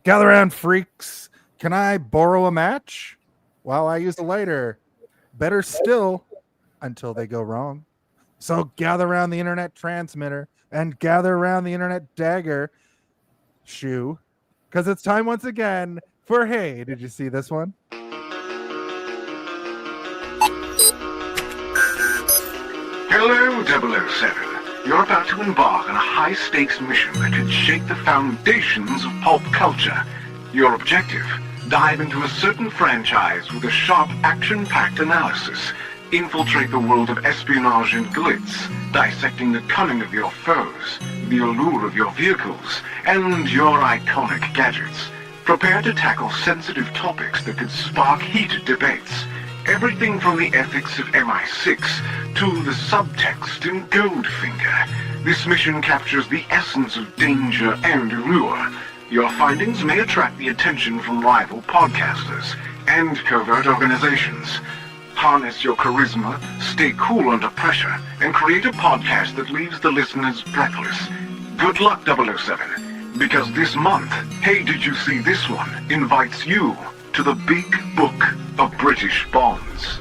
Gather around, freaks. Can I borrow a match while I use a lighter? Better still, until they go wrong. So gather around the internet transmitter and gather around the internet dagger shoe, because it's time once again for Hey, did you see this one? Hello, 007. You're about to embark on a high-stakes mission that could shake the foundations of pulp culture. Your objective, dive into a certain franchise with a sharp, action-packed analysis. Infiltrate the world of espionage and glitz, dissecting the cunning of your foes, the allure of your vehicles, and your iconic gadgets. Prepare to tackle sensitive topics that could spark heated debates. Everything from the ethics of MI6 to the subtext in Goldfinger. This mission captures the essence of danger and allure. Your findings may attract the attention from rival podcasters and covert organizations. Harness your charisma, stay cool under pressure, and create a podcast that leaves the listeners breathless. Good luck, 007, because this month, Hey Did You See This One invites you to the Big Book of British Bonds.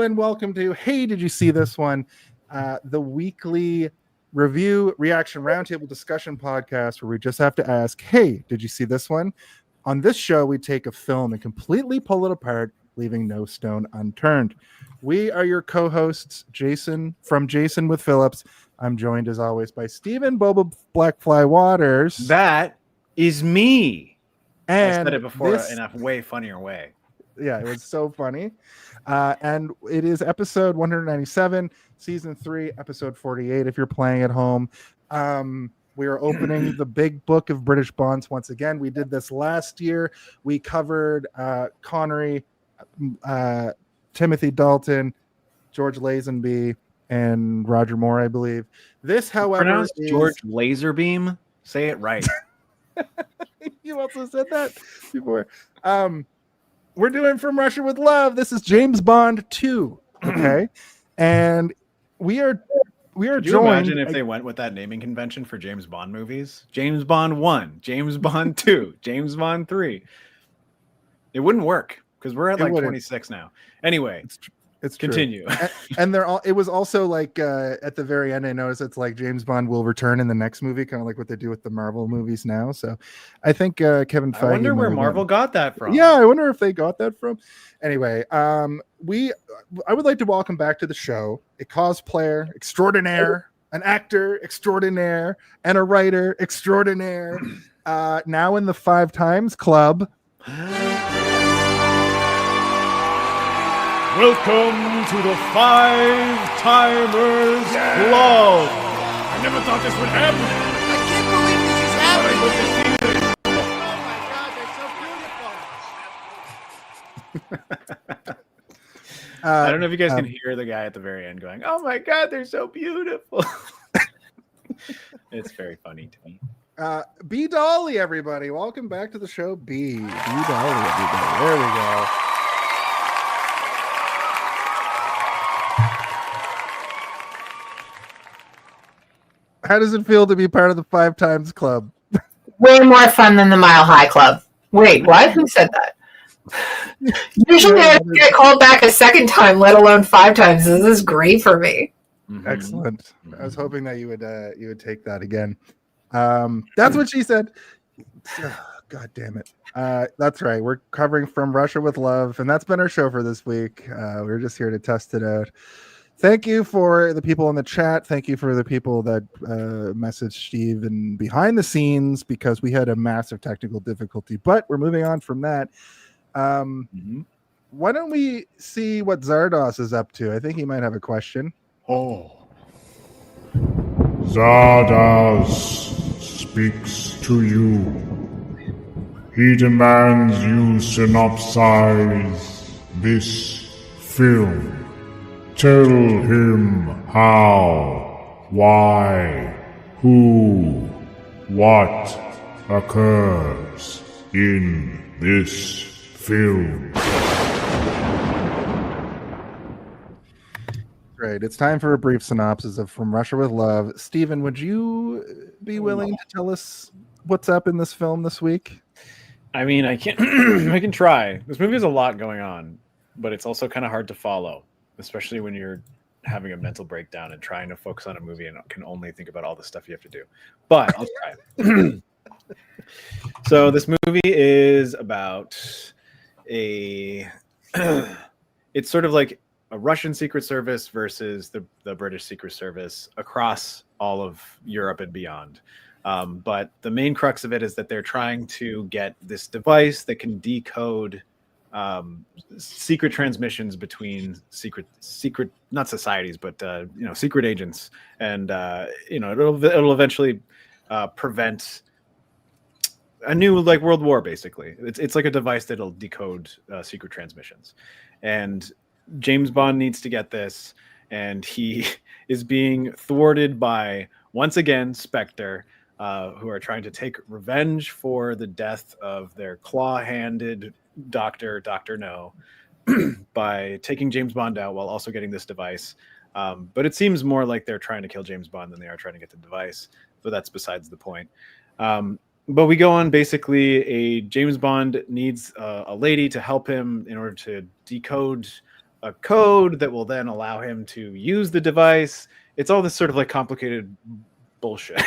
And welcome to Hey, Did You See This One? The weekly review, reaction, roundtable discussion podcast where we just have to ask, hey, did you see this one? On this show, we take a film and completely pull it apart, leaving no stone unturned. We are your co-hosts, Jason from Jason with Phillips. I'm joined as always by Stephen Boba Blackfly Waters. That is me. And I said it before in a way funnier way. Yeah, it was so funny. And it is episode 197, season 3, episode 48. If you're playing at home, we are opening the Big Book of British Bonds once again. We did this last year. We covered Connery, Timothy Dalton, George Lazenby, and Roger Moore, I believe. This, however, is George Laserbeam. Say it right. You also said that before. We're doing From Russia with Love. This is James Bond 2. Okay. And we are Could you joined. imagine if they went with that naming convention for James Bond movies? James Bond 1, James Bond 2, James Bond 3. It wouldn't work because we're at 26 now. Anyway, it's continue. And they're all. It was also like at the very end, I noticed it's like James Bond will return in the next movie, kind of like what they do with the Marvel movies now. So, I think Kevin Feige. I wonder where Marvel got that from. Yeah, I wonder if they got that from. Anyway, I would like to welcome back to the show a cosplayer extraordinaire, an actor extraordinaire, and a writer extraordinaire. Now in the 5 Times Club. Welcome to the 5 Timers Club. I never thought this would happen. I can't believe this is happening. Oh my God, they're so beautiful. I don't know if you guys can hear the guy at the very end going, "Oh my God, they're so beautiful." It's very funny to me. B Dolly, everybody. Welcome back to the show. B Dolly, everybody. There we go. How does it feel to be part of the 5 Times Club? Way more fun than the Mile High Club. Wait, what? Who said that? Usually I get called back a second time, let alone 5 times. This is great for me. Excellent. I was hoping that you would take that again. That's what she said. God damn it. That's right. We're covering From Russia with Love, and that's been our show for this week. We're just here to test it out. Thank you for the people in the chat. Thank you for the people that messaged Steve and behind the scenes, because we had a massive technical difficulty. But we're moving on from that. Why don't we see what Zardos is up to? I think he might have a question. Oh. Zardos speaks to you. He demands you synopsize this film. Tell him how, why, who, what occurs in this film. Right. It's time for a brief synopsis of From Russia with Love. Stephen, would you be willing to tell us what's up in this film this week? I mean, I can I can try. This movie has a lot going on, but it's also kind of hard to follow, especially when you're having a mental breakdown and trying to focus on a movie and can only think about all the stuff you have to do. But I'll try. So this movie is about it's sort of like a Russian Secret Service versus the British Secret Service across all of Europe and beyond. But the main crux of it is that they're trying to get this device that can decode secret transmissions between secret not societies, but secret agents, and it'll eventually prevent a new World War. Basically, it's like a device that'll decode secret transmissions, and James Bond needs to get this, and he is being thwarted by, once again, Spectre, who are trying to take revenge for the death of their claw-handed Dr. No by taking James Bond out while also getting this device. But it seems more like they're trying to kill James Bond than they are trying to get the device, but that's besides the point. But we go on, basically, a James Bond needs a lady to help him in order to decode a code that will then allow him to use the device. It's all this sort of like complicated bullshit,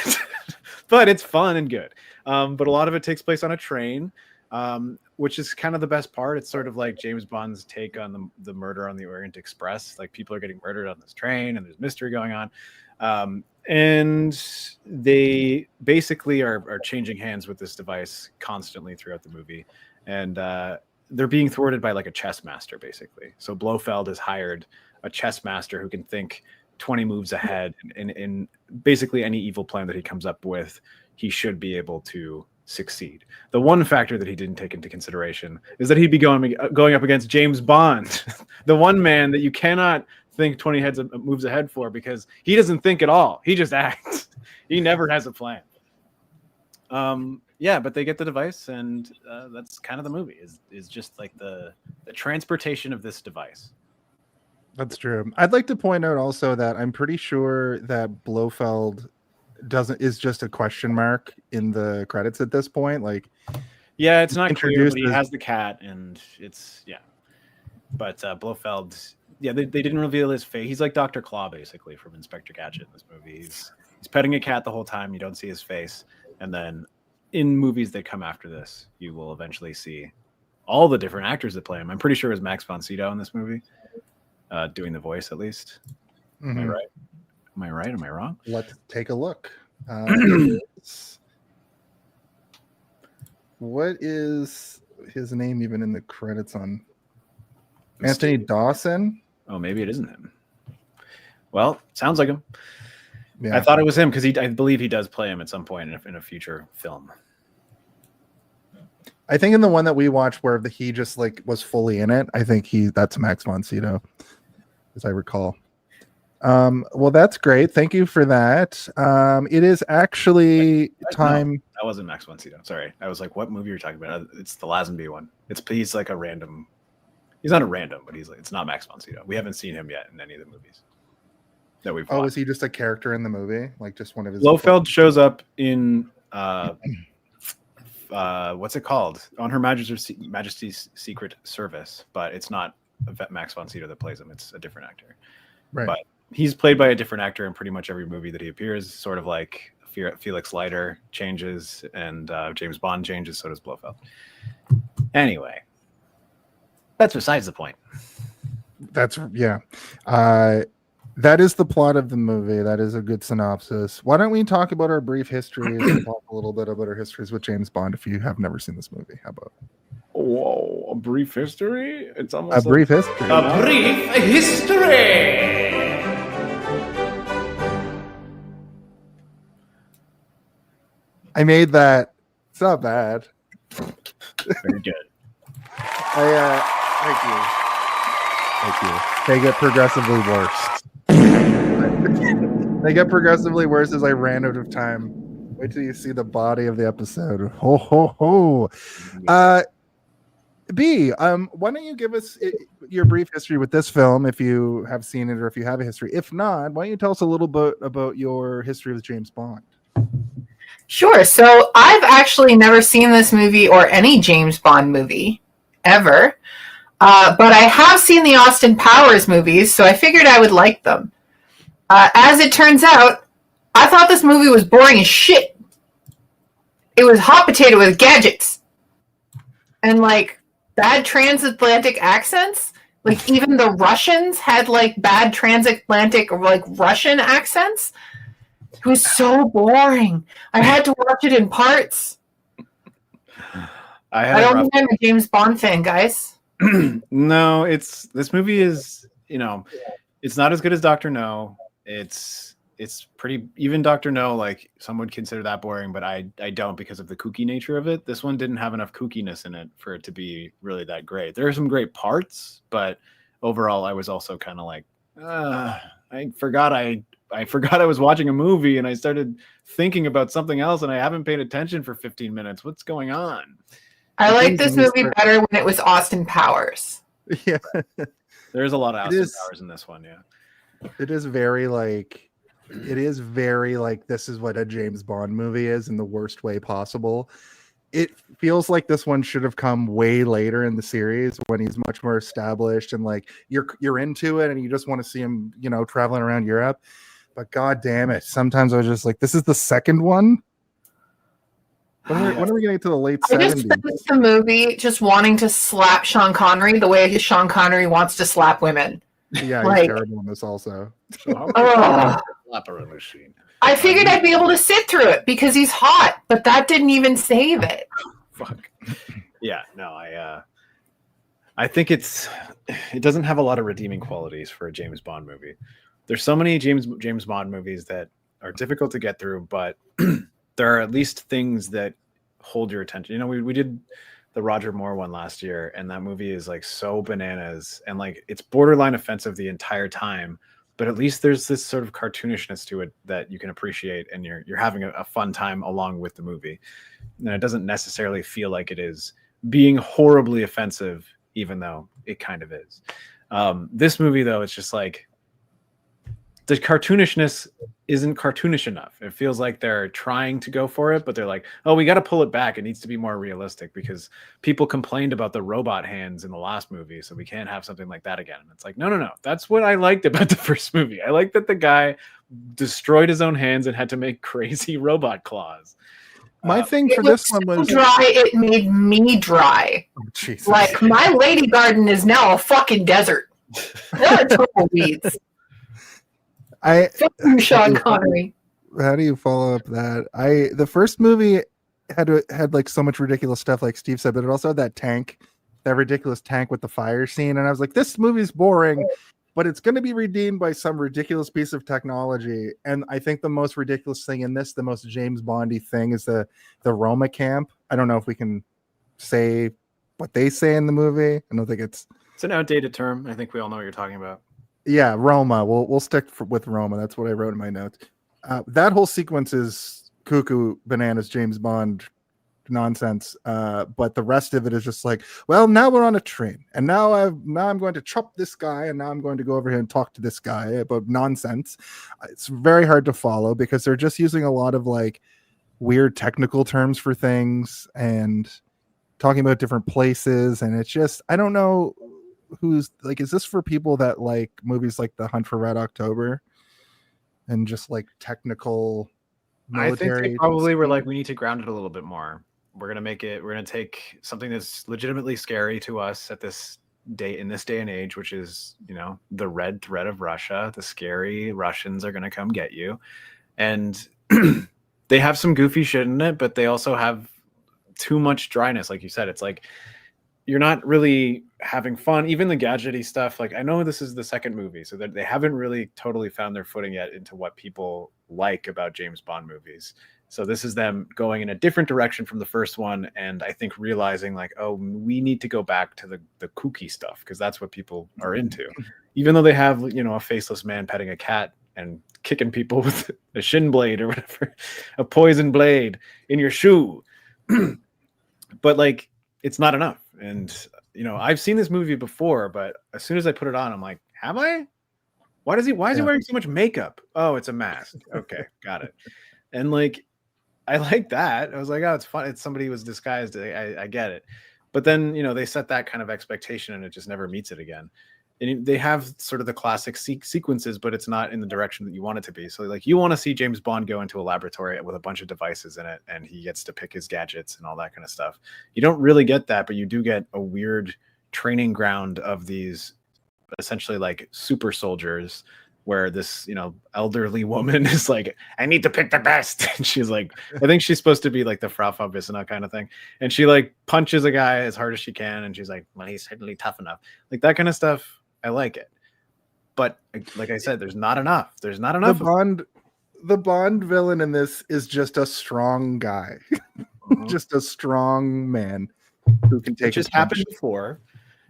but it's fun and good. But a lot of it takes place on a train, which is kind of the best part. It's sort of like James Bond's take on the murder on the Orient Express. Like, people are getting murdered on this train and there's mystery going on. And they basically are changing hands with this device constantly throughout the movie. And they're being thwarted by like a chess master, basically. So Blofeld has hired a chess master who can think 20 moves ahead, and in basically any evil plan that he comes up with, he should be able to succeed. The one factor that he didn't take into consideration is that he'd be going up against James Bond, the one man that you cannot think 20 moves ahead for, because he doesn't think at all. He just acts. He never has a plan. Yeah, but they get the device, and that's kind of the movie, is just like the transportation of this device. That's true. I'd like to point out also that I'm pretty sure that Blofeld is just a question mark in the credits at this point. Like, yeah, it's not clear, but he has the cat, and it's But Blofeld, they didn't reveal his face. He's like Dr. Claw, basically, from Inspector Gadget in this movie. He's petting a cat the whole time. You don't see his face, and then in movies that come after this, you will eventually see all the different actors that play him. I'm pretty sure it was Max von Sydow in this movie, doing the voice, at least. Am I right? Am I right? Am I wrong? Let's take a look. What is his name even in the credits on Anthony Dawson? Oh, maybe it isn't him. Well, sounds like him. Yeah. I thought it was him because I believe he does play him at some point in a future film. I think in the one that we watched where he just like was fully in it, I think that's Max von Sydow, as I recall. Well, that's great. Thank you for that. It is actually time. No, that wasn't Max von Sydow. Sorry, I was like, what movie are you talking about? It's the Lazenby one. He's like a random. He's not a random, but it's not Max von Sydow. We haven't seen him yet in any of the movies that we've. Oh, is he just a character in the movie, like just one of his? Blofeld shows up in what's it called? On Her Majesty's Secret Service, but it's not Max von Sydow that plays him. It's a different actor. Right. But he's played by a different actor in pretty much every movie that he appears. Sort of like Felix Leiter changes and James Bond changes. So does Blofeld. Anyway, that's besides the point. That's yeah. That is the plot of the movie. That is a good synopsis. Why don't we talk about our brief histories and talk a little bit about our histories with James Bond if you have never seen this movie? How about Whoa, a brief history? It's almost a brief history. A brief history. I made that. It's not bad. very good. Thank you. They get progressively worse. They get progressively worse as I ran out of time. Wait till you see the body of the episode. Ho ho ho. B, why don't you give us your brief history with this film if you have seen it or if you have a history. If not, why don't you tell us a little bit about your history with James Bond? Sure. So I've actually never seen this movie or any James Bond movie ever. But I have seen the Austin Powers movies, so I figured I would like them. As it turns out, I thought this movie was boring as shit. It was hot potato with gadgets. And, like, bad transatlantic accents. Like, even the Russians had, like, bad transatlantic or, like, Russian accents. It was so boring. I had to watch it in parts. I don't think I'm a James Bond fan, guys. No, this movie is, it's not as good as Dr. No. It's pretty, even Dr. No, like some would consider that boring, but I don't because of the kooky nature of it. This one didn't have enough kookiness in it for it to be really that great. There are some great parts, but overall I was also kind of like, I forgot I was watching a movie and I started thinking about something else and I haven't paid attention for 15 minutes. What's going on? I like this movie better when it was Austin Powers. Yeah. There's a lot of Austin Powers in this one, yeah. It is very like this is what a James Bond movie is in the worst way possible. It feels like this one should have come way later in the series when he's much more established and like you're into it and you just want to see him, traveling around Europe. But god damn it, sometimes I was just like, this is the second one. When are we getting to the late 70s? I just finished the movie just wanting to slap Sean Connery the way Sean Connery wants to slap women. Yeah, like, he's terrible in this also. I figured I'd be able to sit through it because he's hot, but that didn't even save it. Fuck. Yeah, no, I think it doesn't have a lot of redeeming qualities for a James Bond movie. There's so many James Bond movies that are difficult to get through, but there are at least things that hold your attention. We did the Roger Moore one last year, and that movie is like so bananas and like it's borderline offensive the entire time, but at least there's this sort of cartoonishness to it that you can appreciate, and you're having a fun time along with the movie. And it doesn't necessarily feel like it is being horribly offensive, even though it kind of is. This movie, though, it's just like the cartoonishness isn't cartoonish enough. It feels like they're trying to go for it, but they're like, oh, we got to pull it back. It needs to be more realistic because people complained about the robot hands in the last movie, so we can't have something like that again. And it's like, no. That's what I liked about the first movie. I liked that the guy destroyed his own hands and had to make crazy robot claws. My thing for this one was dry. It made me dry. Oh, Jesus. Like my lady garden is now a fucking desert. What a tumbleweeds. Sean Connery. How do you follow up that? The first movie had like so much ridiculous stuff, like Steve said, but it also had that ridiculous tank with the fire scene, and I was like, this movie's boring, but it's going to be redeemed by some ridiculous piece of technology. And I think the most ridiculous thing in this, the most James Bondy thing, is the Roma camp. I don't know if we can say what they say in the movie. I don't think it's an outdated term. I think we all know what you're talking about. yeah, Roma. We'll stick with Roma. That's what I wrote in my notes. That whole sequence is cuckoo bananas James Bond nonsense. But the rest of it is just like, well, now we're on a train, and now I'm going to chop this guy, and now I'm going to go over here and talk to this guy about nonsense. It's very hard to follow because they're just using a lot of like weird technical terms for things and talking about different places, and it's just I don't know who's like, is this for people that like movies like The Hunt for Red October and just like technical military? I think they probably were like, we need to ground it a little bit more. We're going to take something that's legitimately scary to us at this day, in this day and age, which is, you know, the red threat of Russia. The scary Russians are going to come get you. And they have some goofy shit in it, but they also have too much dryness. Like you said, it's like, you're not really having fun. Even the gadgety stuff, like I know this is the second movie, so that they haven't really totally found their footing yet into what people like about James Bond movies. So this is them going in a different direction from the first one, and I think realizing like, oh, we need to go back to the kooky stuff because that's what people are into. Even though they have, you know, a faceless man petting a cat and kicking people with a shin blade or whatever, a poison blade in your shoe. But like, it's not enough. And, you know, I've seen this movie before, but as soon as I put it on, I'm like, have I? Why is he wearing so much makeup? Oh, it's a mask. Okay, got it. And like, I like that. I was like, oh, it's fun. It's somebody who was disguised. I get it. But then, you know, they set that kind of expectation and it just never meets it again. And they have sort of the classic sequences, but it's not in the direction that you want it to be. So like, you want to see James Bond go into a laboratory with a bunch of devices in it, and he gets to pick his gadgets and all that kind of stuff. You don't really get that, but you do get a weird training ground of these essentially like super soldiers, where this, you know, elderly woman is like, I need to pick the best. And she's like, I think she's supposed to be like the Frau von Bissena kind of thing. And she like punches a guy as hard as she can. And she's like, well, he's certainly tough enough. Like that kind of stuff. I like it. But like I said, there's not enough. There's not enough. The Bond villain in this is just a strong guy. Just a strong man who can take it. Just happened before.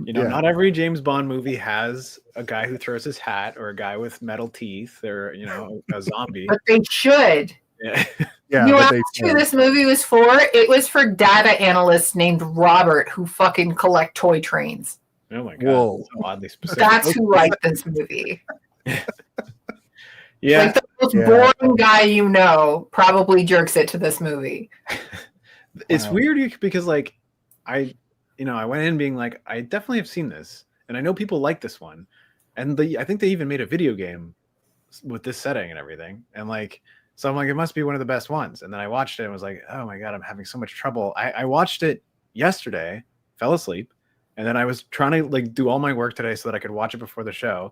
You know, not every James Bond movie has a guy who throws his hat or a guy with metal teeth or, you know, a zombie. But they should. Yeah. You asked who this movie was for? It was for data analysts named Robert who fucking collect toy trains. Oh my god! Whoa. So oddly specific. That's who liked this movie. Yeah, like the most boring guy you know probably jerks it to this movie. It's weird because like I went in being like, I definitely have seen this, and I know people like this one, and I think they even made a video game with this setting and everything, and like, so I'm like, it must be one of the best ones. And then I watched it and was like, oh my god, I'm having so much trouble. I watched it yesterday, fell asleep. And then I was trying to like do all my work today so that I could watch it before the show.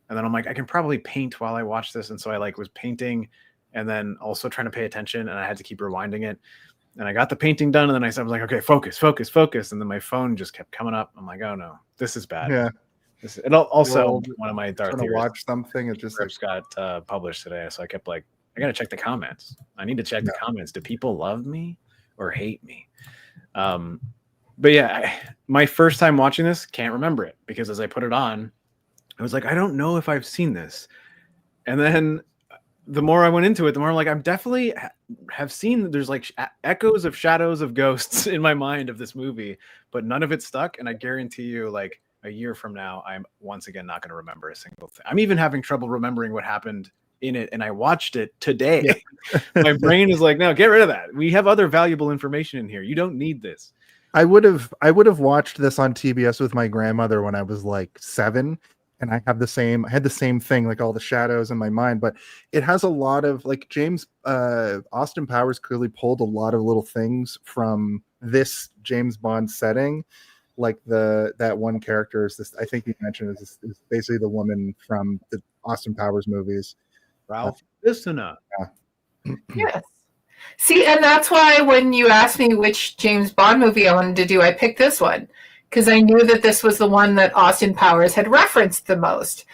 And then I'm like, I can probably paint while I watch this. And so I like was painting and then also trying to pay attention, and I had to keep rewinding it. And I got the painting done. And then I was like, okay, focus. And then my phone just kept coming up. I'm like, oh no, this is bad. Yeah. It also one of my dark theories. Watch something. It just got published today. So I kept like, I got to check the comments. I need to check the comments. Do people love me or hate me? But yeah, my first time watching this, can't remember it because as I put it on, I was like, I don't know if I've seen this. And then the more I went into it, the more I'm like, I'm definitely have seen, there's like echoes of shadows of ghosts in my mind of this movie, but none of it stuck. And I guarantee you, like a year from now, I'm once again not going to remember a single thing. I'm even having trouble remembering what happened in it. And I watched it today. Yeah. My brain is like, no, get rid of that. We have other valuable information in here. You don't need this. I would have watched this on TBS with my grandmother when I was like 7, and I had the same thing, like all the shadows in my mind. But it has a lot of like Austin Powers clearly pulled a lot of little things from this James Bond setting, like that one character is this. I think you mentioned is basically the woman from the Austin Powers movies, Ralph Bissena. Yeah. Yes. See, and that's why when you asked me which James Bond movie I wanted to do, I picked this one because I knew that this was the one that Austin Powers had referenced the most.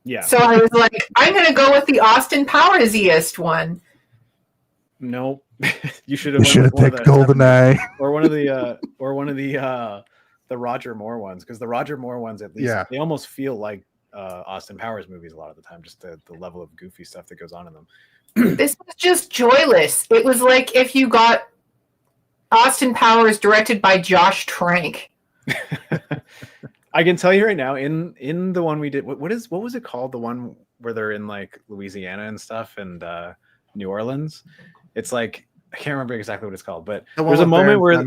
Yeah. So I was like, I'm going to go with the Austin Powers-iest one. Nope. You should You have should have went with picked one of the Goldeneye. or one of the Roger Moore ones, because the Roger Moore ones, at least, Yeah. they almost feel like Austin Powers movies a lot of the time, just the level of goofy stuff that goes on in them. This was just joyless. It was like if you got Austin Powers directed by Josh Trank. I can tell you right now, in the one we did, what was it called? The one where they're in like Louisiana and stuff, and New Orleans. It's like, I can't remember exactly what it's called, but there's a moment where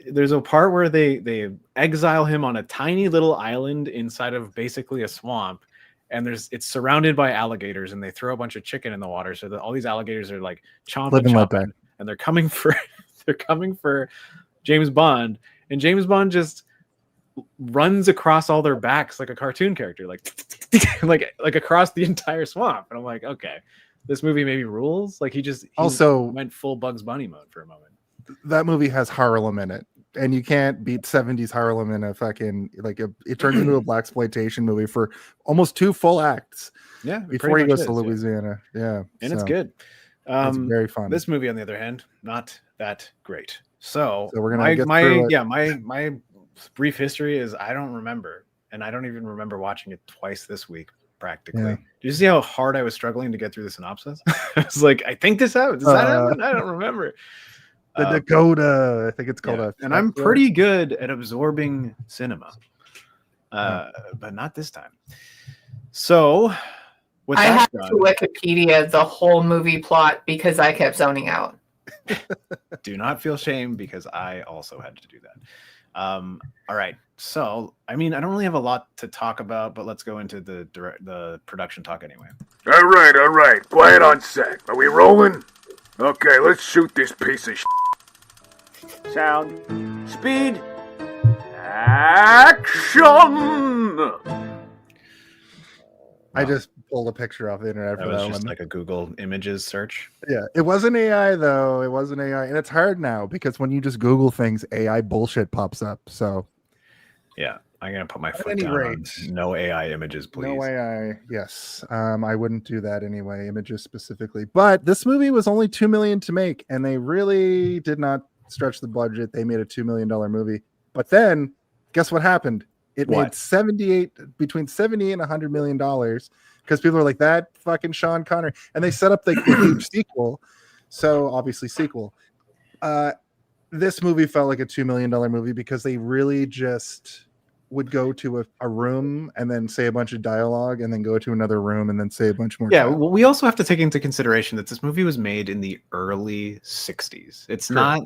there's a part where they exile him on a tiny little island inside of basically a swamp, and it's surrounded by alligators, and they throw a bunch of chicken in the water, so that all these alligators are like chomping, and they're coming for James Bond, and James Bond just runs across all their backs like a cartoon character, like like across the entire swamp. And I'm like, okay, this movie maybe rules. Like he also went full Bugs Bunny mode for a moment. That movie has Harlem in it, and you can't beat 70s Harlem in a fucking it turns into a blaxploitation movie for almost 2 full acts. Yeah, before he goes to Louisiana. Yeah, and it's good. It's very fun. This movie, on the other hand, not that great. So we're gonna get through it. my brief history is I don't remember, and I don't even remember watching it twice this week. Practically, Did you see how hard I was struggling to get through the synopsis? I was like, I think this happened. Does that happen? I don't remember. The Dakota, I think it's called and I'm pretty good at absorbing cinema, but not this time. So, I had to Wikipedia the whole movie plot because I kept zoning out. Do not feel shame, because I also had to do that. All right. So, I mean, I don't really have a lot to talk about, but let's go into the production talk anyway. All right. Quiet on set. Are we rolling? Okay, let's shoot this piece of shit. Sound. Speed. Action! I just pulled a picture off the internet for that just one. like a Google Images search. Yeah, it wasn't AI though. It wasn't AI, and it's hard now because when you just Google things, AI bullshit pops up. So, yeah, I'm gonna put my foot down on no AI images, please. No AI. Yes, I wouldn't do that anyway. Images specifically, but this movie was only $2 million to make, and they really did not stretch the budget. They made a $2 million movie, but then guess what happened? It made between $70 and $100 million because people are like, that fucking Sean Connery, and they set up the huge sequel. So obviously sequel. This movie felt like a $2 million movie because they really just would go to a room and then say a bunch of dialogue and then go to another room and then say a bunch more. Yeah, well, we also have to take into consideration that this movie was made in the early 60s. It's not,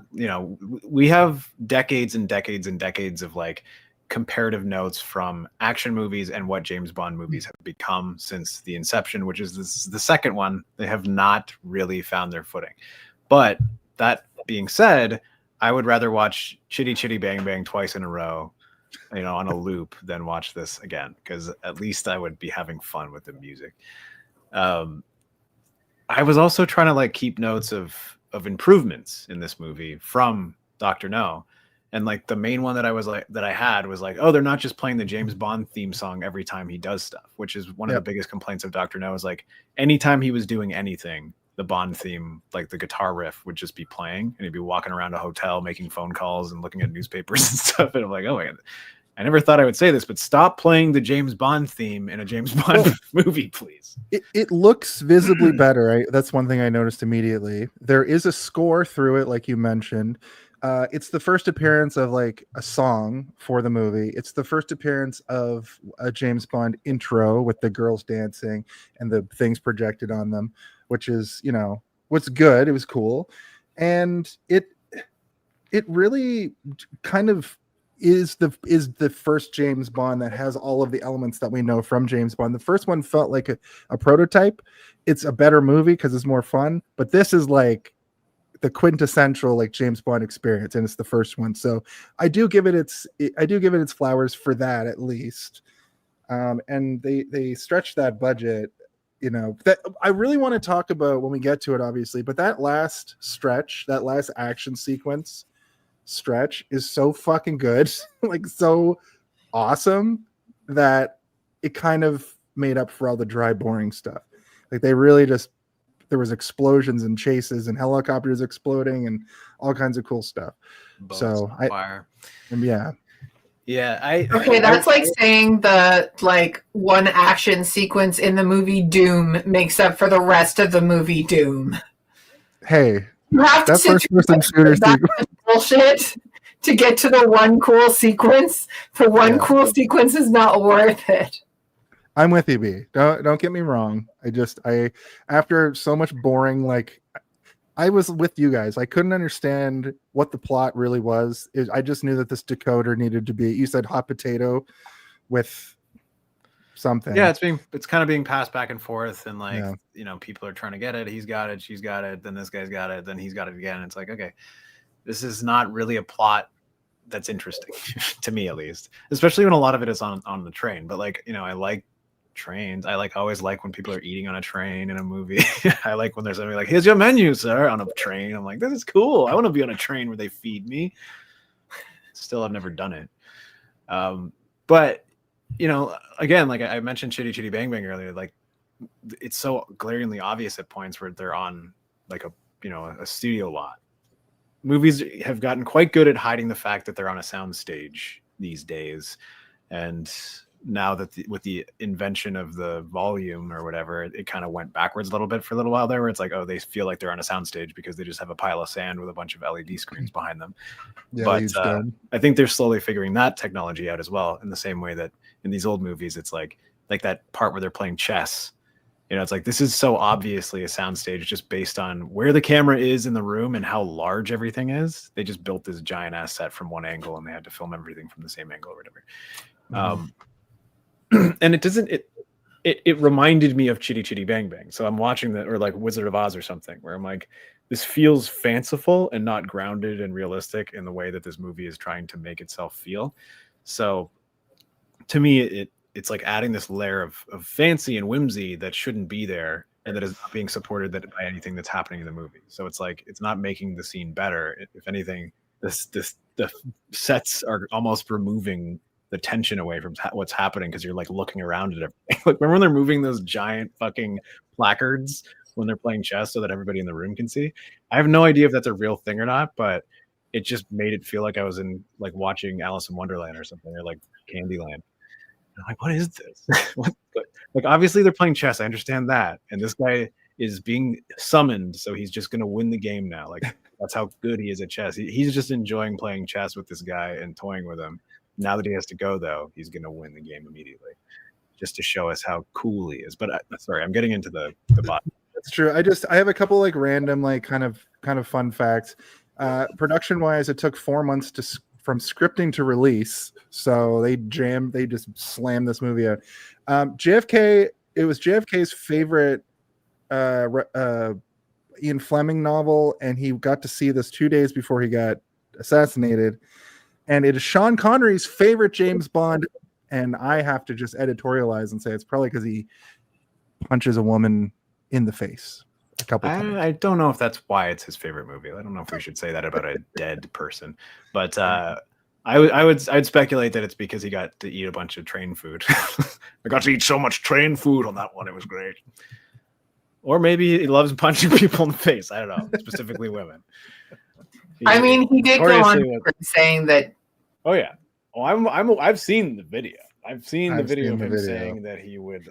we have decades and decades and decades of like comparative notes from action movies and what James Bond movies have become since the inception, which is the second one. They have not really found their footing. But that being said, I would rather watch Chitty Chitty Bang Bang twice in a row, on a loop, than watch this again, because at least I would be having fun with the music. I was also trying to like keep notes of improvements in this movie from Dr. No. And like the main one that I had was like, oh, they're not just playing the James Bond theme song every time he does stuff, which is one of the biggest complaints of Dr. No, is like anytime he was doing anything, the Bond theme, like the guitar riff, would just be playing, and he'd be walking around a hotel making phone calls and looking at newspapers and stuff. And I'm like, oh my God, I never thought I would say this, but stop playing the James Bond theme in a James Bond movie, please. It looks visibly better. That's one thing I noticed immediately. There is a score through it, like you mentioned. It's the first appearance of like a song for the movie. It's the first appearance of a James Bond intro with the girls dancing and the things projected on them, which is, what's good. It was cool. And it really kind of is the first James Bond that has all of the elements that we know from James Bond. The first one felt like a prototype. It's a better movie because it's more fun, but this is like the quintessential like James Bond experience, and it's the first one. So I do give it its flowers for that, at least. And they stretched that budget, that I really want to talk about when we get to it, obviously, but that last stretch, that last action sequence stretch is so fucking good, like so awesome, that it kind of made up for all the dry, boring stuff. Like they really just there was explosions and chases and helicopters exploding and all kinds of cool stuff. Boats So on fire. Yeah, Okay, that's like saying the like one action sequence in the movie Doom makes up for the rest of the movie Doom. hey, You have that to sit through first-person shooter that much bullshit to get to the one cool sequence. The one cool sequence is not worth it. I'm with you, B. Don't get me wrong. I after so much boring, like I was with you guys. I couldn't understand what the plot really was. I just knew that this decoder needed to be. You said hot potato with something. Yeah, it's kind of being passed back and forth, and like people are trying to get it. He's got it, she's got it, then this guy's got it, then he's got it again. It's like, okay, this is not really a plot that's interesting to me, at least, especially when a lot of it is on the train. But like, I like trains. I always like when people are eating on a train in a movie. I like when there's somebody like, here's your menu, sir, on a train. I'm like, this is cool. I want to be on a train where they feed me. Still, I've never done it. But again, like I mentioned Chitty Chitty Bang Bang earlier, like it's so glaringly obvious at points where they're on like a studio lot. Movies have gotten quite good at hiding the fact that they're on a sound stage these days. And now that with the invention of the volume or whatever, it kind of went backwards a little bit for a little while there, where it's like, oh, they feel like they're on a soundstage because they just have a pile of sand with a bunch of LED screens behind them. Yeah, but I think they're slowly figuring that technology out as well, in the same way that in these old movies, it's like that part where they're playing chess. It's like, this is so obviously a soundstage just based on where the camera is in the room and how large everything is. They just built this giant ass set from one angle and they had to film everything from the same angle or whatever. And it reminded me of Chitty Chitty Bang Bang. So I'm watching that, or like Wizard of Oz or something, where I'm like, this feels fanciful and not grounded and realistic in the way that this movie is trying to make itself feel. So to me, it's like adding this layer of fancy and whimsy that shouldn't be there, and that is not being supported by anything that's happening in the movie. So it's like, it's not making the scene better. If anything, the sets are almost removing the tension away from what's happening, because you're like looking around at everything. Like, remember when they're moving those giant fucking placards when they're playing chess so that everybody in the room can see? I have no idea if that's a real thing or not, but it just made it feel like I was in like watching Alice in Wonderland or something, or like Candyland. I'm like, what is this? Like, obviously they're playing chess. I understand that. And this guy is being summoned, so he's just going to win the game now. Like, that's how good he is at chess. He's just enjoying playing chess with this guy and toying with him. Now that he has to go, though, he's going to win the game immediately, just to show us how cool he is. But sorry, I'm getting into the bottom. That's true. I have a couple like random, like kind of fun facts. Production wise, it took 4 months from scripting to release. So they just slammed this movie out. JFK, it was JFK's favorite Ian Fleming novel, and he got to see this 2 days before he got assassinated. And it is Sean Connery's favorite James Bond. And I have to just editorialize and say it's probably because he punches a woman in the face a couple times. I don't know if that's why it's his favorite movie. I don't know if we should say that about a dead person, but I'd speculate that it's because he got to eat a bunch of train food. I got to eat so much train food on that one; it was great. Or maybe he loves punching people in the face. I don't know, specifically women. I mean, he did go on saying that. Oh yeah. Oh, I've seen the video. I've seen the video of him saying that he would.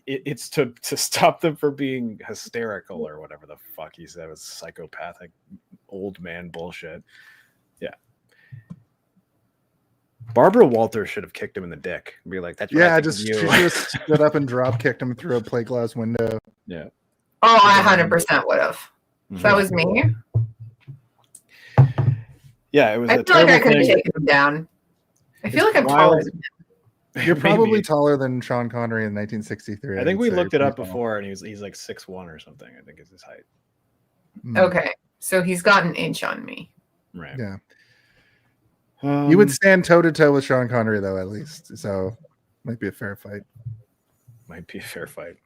It's to stop them from being hysterical or whatever the fuck he said. It was psychopathic old man bullshit. Yeah. Barbara Walters should have kicked him in the dick and be like, "That's she just stood up and drop kicked him through a plate glass window." Yeah. Oh, I 100% would have. If that was me. Yeah, it was. I feel like I could have taken him down. I feel like I'm taller than him. You're probably taller than Sean Connery in 1963. I think we looked it up before, and he's like 6'1" or something. I think is his height. Okay, so he's got an inch on me. Right. Yeah. You would stand toe to toe with Sean Connery, though, at least. So, might be a fair fight. Might be a fair fight.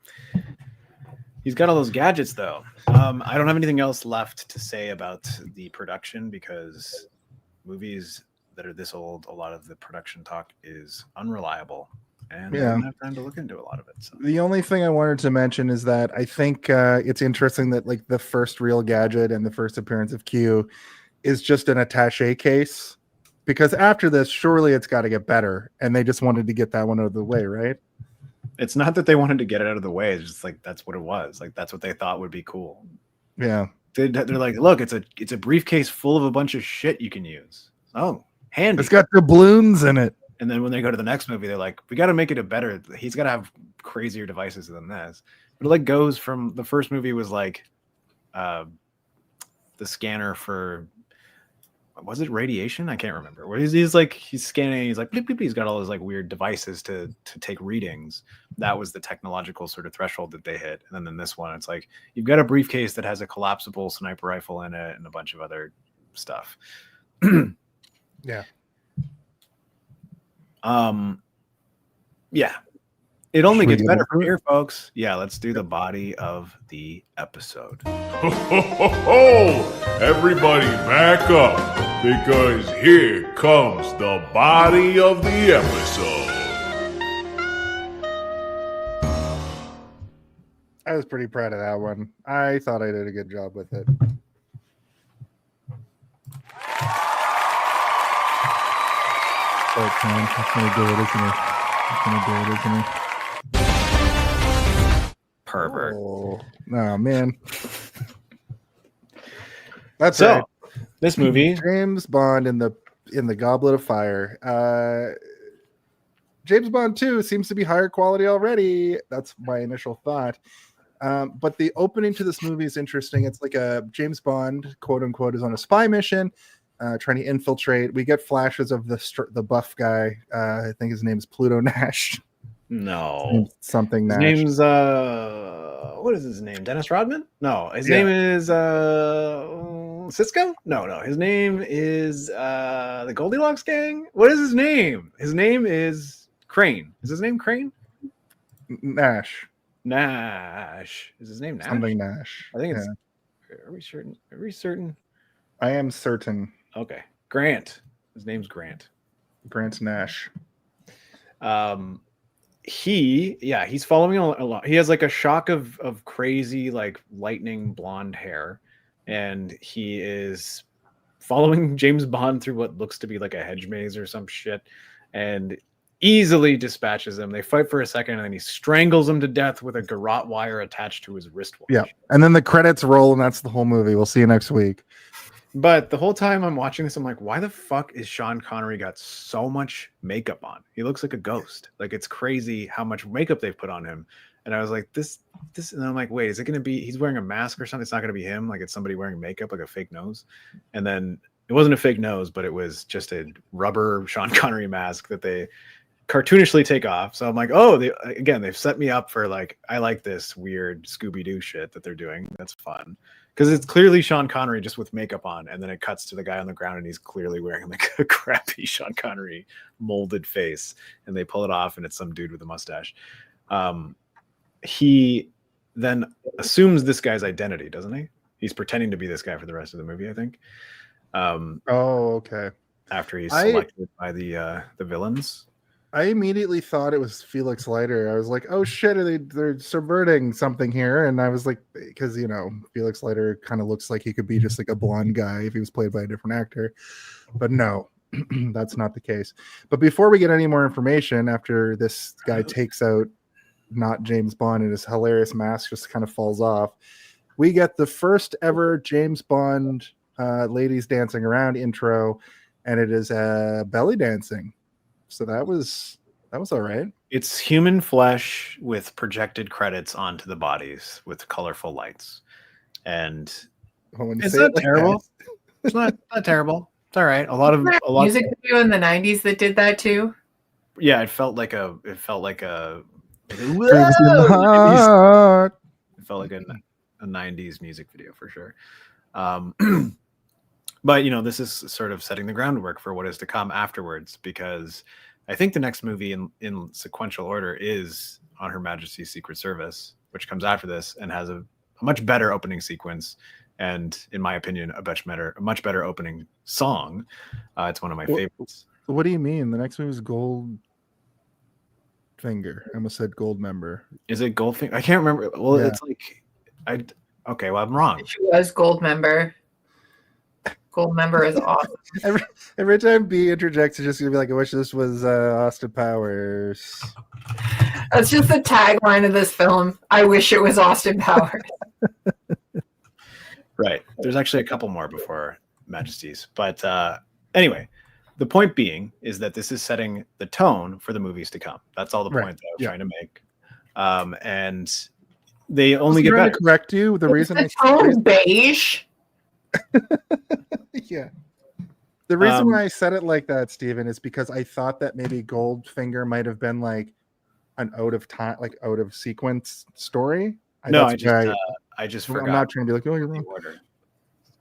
He's got all those gadgets, though. I don't have anything else left to say about the production, because movies that are this old, a lot of the production talk is unreliable and I Yeah. didn't have time to look into a lot of it. So. The only thing I wanted to mention is that I think it's interesting that like the first real gadget and the first appearance of Q is just an attaché case, because after this, surely it's got to get better, and they just wanted to get that one out of the way, right? It's not that they wanted to get it out of the way. It's just like that's what it was. Like that's what they thought would be cool. Yeah. They're like, look, it's a briefcase full of a bunch of shit you can use. Oh, handy. It's got doubloons in it. And then when they go to the next movie, they're like, we got to make it a better. He's got to have crazier devices than this. But it like goes from the first movie was like the scanner for, was it radiation? I can't remember. Where he's scanning. He's like, bleep, bleep, bleep. He's got all those like weird devices to take readings. That was the technological sort of threshold that they hit. And then in this one, it's like you've got a briefcase that has a collapsible sniper rifle in it and a bunch of other stuff. Yeah. Yeah. It only Should we gets get better from into it? here, folks. Yeah, let's do the body of the episode. Ho, ho, ho, ho! Everybody back up, because here comes the body of the episode. I was pretty proud of that one. I thought I did a good job with it. But that's gonna do it, isn't it? That's gonna do it, isn't it? Pervert. Oh man. That's So, right. this movie, James Bond in the Goblet of Fire. James Bond 2 seems to be higher quality already. That's my initial thought. But the opening to this movie is interesting. It's like a James Bond, quote unquote, is on a spy mission, trying to infiltrate. We get flashes of the buff guy. I think his name is Pluto Nash. no. Something His Nash. name's what is his name? Dennis Rodman? No, his Yeah. name is Cisco? No. His name is the Goldilocks gang? What is his name? His name is Crane. Is his name Crane? Nash. Nash. Is his name Nash? Something Nash. I think it's Yeah. Are we certain? Are we certain? I am certain. Okay. Grant. His name's Grant. Grant Nash. He's following a lot. He has like a shock of crazy like lightning blonde hair, and he is following James Bond through what looks to be like a hedge maze or some shit, and easily dispatches him. They fight for a second, and then he strangles him to death with a garrote wire attached to his wristwatch. Yeah. And then the credits roll, and that's the whole movie. We'll see you next week. But the whole time I'm watching this, I'm like, why the fuck is Sean Connery got so much makeup on? He looks like a ghost. Like, it's crazy how much makeup they've put on him. And I was like, this, and I'm like, wait, is it going to be, he's wearing a mask or something? It's not going to be him. Like, it's somebody wearing makeup, like a fake nose. And then it wasn't a fake nose, but it was just a rubber Sean Connery mask that they cartoonishly take off. So I'm like, oh, they've set me up for like, I like this weird Scooby-Doo shit that they're doing. That's fun. Because it's clearly Sean Connery just with makeup on, and then it cuts to the guy on the ground, and he's clearly wearing like a crappy Sean Connery molded face, and they pull it off, and it's some dude with a mustache. He then assumes this guy's identity, doesn't he? He's pretending to be this guy for the rest of the movie, I think. Oh, okay. After he's selected by the villains. I immediately thought it was Felix Leiter. I was like, "Oh shit, they're subverting something here?" And I was like, because Felix Leiter kind of looks like he could be just like a blonde guy if he was played by a different actor, but no, that's not the case. But before we get any more information, after this guy takes out not James Bond and his hilarious mask just kind of falls off, we get the first ever James Bond ladies dancing around intro, and it is belly dancing. So that was all right. It's human flesh with projected credits onto the bodies with colorful lights. And it's not terrible. It's not terrible. It's all right. A lot music video in the 90s that did that too. Yeah, it felt like a it felt like a 90s music video for sure. But this is sort of setting the groundwork for what is to come afterwards, because I think the next movie in sequential order is On Her Majesty's Secret Service, which comes after this and has a much better opening sequence, and in my opinion, a much better opening song. It's one of my favorites. What do you mean? The next movie is Gold Goldfinger. I almost said Goldmember. Is it Goldfinger? I can't remember. Well, Yeah. it's like okay. Well, I'm wrong. She was Goldmember. Goldmember is awesome. Every time B interjects, it's just gonna be like, I wish this was Austin Powers. That's just the tagline of this film. I wish it was Austin Powers. Right. There's actually a couple more before Majesties. But anyway, the point being is that this is setting the tone for the movies to come. That's all the Right. point that I was Yeah. trying to make. And they only Only get trying better. to correct you. The reason the tone beige. yeah. The reason Um, why I said it like that, Steven, is because I thought that maybe Goldfinger might have been like an out of time, like out of sequence story. No, that's I just I'm forgot. not trying to be like, oh, you're the wrong. order.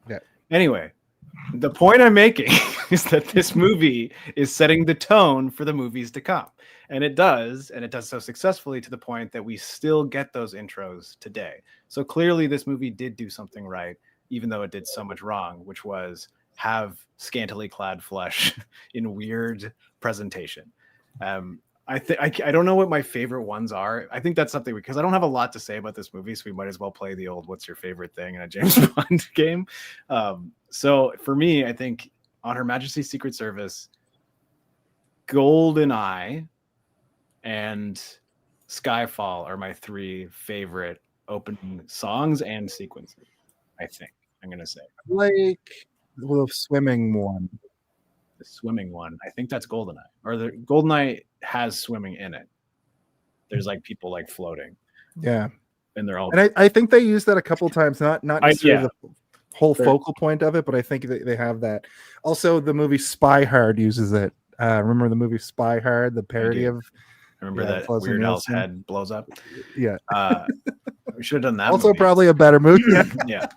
Yeah. Anyway, the point I'm making is that this movie is setting the tone for the movies to come. And it does so successfully to the point that we still get those intros today. So clearly this movie did do something right, even though it did so much wrong, which was have scantily clad flesh in weird presentation. I don't know what my favorite ones are. I think that's something because I don't have a lot to say about this movie, so we might as well play the old "What's your favorite thing" in a James Bond game. So for me, I think on Her Majesty's Secret Service, GoldenEye and Skyfall are my three favorite opening songs and sequences. I think I'm gonna say Like the swimming one. the swimming one. I think that's GoldenEye, or the GoldenEye has swimming in it. There's like people like floating, Yeah. and they're all. And I think they used that a couple times, not necessarily yeah. the whole They're- focal point of it, but I think they have that. Also, the movie Spy Hard uses it. Remember the movie Spy Hard, the parody do. of Remember yeah, that Leslie Weird Al's Nielsen. head blows up? yeah. We should have done that. Also, movie. probably a better movie. Yeah,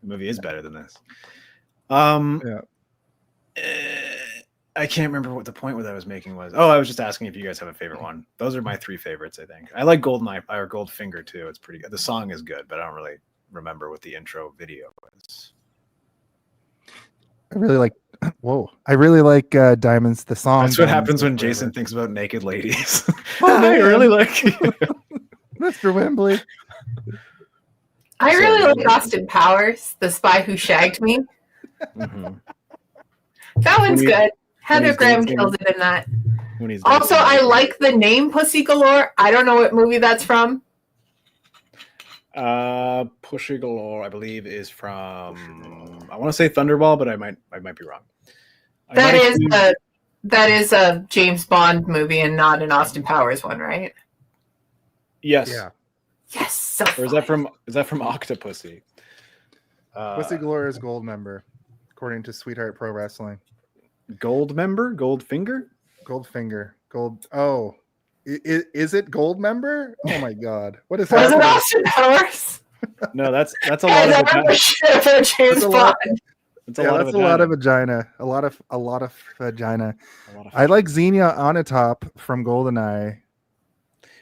the movie is better than this. Yeah. I can't remember what the point that I was making was. Oh, I was just asking if you guys have a favorite one. Those are my three favorites, I think. I like GoldenEye or Goldfinger too. It's pretty good. The song is good, but I don't really remember what the intro video was. I really like. Whoa, I really like Diamonds. The song. That's what Diamonds happens when Forever. Jason thinks about naked ladies. Oh, I man. really like. Mr. Wembley. I really So- like Austin Powers, The Spy Who Shagged Me. Mhm. That one's he- good. Heather he's Graham dancing- kills it in that. When he's Also, dancing. I like the name Pussy Galore. I don't know what movie that's from. Pushy Galore, I believe, is from. I want to say Thunderball, but I might be wrong. I That might is be- that is a James Bond movie and not an Austin Powers one, right? Yes. Yeah. Yes. So Or is that from Octopussy? Pussy Galore is gold member, according to Sweetheart Pro Wrestling. Gold member? Goldfinger? Goldfinger. Gold. Oh, is it gold member? Oh my God! What is was it happening? Austin Powers? No, that's a lot Guys, of I don't know shit about James That's a lot. Bond. It's a Yeah, lot that's of a lot of vagina. vagina. A lot of vagina. A lot of I like Xenia Onatop from GoldenEye.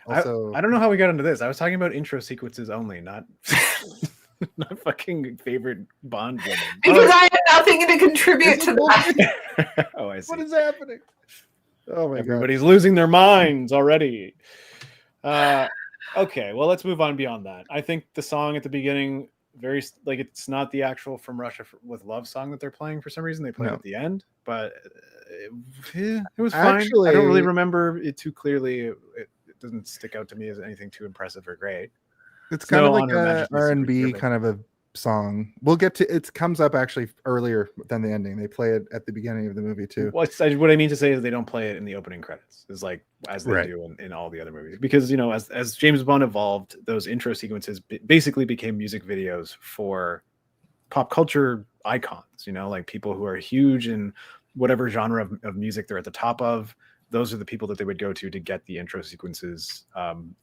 Also, I don't know how we got into this. I was talking about intro sequences only, not not fucking favorite Bond woman. Because I have nothing to contribute to that. Oh, I see. what is happening? Oh my God! Everybody's losing their minds already. Okay, well, let's move on beyond that. I think the song at the beginning, it's not the actual From Russia with Love song that they're playing for some reason. They play it No. at the end, but it was fine. I Actually- don't really remember it too clearly. It doesn't stick out to me as anything too impressive or great. It's kind of no like Honor a Majesty's R&B Secret Service. kind of a song. We'll get to it. Comes up actually earlier than the ending. They play it at the beginning of the movie too. What I mean to say is they don't play it in the opening credits. It's like as they Right. do in all the other movies. Because as James Bond evolved, those intro sequences basically became music videos for pop culture icons. Like people who are huge in whatever genre of music they're at the top of. Those are the people that they would go to get the intro sequences,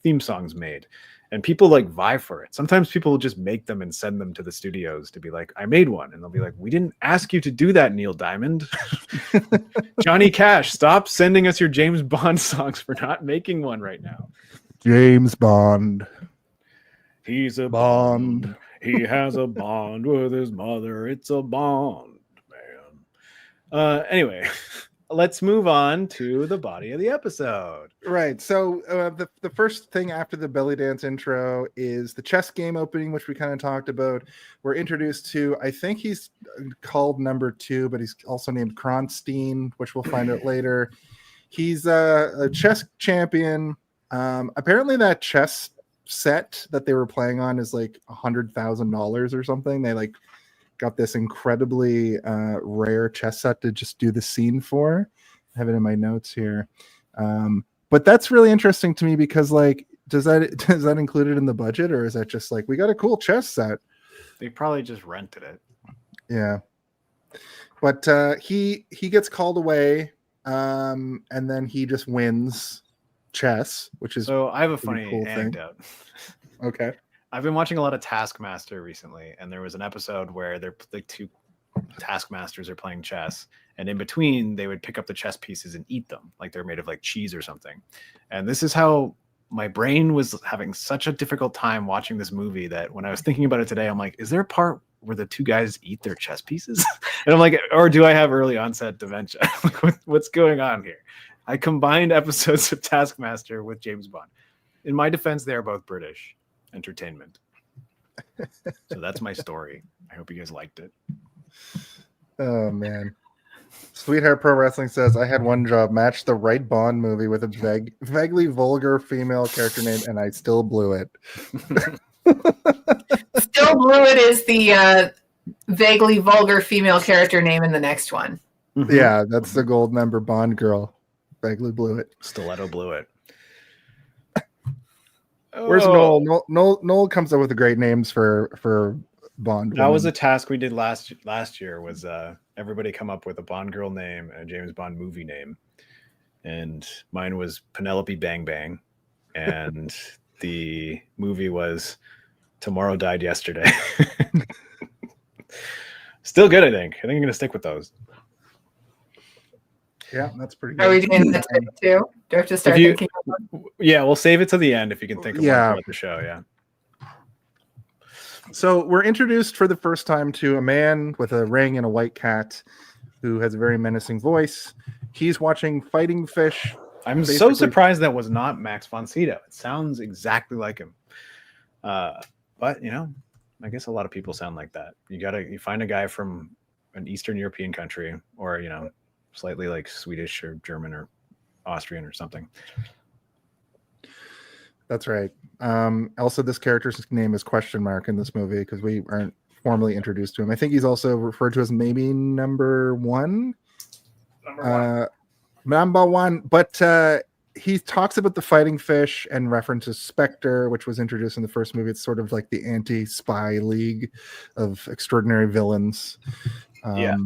theme songs made. And people vie for it. Sometimes people will just make them and send them to the studios to be like, I made one. And they'll be like, we didn't ask you to do that, Neil Diamond. Johnny Cash, stop sending us your James Bond songs for not making one right now. James Bond. He's a Bond. Bond. He has a bond with his mother. It's a Bond, man. Anyway, let's move on to the body of the episode. Right. So the first thing after the belly dance intro is the chess game opening, which we kind of talked about. We're introduced to, I think he's called number 2, but he's also named Kronstein, which we'll find out later. He's a chess champion. Apparently that chess set that they were playing on is like $100,000 or something. They like got this incredibly rare chess set to just do the scene for. I have it in my notes here. But that's really interesting to me because like, does that include it in the budget, or is that just like, we got a cool chess set? They probably just rented it. Yeah. But he gets called away, and then he just wins chess, which is So I have a pretty funny cool thing. anecdote. Okay. I've been watching a lot of Taskmaster recently, and there was an episode where they're like 2 Taskmasters are playing chess, and in between they would pick up the chess pieces and eat them like they're made of like cheese or something. And this is how my brain was having such a difficult time watching this movie that when I was thinking about it today, I'm like, is there a part where the 2 guys eat their chess pieces? And I'm like, or do I have early onset dementia? What's going on here? I combined episodes of Taskmaster with James Bond. In my defense, they are both British entertainment. So that's my story. I hope you guys liked it. Oh man. Sweetheart Pro Wrestling says, I had one job, match the right Bond movie with a vaguely vulgar female character name, and I still blew it. Still Blue It is the vaguely vulgar female character name in the next one. Yeah, that's the gold member Bond girl. Vaguely blew it. Stiletto blew it. Where's Oh, Noel? Noel comes up with the great names for Bond. That was a women. task we did last year. Was everybody come up with a Bond girl name and a James Bond movie name, and mine was Penelope Bang Bang, and the movie was Tomorrow Died Yesterday. Still good, I think. I think I'm gonna stick with those. Yeah, that's pretty good. Are we doing that too? Do I have to start thinking? Yeah, we'll save it to the end if you can think of one Yeah. throughout the show. Yeah. So we're introduced for the first time to a man with a ring and a white cat who has a very menacing voice. He's watching Fighting Fish. I'm so Basically- surprised that was not Max von Sydow. It sounds exactly like him. But you know, I guess a lot of people sound like that. You find a guy from an Eastern European country, or you know, slightly like Swedish or German or Austrian or something. That's right. Also, this character's name is question mark in this movie because we aren't formally introduced to him. I think he's also referred to as maybe number one. Number one. But he talks about the Fighting Fish and references Spectre, which was introduced in the first movie. It's sort of like the anti-spy league of extraordinary villains. Yeah.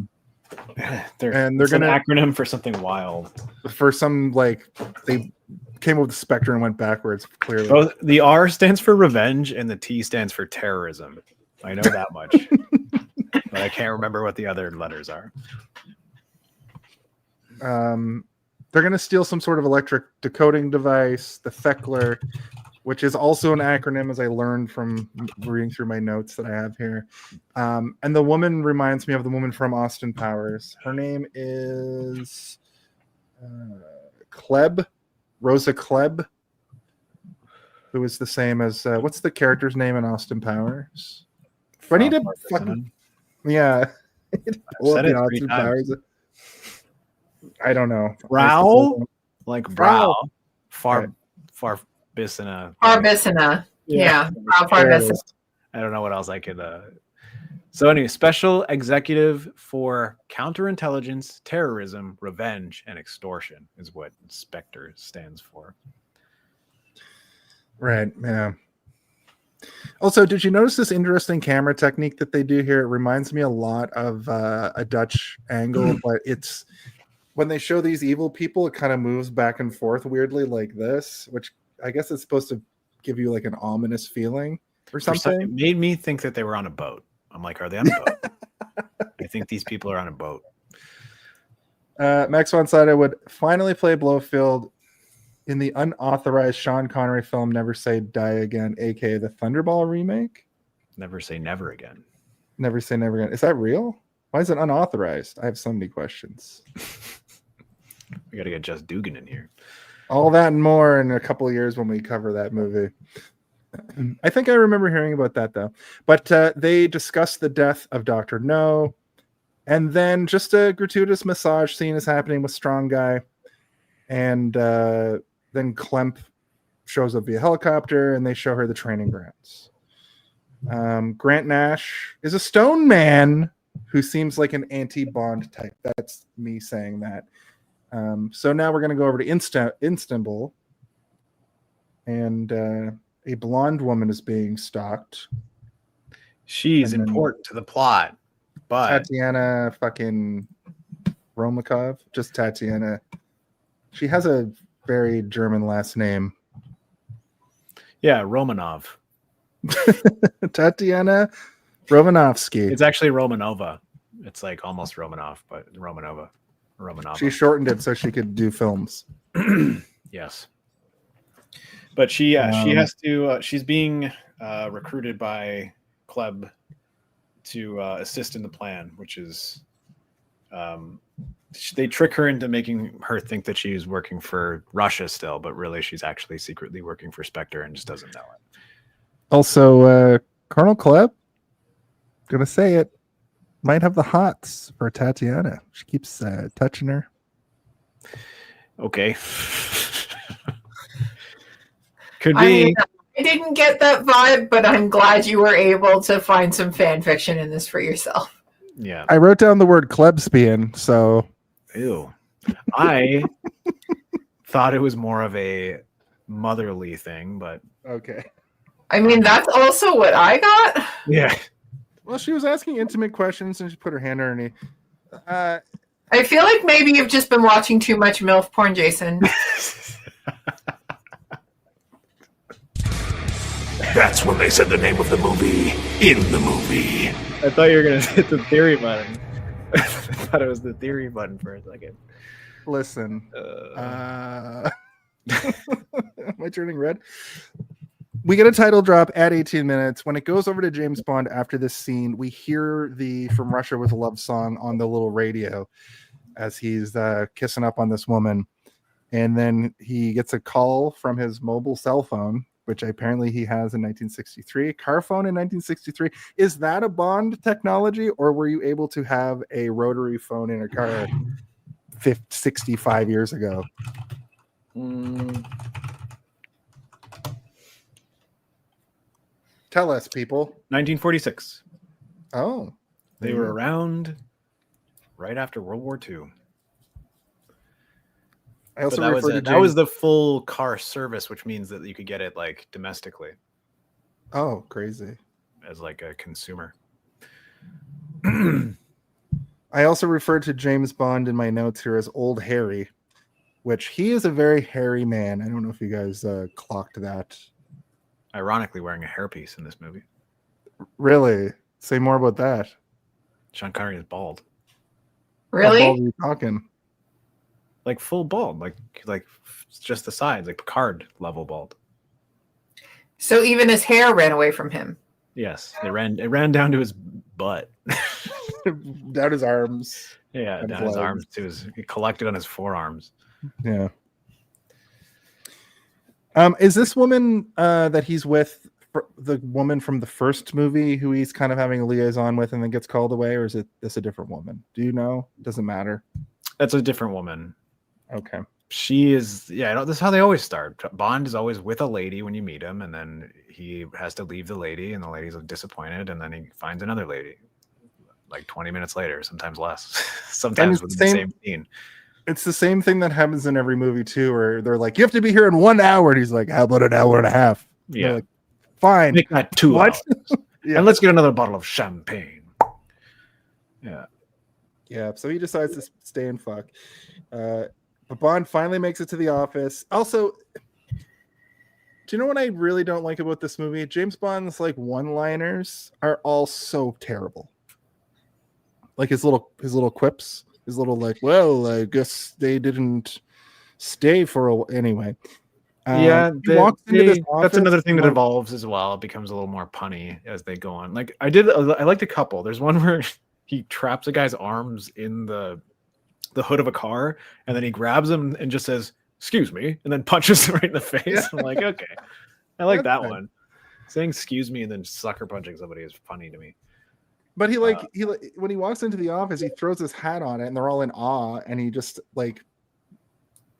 They're an acronym for something wild. For some, like, they came up with Spectre and went backwards, clearly. Both the R stands for revenge and the T stands for terrorism. I know that much. But I can't remember what the other letters are. They're going to steal some sort of electric decoding device, the Thekler, which is also an acronym, as I learned from reading through my notes that I have here. And the woman reminds me of the woman from Austin Powers. Her name is Klebb, Rosa Klebb, who is the same as, what's the character's name in Austin Powers? Do I need to fucking... Yeah. Pull up said it the 3 Austin times. Powers. I don't know. Brow? Like brow. Right. Farbissina. Farbissina. Yeah. There it Farbissina. is. I don't know what else I could. So anyway, special executive for counterintelligence, terrorism, revenge, and extortion is what Spectre stands for. Right. Yeah. Also, did you notice this interesting camera technique that they do here? It reminds me a lot of a Dutch angle, but it's when they show these evil people, it kind of moves back and forth weirdly like this, which I guess it's supposed to give you like an ominous feeling or something. It made me think that they were on a boat. I'm like, are they on a boat? I think these people are on a boat. Max von Sydow would finally play Blofeld in the unauthorized Sean Connery film Never Say Die Again, aka the Thunderball remake. Never say never again. Never Say Never Again. Is that real? Why is it unauthorized? I have so many questions. We got to get Just Dugan in here. All that and more in a couple of years when we cover that movie. I think I remember hearing about that though. But they discuss the death of Dr. No, and then just a gratuitous massage scene is happening with Strong Guy, and then Klemp shows up via helicopter, and they show her the training grounds. Grant Nash is a stone man who seems like an anti-Bond type. That's me saying that. So now we're going to go over to Istanbul, and a blonde woman is being stalked. She's And then important to the plot, but Tatiana fucking Romakov, just Tatiana. She has a very German last name. yeah, Romanov. Tatiana Romanovsky. It's actually Romanova. It's like almost Romanov, but Romanova. Romanova. She shortened it so she could do films. Yes. But she has to. She's being recruited by Kleb to assist in the plan, which is they trick her into making her think that she's working for Russia still, but really she's actually secretly working for Spectre and just doesn't know it. Also, Colonel Kleb, gonna say it, might have the hots for Tatiana. She keeps touching her. Okay. Could I be. mean, I didn't get that vibe, but I'm glad you were able to find some fan fiction in this for yourself. Yeah. I wrote down the word Klebspian, so Ew. I thought it was more of a motherly thing, but okay. I mean, that's also what I got. yeah. Well, she was asking intimate questions, and she put her hand on her knee. I feel like maybe you've just been watching too much MILF porn, Jason. That's when they said the name of the movie in the movie. I thought you were going to hit the theory button. I thought it was the theory button for a second. Listen. Am I turning red? We get a title drop at 18 minutes. When it goes over to James Bond after this scene, we hear the From Russia with Love song on the little radio as he's kissing up on this woman. And then he gets a call from his mobile cell phone, which apparently he has in 1963. Car phone in 1963. Is that a Bond technology, or were you able to have a rotary phone in a car 65 years ago? Tell us, people. 1946. Oh. They were around right after World War II. I also But that, was referred to that was James- the full car service, which means that you could get it like domestically Oh, crazy. as like a consumer. I also referred to James Bond in my notes here as Old Harry, which he is a very hairy man. I don't know if you guys clocked that. Ironically, wearing a hairpiece in this movie. Really? Say more about that. Sean Connery is bald, How Really? bald are you talking? like full bald, like just the sides, like Picard level bald. So even his hair ran away from him. Yes, it ran down to his butt. Down his arms. Yeah, And down his legs. arms to his. It collected on his forearms. Yeah. Is this woman that he's with the woman from the first movie who he's kind of having a liaison with and then gets called away, or is it this a different woman? Do you know? Doesn't matter. That's a different woman. Okay. She is, yeah, this is how they always start. Bond is always with a lady when you meet him, and then he has to leave the lady, and the lady's disappointed, and then he finds another lady like 20 minutes later, sometimes less, sometimes it's within the the same- same scene. It's the same thing that happens in every movie too, where they're like, "You have to be here in 1 hour," and he's like, "How about an hour and a half?" And they're Yeah. like, fine. Make that 2 What? hours. Yeah. And let's get another bottle of champagne. Yeah. Yeah, so he decides to stay and fuck. But Bond finally makes it to the office. Also, do you know what I really don't like about this movie? James Bond's like one-liners are all so terrible. Like his little quips, his little like, well, I guess they didn't stay for a anyway. He walks into this that's office, another thing that like- evolves as well. It becomes a little more punny as they go on. Like I liked a couple. There's one where he traps a guy's arms in the the hood of a car, and then he grabs him and just says, "Excuse me," and then punches him right in the face. Yeah. I'm like, okay, I like That's that good. one. Saying "excuse me" and then sucker punching somebody is funny to me. But he when he walks into the office, he throws his hat on it, and they're all in awe, and he just like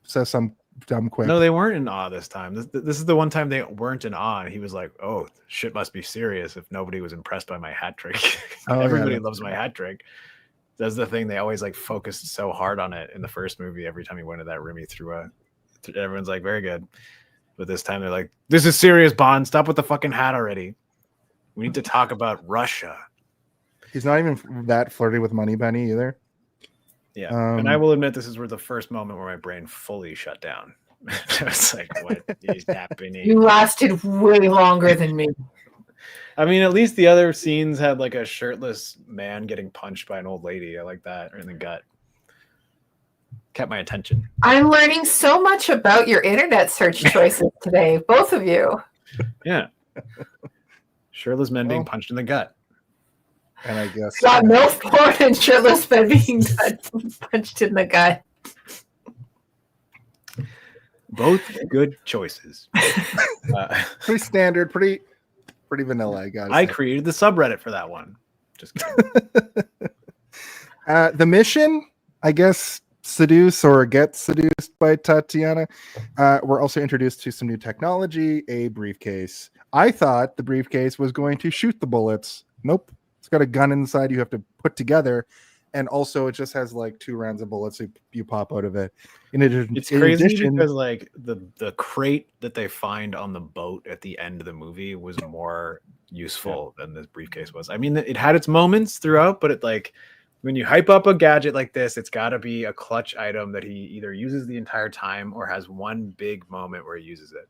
says some dumb quip. No, they weren't in awe this time. This is the one time they weren't in awe. And he was like, "Oh, shit must be serious if nobody was impressed by my hat trick." Oh, yeah, Everybody that's loves my hat trick. That's the thing. They always like focused so hard on it in the first movie. Every time he went to that room, he everyone's like, very good. But this time they're like, "This is serious, Bond. Stop with the fucking hat already. We need to talk about Russia." He's not even that flirty with Moneypenny either. Yeah. And I will admit, this is where the first moment where my brain fully shut down. It's like, what is happening? You lasted way longer than me. I mean, at least the other scenes had like a shirtless man getting punched by an old lady. I like that, or in the gut. Kept my attention. I'm learning so much about your internet search choices today, both of you. Yeah. Shirtless men being punched in the gut. And I guess Got MILF porn and shirtless men being punched in the gut. Both good choices. pretty standard, pretty vanilla. I guess. I created the subreddit for that one. Just kidding. The mission, I guess, seduce or get seduced by Tatiana. We're also introduced to some new technology, a briefcase. I thought the briefcase was going to shoot the bullets. Nope. It's got a gun inside you have to put together. And also it just has like 2 rounds of bullets you pop out of it. It's crazy because like the crate that they find on the boat at the end of the movie was more useful than this briefcase was. I mean, it had its moments throughout, but it like when you hype up a gadget like this, it's got to be a clutch item that he either uses the entire time or has one big moment where he uses it.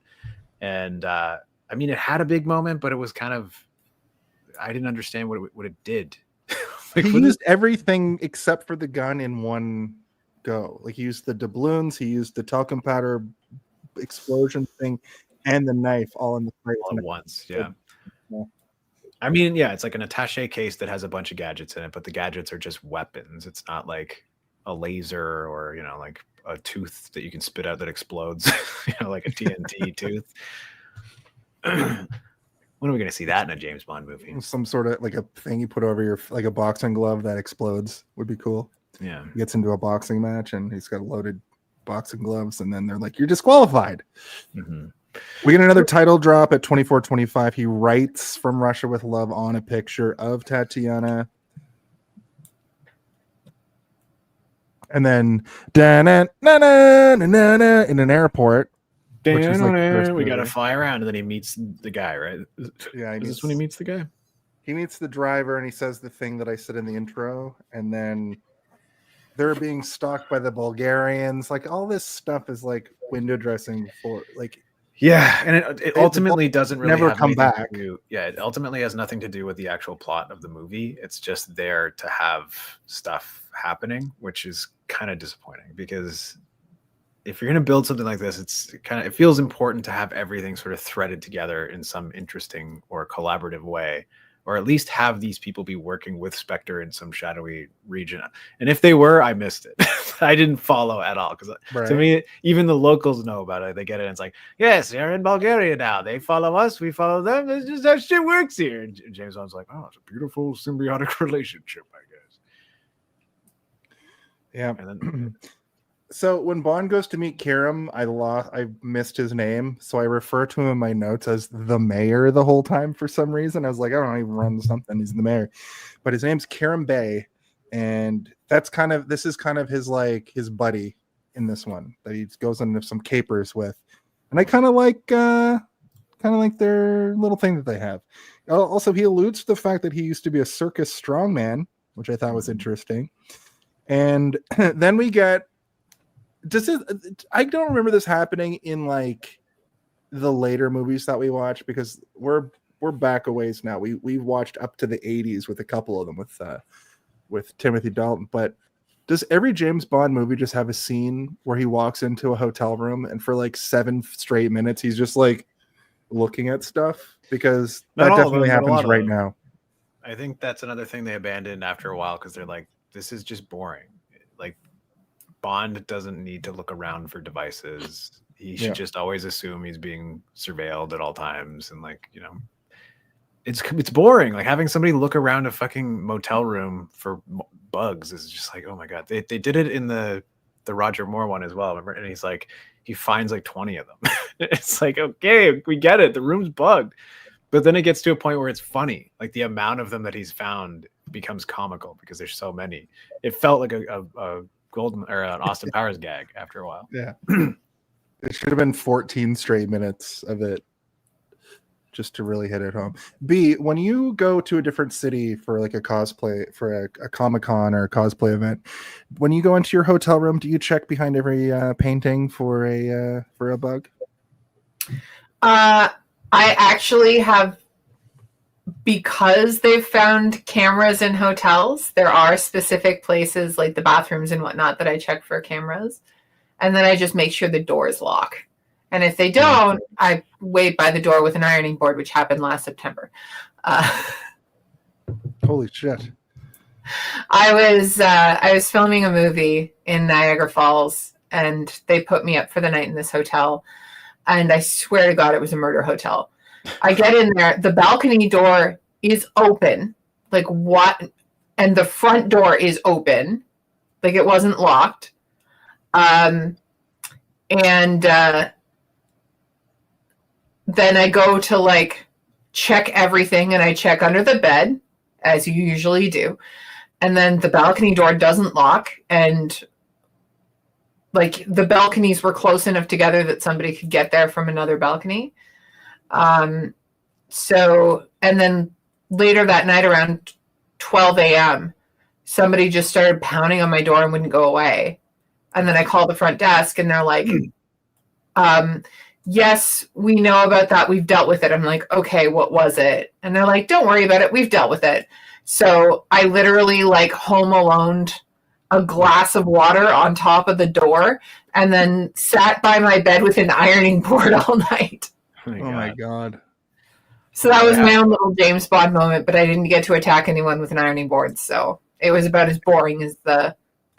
And I mean, it had a big moment, but it was kind of, I didn't understand what it did. Like, he used everything except for the gun in one go. Like he used the doubloons, he used the talcum powder explosion thing, and the knife all in the crate all at once. Yeah. I mean, yeah, it's like an attaché case that has a bunch of gadgets in it, but the gadgets are just weapons. It's not like a laser or, like a tooth that you can spit out that explodes, like a TNT tooth. When are we going to see that in a James Bond movie? Some sort of like a thing you put over your, like a boxing glove that explodes would be cool. Yeah. He gets into a boxing match and he's got loaded boxing gloves, and then they're like, "You're disqualified." Mm-hmm. We get another title drop at 24:25. He writes "From Russia with Love" on a picture of Tatiana. And then in an airport. We got to fly around, and then he meets the guy, right? Yeah, is this when he meets the guy? He meets the driver, and he says the thing that I said in the intro, and then they're being stalked by the Bulgarians. Like all this stuff is like window dressing for like. Yeah, and it ultimately doesn't really never have come back. It ultimately has nothing to do with the actual plot of the movie. It's just there to have stuff happening, which is kind of disappointing because if you're going to build something like this, it feels important to have everything sort of threaded together in some interesting or collaborative way, or at least have these people be working with Spectre in some shadowy region. And if they were, I missed it. I didn't follow at all because to me, even the locals know about it. They get it. And it's like, yes, they're in Bulgaria now. They follow us. We follow them. It's just how shit works here. And James Bond's like, oh, it's a beautiful symbiotic relationship, I guess. Yeah. And then so when Bond goes to meet Karam, I missed his name, so I refer to him in my notes as the mayor the whole time for some reason. I was like, I don't know, he runs something, he's the mayor. But his name's Karam Bey, and this is kind of his like his buddy in this one that he goes into some capers with. And I kind of like their little thing that they have. Also, he alludes to the fact that he used to be a circus strongman, which I thought was interesting. And then we get I don't remember this happening in like the later movies that we watch because we're back a ways now. We've watched up to the 80s with a couple of them with Timothy Dalton. But does every James Bond movie just have a scene where he walks into a hotel room and for like 7 straight minutes he's just like looking at stuff? Because that definitely happens right now. I think that's another thing they abandoned after a while because they're like, this is just boring. Like, Bond doesn't need to look around for devices. He should just always assume he's being surveilled at all times, and like, you know, it's boring. Like having somebody look around a fucking motel room for bugs is just like, oh my god. They did it in the Roger Moore one as well. Remember? And he's like, he finds like 20 of them. It's like, okay, we get it. The room's bugged. But then it gets to a point where it's funny. Like the amount of them that he's found becomes comical because there's so many. It felt like a Golden or an Austin Powers gag after a while. Yeah. It should have been 14 straight minutes of it just to really hit it home. B, when you go to a different city for like a cosplay, for a Comic-Con or a cosplay event, when you go into your hotel room, do you check behind every painting for a bug? I actually have, because they've found cameras in hotels, there are specific places like the bathrooms and whatnot that I check for cameras. And then I just make sure the doors lock. And if they don't, I wait by the door with an ironing board, which happened last September. Holy shit. I was filming a movie in Niagara Falls, and they put me up for the night in this hotel. And I swear to God, it was a murder hotel. I get in there, the balcony door is open. Like what? And the front door is open. Like it wasn't locked. And then I go to like check everything, and I check under the bed, as you usually do. And then the balcony door doesn't lock, and like the balconies were close enough together that somebody could get there from another balcony. So, and then later that night around 12 a.m., somebody just started pounding on my door and wouldn't go away. And then I called the front desk, and they're like, yes, we know about that. We've dealt with it. I'm like, okay, what was it? And they're like, don't worry about it. We've dealt with it. So I literally like Home Aloned a glass of water on top of the door, and then sat by my bed with an ironing board all night. Oh my God. So that was my own little James Bond moment, but I didn't get to attack anyone with an ironing board. So it was about as boring as the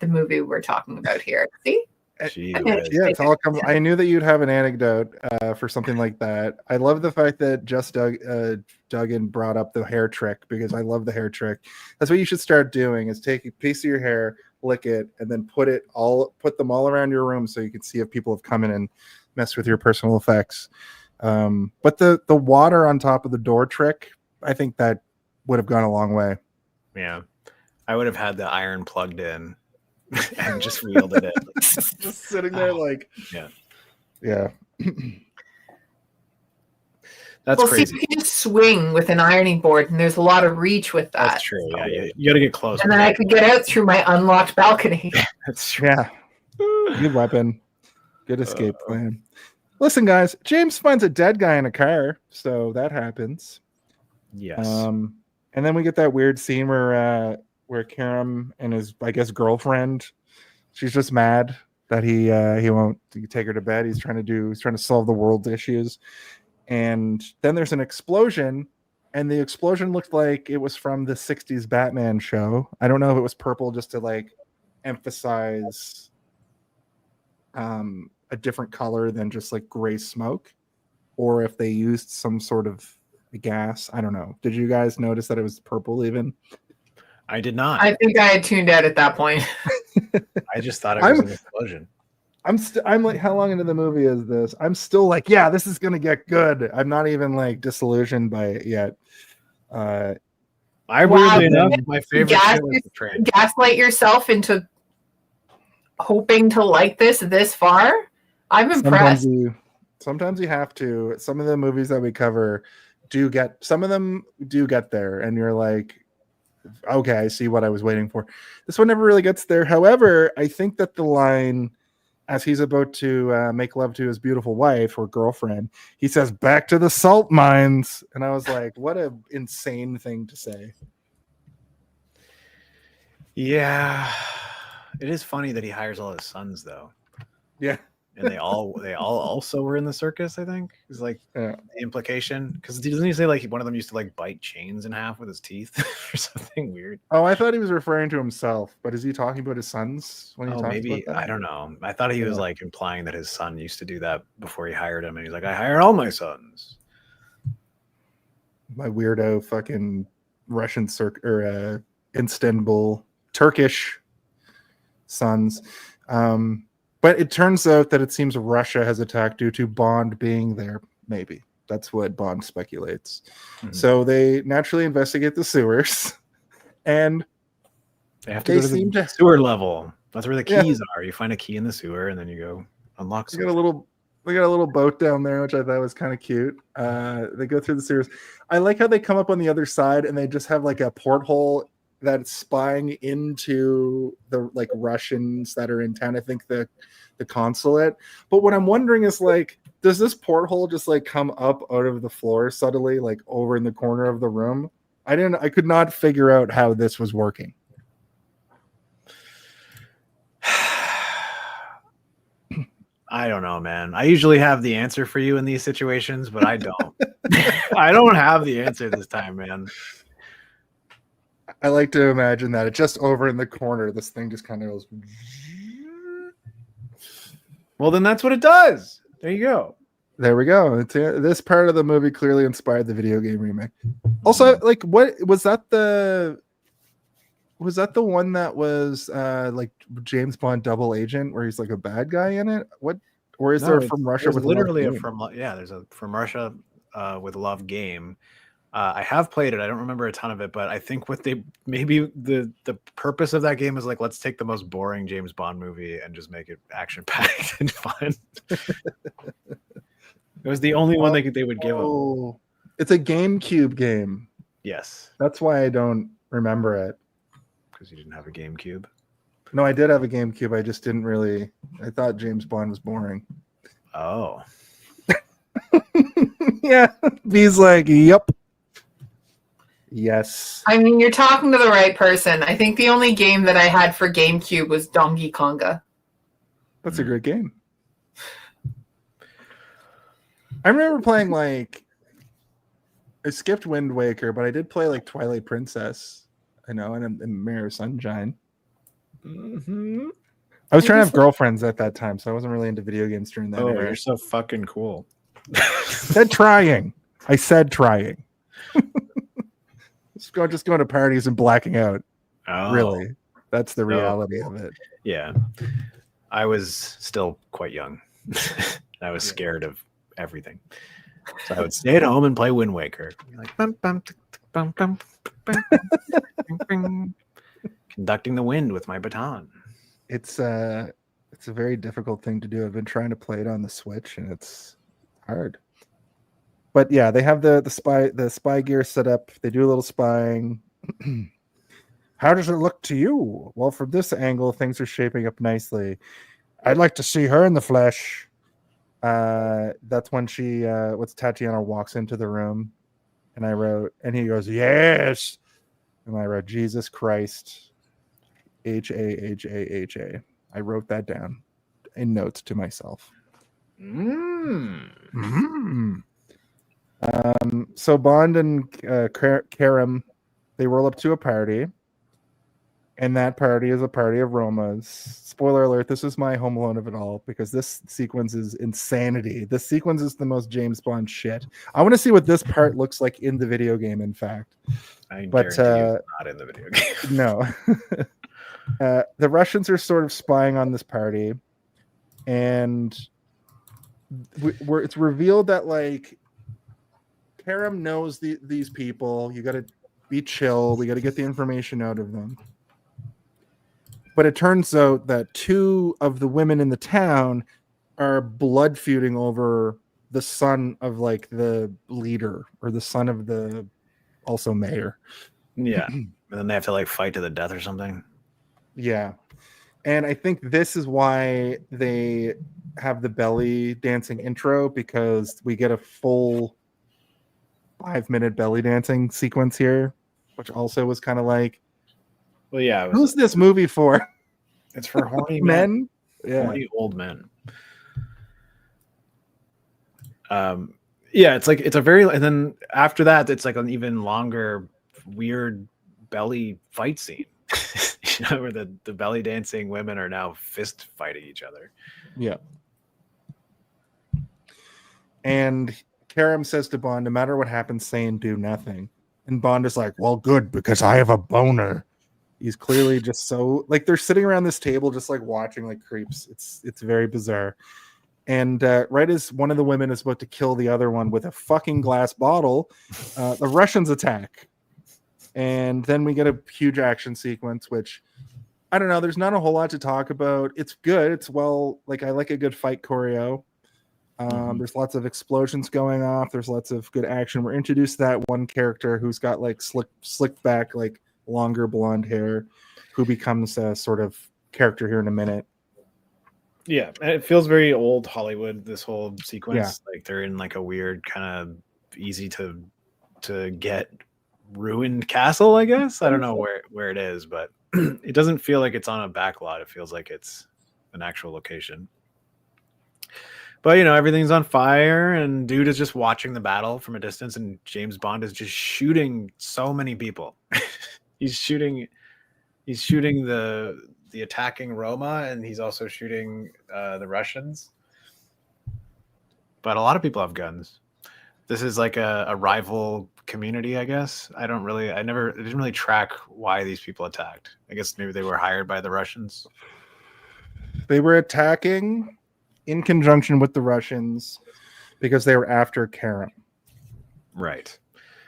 movie we're talking about here. See? Yeah, it's all I knew that you'd have an anecdote for something like that. I love the fact that just Duggan brought up the hair trick, because I love the hair trick. That's what you should start doing, is take a piece of your hair, lick it, and then put them all around your room so you can see if people have come in and messed with your personal effects. But the water on top of the door trick, I think that would have gone a long way. Yeah. I would have had the iron plugged in and just wielded it. Just sitting there like, yeah. That's well, crazy. See, you can just swing with an ironing board, and there's a lot of reach with that. That's true. Yeah, you got to get close. And then I could get out through my unlocked balcony. That's true. Yeah. Good weapon. Good escape plan. Listen, guys, James finds a dead guy in a car, so that happens. Yes. And then we get that weird scene where Karam and his, I guess, girlfriend, she's just mad that he won't take her to bed. He's trying to solve the world's issues. And then there's an explosion, and the explosion looked like it was from the 60s Batman show. I don't know if it was purple just to like emphasize a different color than just like gray smoke, or if they used some sort of gas. I don't know. Did you guys notice that it was purple even? I did not. I think I had tuned out at that point. I just thought it was an explosion. I'm like, how long into the movie is this? I'm still like, yeah, this is gonna get good. I'm not even like disillusioned by it yet. Weirdly enough, my favorite was the train. Gaslight yourself into hoping to like this far. I'm impressed. Sometimes you have to. Some of the movies that we cover do get there, and you're like, okay, I see what I was waiting for. This one never really gets there. However, I think that the line, as he's about to make love to his beautiful wife or girlfriend, he says, "Back to the salt mines." And I was like, what an insane thing to say. Yeah. It is funny that he hires all his sons, though. Yeah. and they all also were in the circus. I think is like Yeah. the implication, because doesn't he say like one of them used to like bite chains in half with his teeth or something weird? Oh, I thought he was referring to himself, but is he talking about his sons when he Oh, talks maybe about that? I don't know. I thought he was Yeah. like implying that his son used to do that before he hired him, and he's like, I hired all my sons. My weirdo fucking Russian Istanbul Turkish sons. But it turns out that it seems Russia has attacked due to Bond being there. Maybe that's what Bond speculates. Mhm. So they naturally investigate the sewers, and They have to they go to seem the to- sewer level. That's where the Yeah. keys are. You find a key in the sewer, and then you go unlock they got something. they got a little boat down there, which I thought was kind of cute. They go through the sewers. I like how they come up on the other side and they just have like a porthole that's spying into the like Russians that are in town. I think the consulate. But what I'm wondering is like, does this porthole just like come up out of the floor subtly, like over in the corner of the room? I could not figure out how this was working. I don't know, man. I usually have the answer for you in these situations, but I don't. I don't have the answer this time, man. I like to imagine that it's just over in the corner. This thing just kind of goes. Well, then that's what it does. There you go. There we go. This part of the movie clearly inspired the video game remake. Also, like, what was that? Was that the one that was like James Bond double agent, where he's like a bad guy in it? What? Or is there from Russia There's with literally Love a game? there's a From Russia with Love game. I have played it. I don't remember a ton of it, but I think what they maybe the purpose of that game is like, let's take the most boring James Bond movie and just make it action packed and fun. It was the only one they would give him. Oh, it's a GameCube game. Yes, That's why I don't remember it. because you didn't have a GameCube. No, I did have a GameCube. I just didn't really. I thought James Bond was boring. Oh, Yeah, B's like, yep. Yes. I mean, you're talking to the right person. I think the only game that I had for GameCube was Donkey Konga. That's a great game. I remember playing like I skipped Wind Waker, but I did play like Twilight Princess, and Mirror Sunshine. mm-hmm. I was trying to have girlfriends at that time, so I wasn't really into video games during that Oh, era. you're so fucking cool. Said trying. I said trying. Just going to parties and blacking out. Oh, Really, that's the No. reality of it. Yeah, I was still quite young. I was scared of everything, so I would stay at home and play Wind Waker. Be like, bum, bum, tick, tick, bum, bum, bum, bing, bing. Conducting the wind with my baton. It's a very difficult thing to do. I've been trying to play it on the Switch, and it's hard. But yeah, they have the spy gear set up. They do a little spying. How does it look to you? Well, from this angle, things are shaping up nicely. I'd like to see her in the flesh. That's when Tatiana walks into the room, and I wrote, and he goes, yes. And I wrote, Jesus Christ. H-A-H-A-H-A. I wrote that down in notes to myself. So Bond and Karam, they roll up to a party, and that party is a party of Romas. Spoiler alert, this is my Home Alone of it all, because this sequence is insanity. This sequence is the most James Bond shit. I want to see what this part looks like in the video game, in fact. I But, guarantee it's not in the video game. No. The Russians are sort of spying on this party, and it's revealed that like Karam knows these people. You got to be chill. We got to get the information out of them. But it turns out that two of the women in the town are blood feuding over the son of like the leader, or the son of the also mayor. Yeah, and then they have to like fight to the death or something. Yeah. And I think this is why they have the belly dancing intro, because we get a full 5-minute belly dancing sequence here, which also was kind of like, Well, yeah, who's this movie for? it's for horny men, Men? Yeah. horny old men. Yeah, it's like it's a very, and then after that, it's like an even longer, weird belly fight scene. Where the belly dancing women are now fist fighting each other. Yeah. And Karam says to Bond, no matter what happens, say and do nothing. And Bond is like, well, good, because I have a boner. He's clearly just so like they're sitting around this table just like watching like creeps. It's very bizarre. And right as one of the women is about to kill the other one with a fucking glass bottle, the Russians attack. And then we get a huge action sequence, which I don't know. There's not a whole lot to talk about. It's good. It's well, like I like a good fight choreo. There's lots of explosions going off. There's lots of good action. We're introduced to that one character who's got like slicked back, like longer blonde hair, who becomes a sort of character here in a minute. Yeah, and it feels very old Hollywood. This whole sequence, like they're in like a weird kind of easy to get ruined castle. I guess I don't know where it is, but it doesn't feel like it's on a back lot. It feels like it's an actual location. But everything's on fire, and dude is just watching the battle from a distance, and James Bond is just shooting so many people. he's shooting the attacking Roma, and he's also shooting the Russians. But a lot of people have guns. This is like a rival community, I guess. I didn't really track why these people attacked. I guess maybe they were hired by the Russians. They were attacking in conjunction with the Russians because they were after Karam. Right.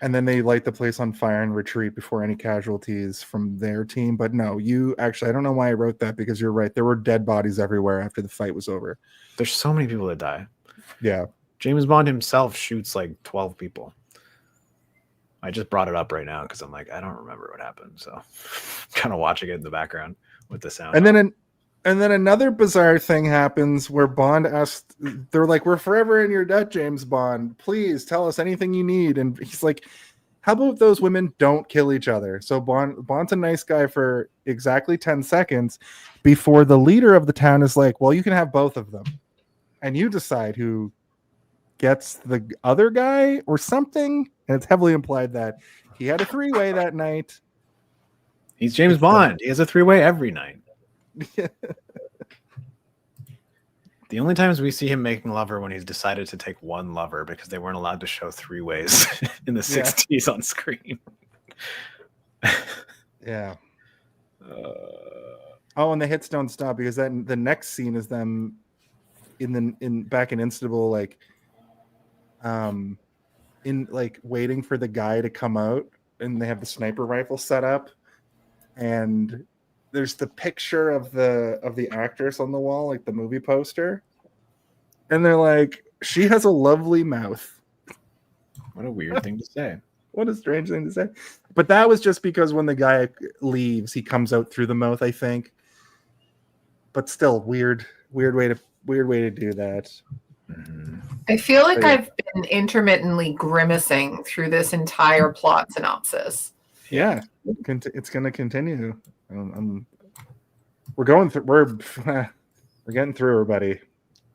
And then they light the place on fire and retreat before any casualties from their team. But no, I don't know why I wrote that, because you're right. There were dead bodies everywhere after the fight was over. There's so many people that die. Yeah. James Bond himself shoots like 12 people. I just brought it up right now because I'm like, I don't remember what happened. So kind of watching it in the background with the sound. And then another bizarre thing happens where Bond asked, they're like, we're forever in your debt, James Bond. Please tell us anything you need. And he's like, how about those women don't kill each other? So Bond's a nice guy for exactly 10 seconds before the leader of the town is like, well, you can have both of them. And you decide who gets the other guy or something. And it's heavily implied that he had a three-way that night. He's James Bond. He has a three-way every night. The only times we see him making love are when he's decided to take one lover because they weren't allowed to show three ways in the 60s on screen. Yeah. Oh, and the hits don't stop, because the next scene is them back in Istanbul, waiting for the guy to come out, and they have the sniper rifle set up, and there's the picture of the actress on the wall, like the movie poster. And they're like, she has a lovely mouth. What a weird thing to say. What a strange thing to say. But that was just because when the guy leaves, he comes out through the mouth, I think. But still, weird way to do that. Mm-hmm. I feel like I've been intermittently grimacing through this entire plot synopsis. Yeah, it's going to continue. We're going through. We're getting through, everybody.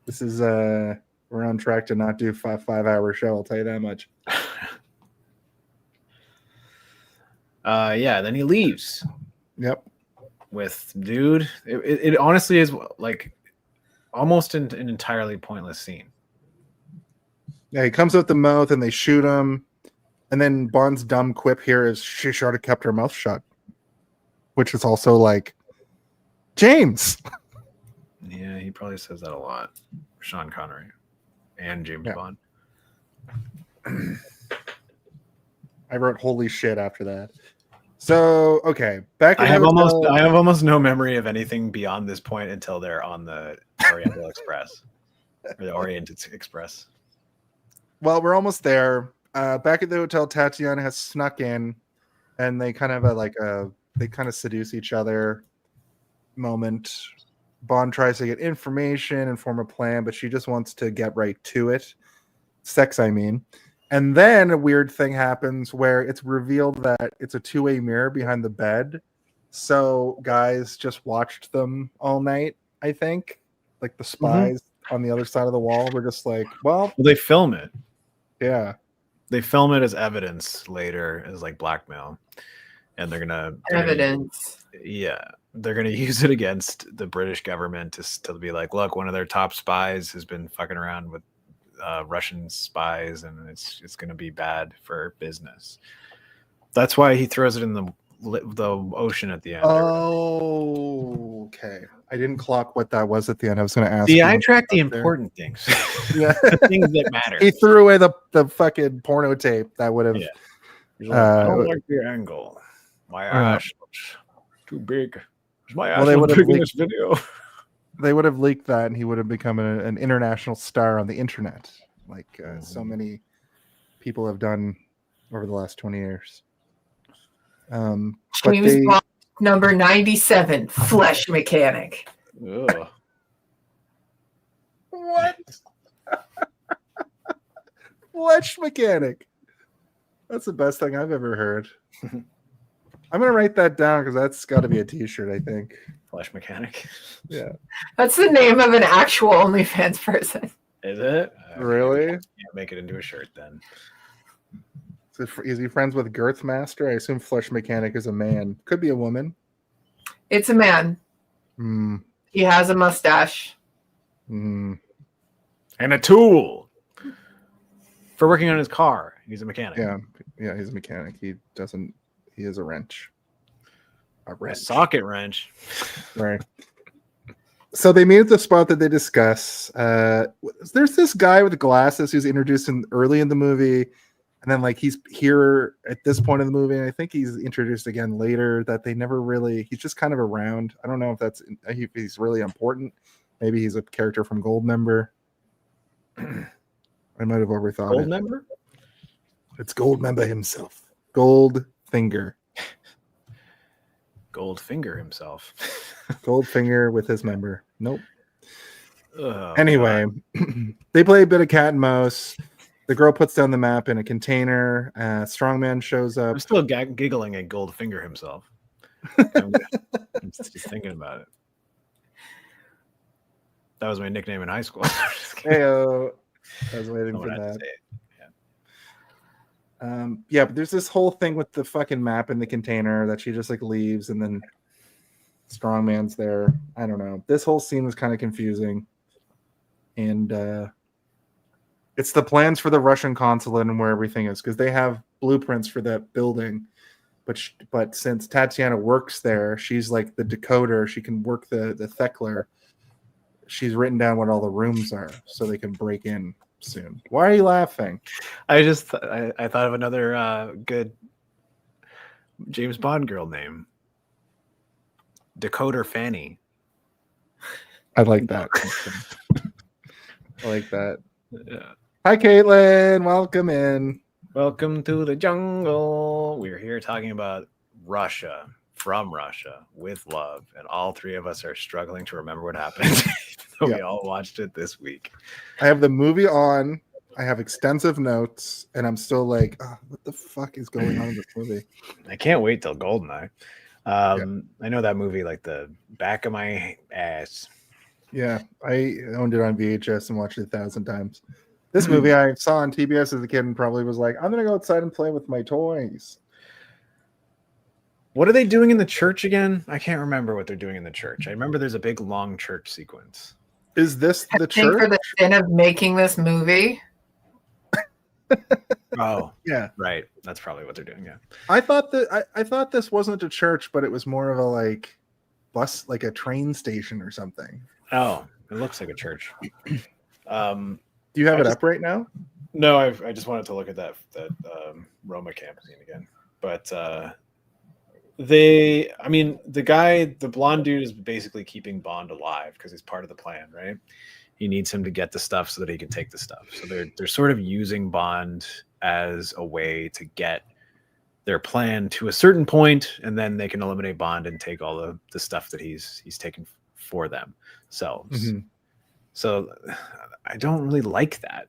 This is we're on track to not do 5-hour show. I'll tell you that much. Yeah. Then he leaves. Yep. With dude, it honestly is like almost an entirely pointless scene. Yeah, he comes out the mouth and they shoot him, and then Bond's dumb quip here is, "She should have kept her mouth shut," which is also like, James. Yeah, he probably says that a lot. Sean Connery and James Bond. I wrote "holy shit" after that. So okay, back. I have almost no memory of anything beyond this point until they're on the Oriental Express or the Orient Express. Well, we're almost there. Back at the hotel, Tatiana has snuck in, and they kind of they kind of seduce each other moment. Bond tries to get information and form a plan, but she just wants to get right to it. Sex, I mean. And then a weird thing happens where it's revealed that it's a two-way mirror behind the bed. So guys just watched them all night, I think. Like the spies. on the other side of the wall were just like, well, Well, they film it. yeah, They film it as evidence later, as like blackmail, and they're gonna Evidence. they're gonna use it against the British government to be like, look, one of their top spies has been fucking around with Russian spies, and it's gonna be bad for business. That's why he throws it in the ocean at the end. oh, okay. I didn't clock what that was at the end. I was going to ask. See, you I what track the was there. important things, Yeah. the things that matter. He threw away the fucking porno tape that would have. Yeah. He's like, I Uh, don't like the angle. My ass looks too big. Is my ass Well, they look would've big in leaked- this video? They would have leaked that, and he would have become an international star on the internet, like so many people have done over the last 20 years. But James they- Bond number 97, Flesh Mechanic. Ugh. What? Flesh Mechanic. That's the best thing I've ever heard. I'm gonna write that down because that's got to be a T-shirt. I think. Flesh mechanic. Yeah. That's the name of an actual OnlyFans person. Is it? Really? Can't make it into a shirt then. Is he friends with Girth Master? I assume Flesh Mechanic is a man. Could be a woman. It's a man. Hmm. He has a mustache. Hmm. And a tool for working on his car. He's a mechanic. Yeah. Yeah. He's a mechanic. He doesn't. He is a wrench. A A wrench. socket wrench. Right. So they meet at the spot that they discuss. There's this guy with glasses who's introduced early in the movie, and then like he's here at this point in the movie, and I think he's introduced again later. That they never really. He's just kind of around. I don't know if he's really important. Maybe he's a character from Goldmember. I might have overthought Gold it. member? It's Goldmember himself. Goldfinger. Goldfinger himself. Goldfinger with his member. Nope. Oh, Anyway, they play a bit of cat and mouse. The girl puts down the map in a container. Strongman shows up. I'm still giggling at Goldfinger himself. I'm just thinking about it. That was my nickname in high school. Just kidding. Heyo. I was waiting No for one had to that. say it. Yeah, but there's this whole thing with the fucking map in the container that she just like leaves, and then Strongman's there. I don't know. This whole scene was kind of confusing, and it's the plans for the Russian consulate and where everything is, because they have blueprints for that building. But since Tatiana works there, she's like the decoder. She can work the Thekler. She's written down what all the rooms are, so they can break in soon. Why are you laughing? I thought of another good James Bond girl name. Decoder Fanny. I like that. I like that. Yeah. Hi, Caitlin. Welcome in. Welcome to the jungle. We're here talking about Russia, from Russia, with love, and all three of us are struggling to remember what happened. So we all watched it this week. I have the movie on. I have extensive notes, and I'm still like, oh, what the fuck is going on in this movie? I can't wait till Goldeneye. I know that movie like the back of my ass. Yeah, I owned it on VHS and watched it 1,000 times. This movie I saw on TBS as a kid and probably was like, I'm gonna go outside and play with my toys. What are they doing in the church again? I can't remember what they're doing in the church. I remember there's a big long church sequence. Is this the I think for church? the sin of making this movie. Oh, Yeah, right. That's probably what they're doing. Yeah. I thought that I thought this wasn't a church, but it was more of a like bus, like a train station or something. Oh, it looks like a church. Do you have I it just- up right now? No, I just wanted to look at that Roma camp scene again. But the blonde dude is basically keeping Bond alive because he's part of the plan, right? He needs him to get the stuff so that he can take the stuff. So they're sort of using Bond as a way to get their plan to a certain point, and then they can eliminate Bond and take all the stuff that he's taken for themselves. Mhm. So I don't really like that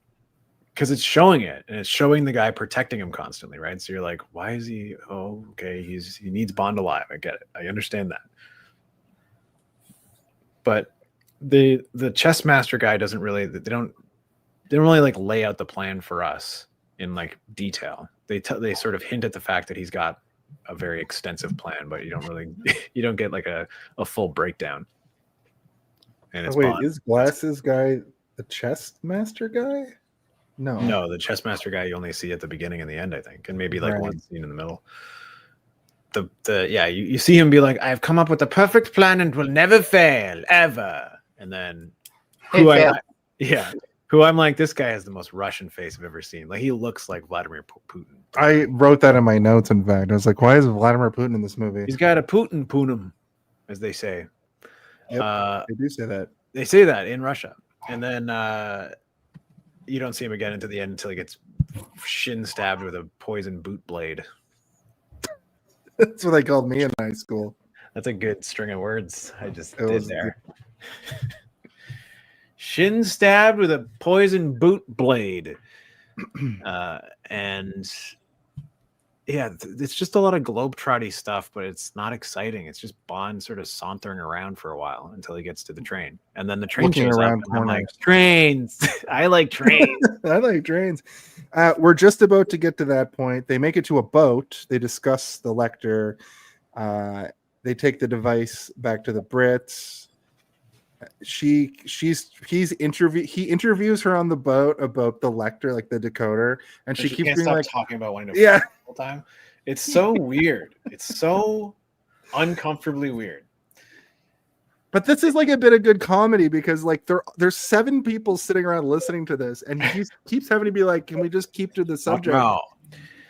because it's showing it, and it's showing the guy protecting him constantly, right? So you're like, why is he? Oh, okay, he needs Bond alive. I get it. I understand that. But the chess master guy doesn't really they don't really like lay out the plan for us in like detail. They sort of hint at the fact that he's got a very extensive plan, but you don't get like a full breakdown. And it's wait, Bond. is Glasses guy the chess master guy? No, the chess master guy you only see at the beginning and the end, I think, and maybe like Right. one scene in the middle. You see him be like, I've come up with the perfect plan and will never fail ever. And then who I'm like, this guy has the most Russian face I've ever seen. Like he looks like Vladimir Putin. I wrote that in my notes. In fact, I was like, "Why is Vladimir Putin in this movie?" He's got a Putin punum, as they say. Yep, they do say that. They say that in Russia, and then you don't see him again until the end until he gets shin stabbed with a poison boot blade. That's what they called me in high school. That's a good string of words I just It did was- there. Shin stabbed with a poison boot blade. And yeah, it's just a lot of globetrotty stuff, but it's not exciting. It's just Bond sort of sauntering around for a while until he gets to the train. And then the train Looking shows around up and I'm like, corners. trains. I like trains. I like trains. We're just about to get to that point. They make it to a boat. They discuss the Lecter. They take the device back to the Brits. He interviews her on the boat about the Lecter, like the decoder, and she keeps can't being stop like, talking about wanting to "Yeah." fuck the whole time. It's so weird. It's so uncomfortably weird. But this is like a bit of good comedy because like there's 7 people sitting around listening to this, and he keeps having to be like, "Can we just keep to the subject?" No.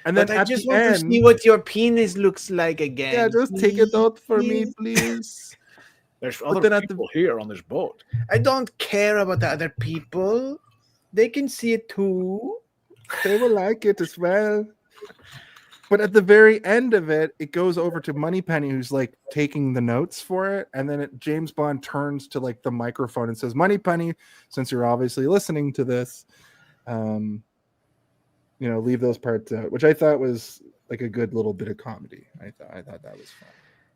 And then But I at just the want end, to see what your penis looks like again. yeah, just take it out for me, please. please. There's But other then at the- people here on this boat. I don't care about the other people. They can see it too. They will like it as well. But at the very end of it, it goes over to Moneypenny, who's like taking the notes for it, and then James Bond turns to like the microphone and says, "Moneypenny, since you're obviously listening to this, leave those parts out," which I thought was like a good little bit of comedy. I thought that was fun.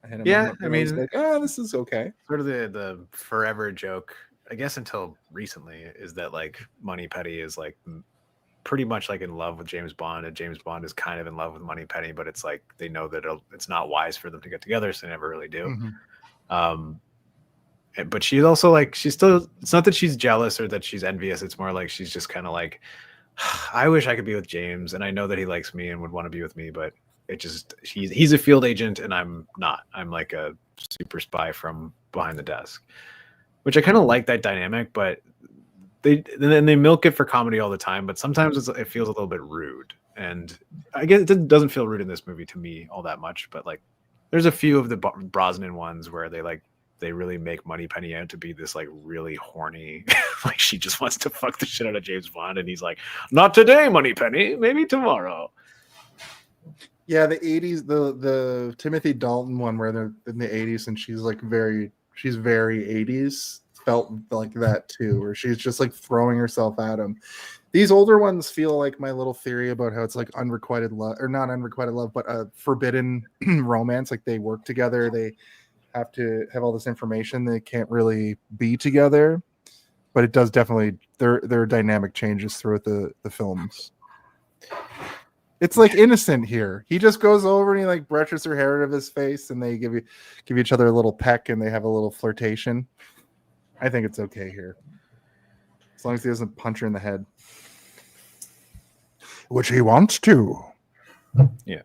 I had a Yeah, moment I where was mean- like, "Oh, this is okay." Sort of the forever joke, I guess until recently, is that like Moneypenny is like pretty much like in love with James Bond, and James Bond is kind of in love with Moneypenny, but it's like they know that it's not wise for them to get together, so they never really do. Mhm. But she's also like, she's still, it's not that she's jealous or that she's envious. It's more like she's just kind of like, I wish I could be with James, and I know that he likes me and would want to be with me, but it just, he's a field agent and I'm not. I'm like a super spy from behind the desk, which I kind of like that dynamic, but they milk it for comedy all the time, but sometimes it feels a little bit rude. And I guess it doesn't feel rude in this movie to me all that much, but like there's a few of the Brosnan ones where they really make Moneypenny out to be this like really horny, like she just wants to fuck the shit out of James Bond, and he's like, "Not today, Moneypenny, maybe tomorrow." Yeah, the 80s, the Timothy Dalton one where they're in the 80s and she's very 80s, felt like that too, where she's just like throwing herself at him. These older ones feel like my little theory about how it's like unrequited love, or not unrequited love, but a forbidden romance. Like they work together, they have to have all this information, they can't really be together. But it does definitely, there are dynamic changes throughout the films. It's like innocent here. He just goes over and he like brushes her hair out of his face, and they give each other a little peck, and they have a little flirtation. I think it's okay here, as long as he doesn't punch her in the head, which he wants to. Yeah.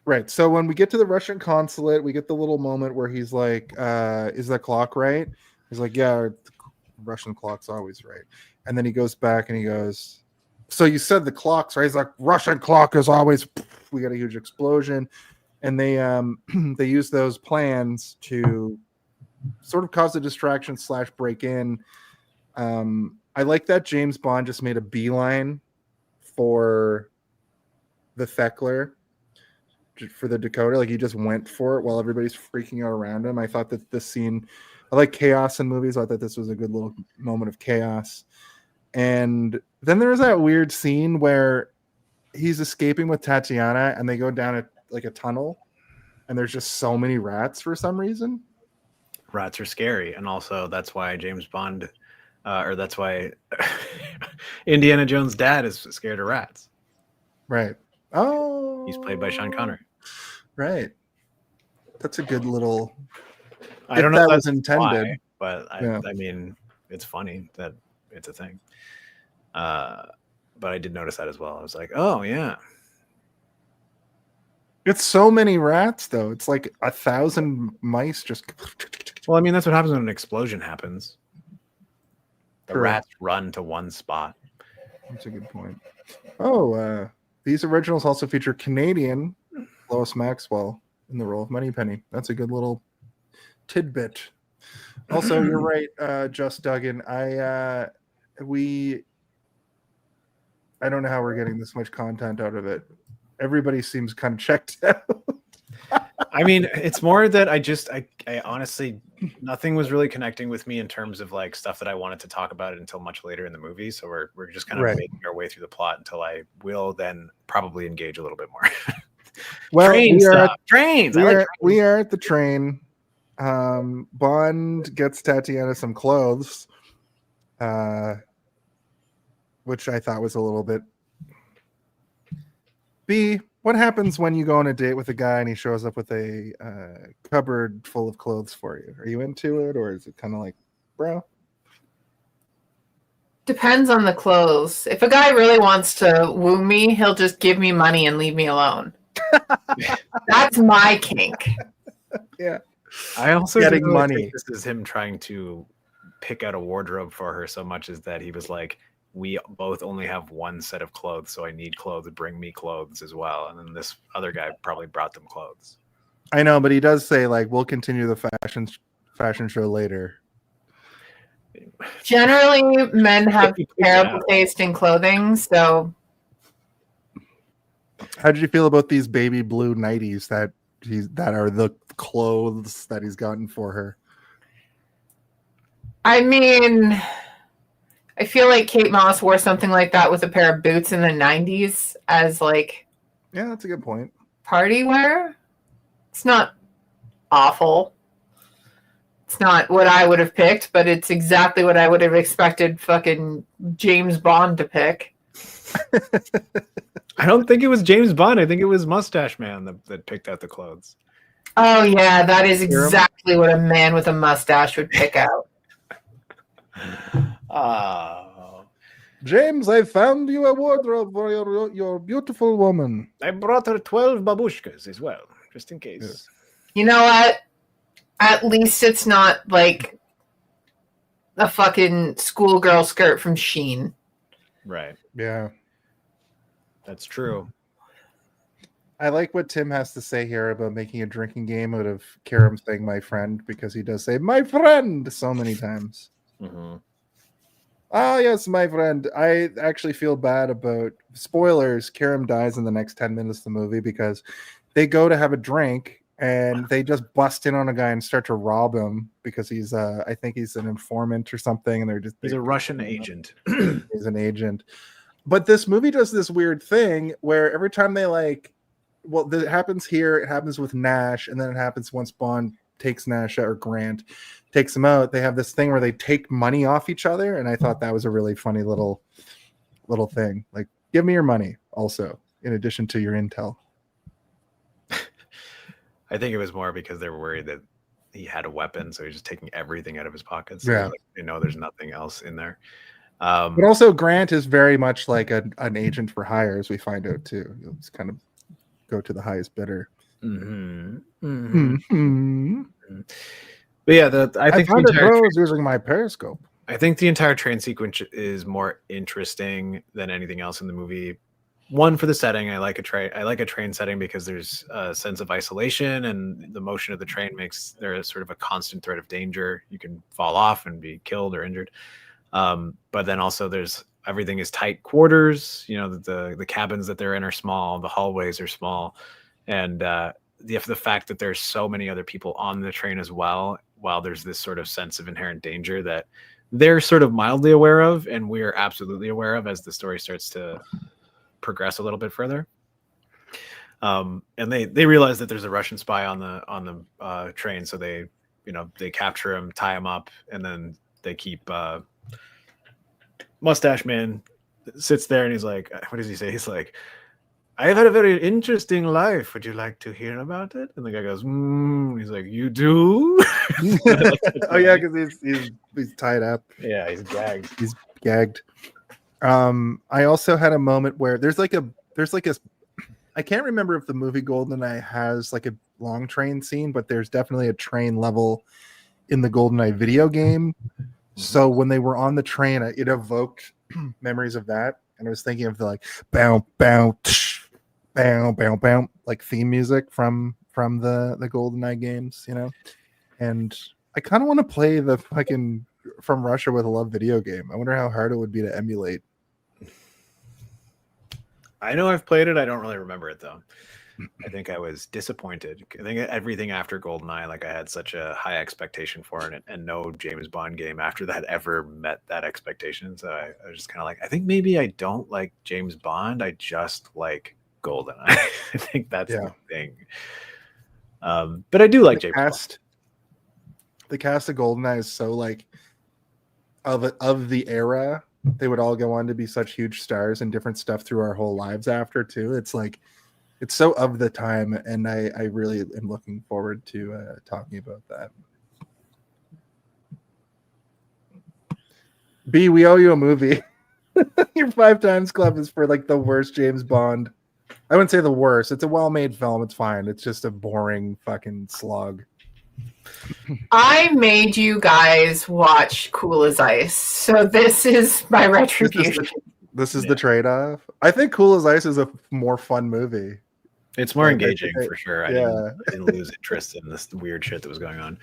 Right. So when we get to the Russian consulate, we get the little moment where he's like, "Is that clock right?" He's like, "Yeah, the Russian clock's always right." And then he goes back and he goes, "So you said the clock's right?" He's like, "Russian clock is always." We got a huge explosion, and they they use those plans to sort of cause a distraction / break in. I like that James Bond just made a beeline for the Thekla, for the decoder. Like he just went for it while everybody's freaking out around him. I thought that this scene, I like chaos in movies. I thought this was a good little moment of chaos. And then there's that weird scene where he's escaping with Tatiana and they go down a tunnel, and there's just so many rats for some reason. rats are scary, and also that's why James Bond, or that's why Indiana Jones' dad is scared of rats. Right. Oh, He's played by Sean Connery. Right. That's a good little. I don't if know if that was that's intended. why, but Yeah. I mean, it's funny that it's a thing. But I did notice that as well. I was like, oh yeah, It's so many rats, though. It's like 1,000 mice just. well, I mean, that's what happens when an explosion happens. The True. rats run to one spot. That's a good point. Oh, these originals also feature Canadian Lois Maxwell in the role of Moneypenny. That's a good little tidbit. Also, you're right, Just Duggan. I don't know how we're getting this much content out of it. Everybody seems kind of checked out. I mean, it's more that I honestly, nothing was really connecting with me in terms of like stuff that I wanted to talk about until much later in the movie. So we're just kind of Right. making our way through the plot until I will then probably engage a little bit more. Well, Train stuff. Trains. I like trains. we are at the train. Bond gets Tatiana some clothes, which I thought was a little bit. B, what happens when you go on a date with a guy and he shows up with a cupboard full of clothes for you? Are you into it, or is it kind of like, bro? Depends on the clothes. If a guy really wants to woo me, he'll just give me money and leave me alone. That's my kink. Yeah. I also Getting didn't really money. think this is him trying to pick out a wardrobe for her so much as that he was like, we both only have one set of clothes, so I need clothes. Bring me clothes as well. And then this other guy probably brought them clothes. I know, but he does say like, we'll continue the fashion show later. Generally, men have Yeah. terrible taste in clothing, so How did you feel about these baby blue nighties that are the clothes that he's gotten for her? I mean, I feel like Kate Moss wore something like that with a pair of boots in the 90s as like Yeah, that's a good point. party wear. It's not awful. It's not what I would have picked, but it's exactly what I would have expected fucking James Bond to pick. I don't think it was James Bond. I think it was Mustache Man that picked out the clothes. Oh yeah, that is exactly what a man with a mustache would pick out. James, I found you a wardrobe for your beautiful woman. I brought her 12 babushkas as well, just in case. You know what? At least it's not like a fucking schoolgirl skirt from Shein. Right. Yeah. That's true. I like what Tim has to say here about making a drinking game out of Karam saying my friend, because he does say my friend so many times. Mm-hmm. Ah, yes, my friend. I actually feel bad about spoilers. Karam dies in the next 10 minutes of the movie because they go to have a drink and they just bust in on a guy and start to rob him because he's, I think he's an informant or something. And He's a Russian agent. He's an agent. But this movie does this weird thing where every time they like, well, it happens here, it happens with Nash, and then it happens once Bond takes Nash out, or Grant takes him out. They have this thing where they take money off each other, and I thought that was a really funny little thing. Like, give me your money also, in addition to your intel. I think it was more because they were worried that he had a weapon, so he's just taking everything out of his pockets. Yeah. Like, there's nothing else in there. But also, Grant is very much like an agent for hire, as we find out too. He'll just kind of go to the highest bidder. Mm-hmm. Mm-hmm. Mm-hmm. But yeah, I think found it rose using my periscope. I think the entire train sequence is more interesting than anything else in the movie. One, for the setting, I like a train setting because there's a sense of isolation, and the motion of the train makes there sort of a constant threat of danger. You can fall off and be killed or injured. But then also everything is tight quarters. The cabins that they're in are small, the hallways are small, and the fact that there's so many other people on the train as well, while there's this sort of sense of inherent danger that they're sort of mildly aware of, and we're absolutely aware of as the story starts to progress a little bit further. And they realize that there's a Russian spy on the train, so they they capture him, tie him up, and then they keep Mustache Man sits there and he's like, what does he say? He's like, I have had a very interesting life. Would you like to hear about it? And the guy goes, He's like, you do? Oh yeah, because he's tied up. Yeah, he's gagged. He's gagged. I also had a moment where there's like a I can't remember if the movie GoldenEye has like a long train scene, but there's definitely a train level in the GoldenEye video game. So when they were on the train, it evoked memories of that, and I was thinking of the like bow bow tsh, bow bow bow like theme music from the GoldenEye games, And I kind of want to play the fucking From Russia with Love video game. I wonder how hard it would be to emulate. I know I've played it. I don't really remember it though. I think I was disappointed. I think everything after GoldenEye, like I had such a high expectation for it, and no James Bond game after that ever met that expectation. So I was just kind of like, I think maybe I don't like James Bond. I just like GoldenEye. I think that's the thing. But I do like James Bond. The cast of GoldenEye is so like of the era. They would all go on to be such huge stars and different stuff through our whole lives after too. It's like it's so of the time, and I really am looking forward to talking about that. B, we owe you a movie. Your 5 Times Club is for like the worst James Bond. I wouldn't say the worst. It's a well-made film. It's fine. It's just a boring fucking slog. I made you guys watch Cool as Ice, so this is my retribution. This is the trade-off. I think Cool as Ice is a more fun movie. It's more engaging for sure. I didn't lose interest in this weird shit that was going on.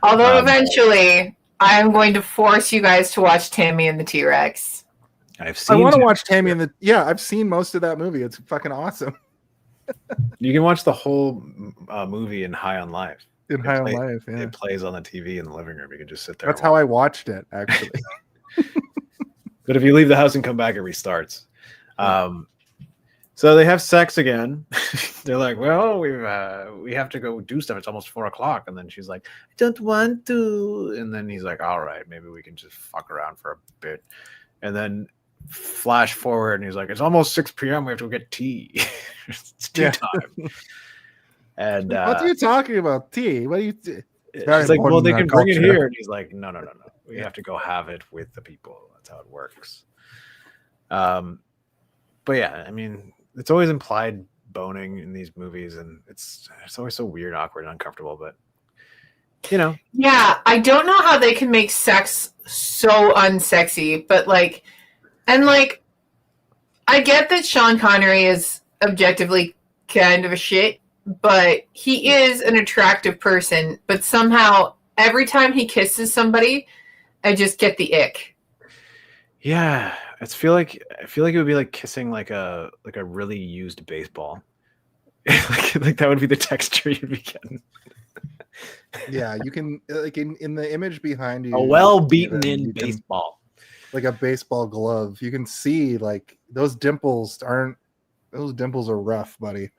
Although eventually, I'm going to force you guys to watch Tammy and the T-Rex. I've seen. I want to watch Tammy and the. Yeah, I've seen most of that movie. It's fucking awesome. You can watch the whole movie in High on Life. In High on Life, yeah. It plays on the TV in the living room. You can just sit there. That's how I watched it, actually. But if you leave the house and come back, it restarts. So they have sex again. They're like, well, we have to go do stuff. It's almost 4:00. And then she's like, I don't want to. And then he's like, all right, maybe we can just fuck around for a bit. And then flash forward, and he's like, it's almost 6 p.m. We have to go get tea. It's tea time. And what are you talking about? Tea? What are you? She's like, well, they can bring it here. And he's like, no. We have to go have it with the people. That's how it works. But yeah, I mean, it's always implied boning in these movies, and it's always so weird, awkward, and uncomfortable. But yeah, I don't know how they can make sex so unsexy, but like, I get that Sean Connery is objectively kind of a shit, but he is an attractive person. But somehow, every time he kisses somebody, I just get the ick. Yeah, I feel like it would be like kissing like a really used baseball. like that would be the texture you'd be getting. Yeah, you can like in the image behind you. A well beaten in baseball. Like a baseball glove. You can see like those dimples are rough, buddy.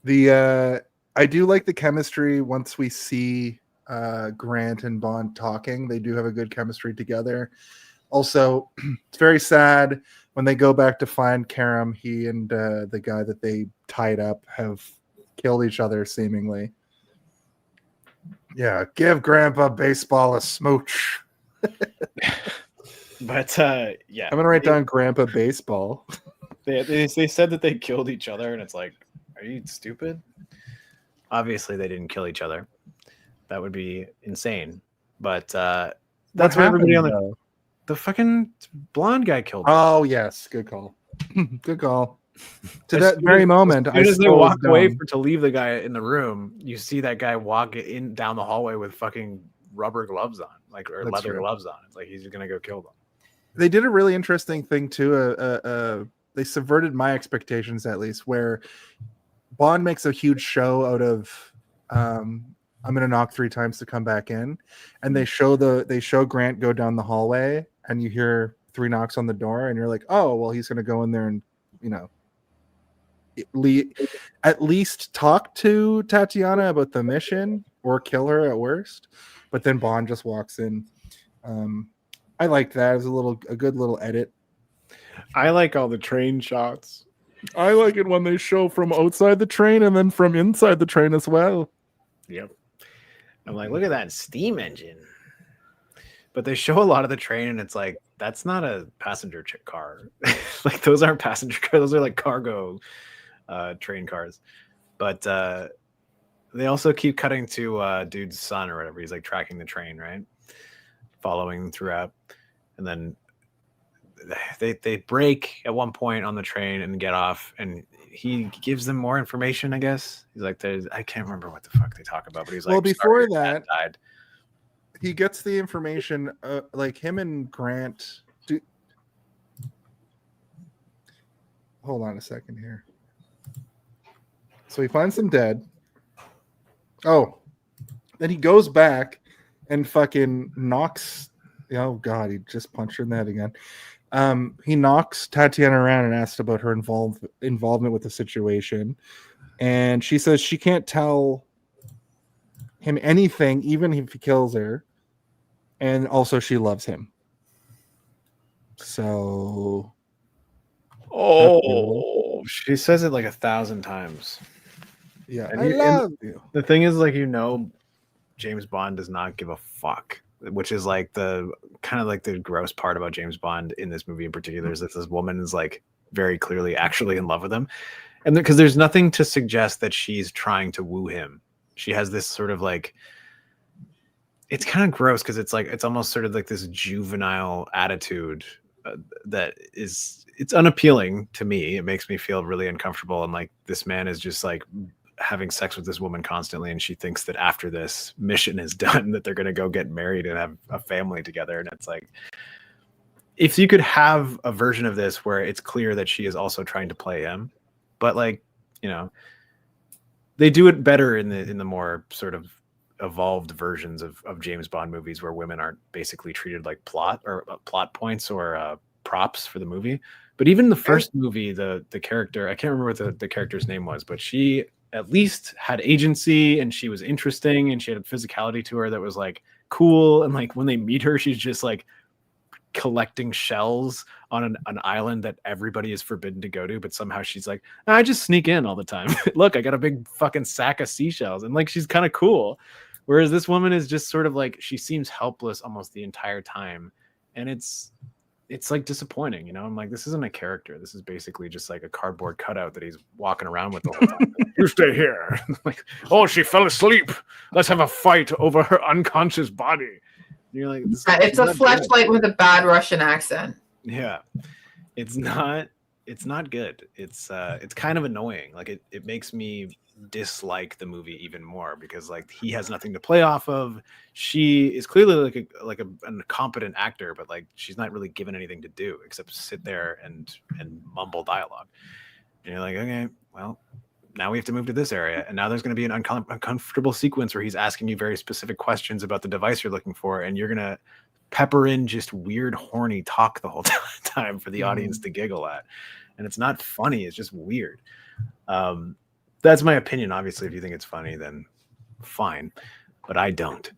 I do like the chemistry once we see Grant and Bond talking. They do have a good chemistry together. Also, it's very sad when they go back to find Karam. He and the guy that they tied up have killed each other, seemingly. Yeah, give Grandpa Baseball a smooch. But yeah, I'm gonna write down Grandpa Baseball. They said that they killed each other, and it's like, are you stupid? Obviously, they didn't kill each other. That would be insane. But that's what everybody on the fucking blonde guy killed. Oh yes, good call. Good call. To that very moment, as they walk away to leave the guy in the room, you see that guy walk in down the hallway with fucking rubber gloves on, or leather gloves on. It's like he's gonna go kill them. They did a really interesting thing too. They subverted my expectations, at least, where Bond makes a huge show out of I'm gonna knock 3 times to come back in, and they show Grant go down the hallway, and you hear 3 knocks on the door, and you're like, oh well, he's gonna go in there and at least talk to Tatiana about the mission, or kill her at worst. But then Bond just walks in. I liked that as a good little edit. I like all the train shots. I like it when they show from outside the train and then from inside the train as well. Yep. I'm like, look at that steam engine. But they show a lot of the train, and it's like, that's not a passenger car. Like, those aren't passenger cars. Those are like cargo train cars. But they also keep cutting to dude's son or whatever. He's like tracking the train, right? Following them throughout. And then they break at one point on the train and get off, and he gives them more information, I guess. He's like, I can't remember what the fuck they talk about, but he's like, well, before "Sorry, your dad that, died." He gets the information, like him and Grant. Hold on a second here. So he finds them dead. Oh, then he goes back and fucking knocks. Oh God, he just punched her in the head again. He knocks Tatiana around and asks about her involvement with the situation, and she says she can't tell him anything, even if he kills her, and also she loves him. So, She says it like 1,000 times. yeah, And I love you. The thing is, like, James Bond does not give a fuck, which is like the kind of like the gross part about James Bond in this movie in particular, is that this woman is like very clearly actually in love with him, and because there's nothing to suggest that she's trying to woo him. She has this sort of like, it's kind of gross because it's like, it's almost sort of like this juvenile attitude it's unappealing to me. It makes me feel really uncomfortable, and like this man is just like having sex with this woman constantly, and she thinks that after this mission is done that they're going to go get married and have a family together. And it's like, if you could have a version of this where it's clear that she is also trying to play him, but like, they do it better in the more sort of evolved versions of James Bond movies, where women aren't basically treated like plot points or props for the movie. But even the first movie, the character, I can't remember what the character's name was, but she at least had agency, and she was interesting, and she had a physicality to her that was like cool. And like when they meet her, she's just like collecting shells on an island that everybody is forbidden to go to, but somehow she's like, I just sneak in all the time. Look, I got a big fucking sack of seashells, and like she's kind of cool. Whereas this woman is just sort of like, she seems helpless almost the entire time, and it's like disappointing. I'm like, this isn't a character. This is basically just like a cardboard cutout that he's walking around with the whole time. You stay here. Like, oh, she fell asleep. Let's have a fight over her unconscious body. And you're like, it's a fleshlight with a bad Russian accent. Yeah, it's not good. It's kind of annoying. Like it makes me dislike the movie even more, because like he has nothing to play off of. She is clearly like a competent actor, but like she's not really given anything to do except sit there and mumble dialogue. And you're like, okay, well, now we have to move to this area, and now there's going to be an uncomfortable sequence where he's asking you very specific questions about the device you're looking for, and you're gonna pepper in just weird horny talk the whole time for the audience to giggle at. And it's not funny, it's just weird. That's my opinion. Obviously, if you think it's funny, then fine, but I don't.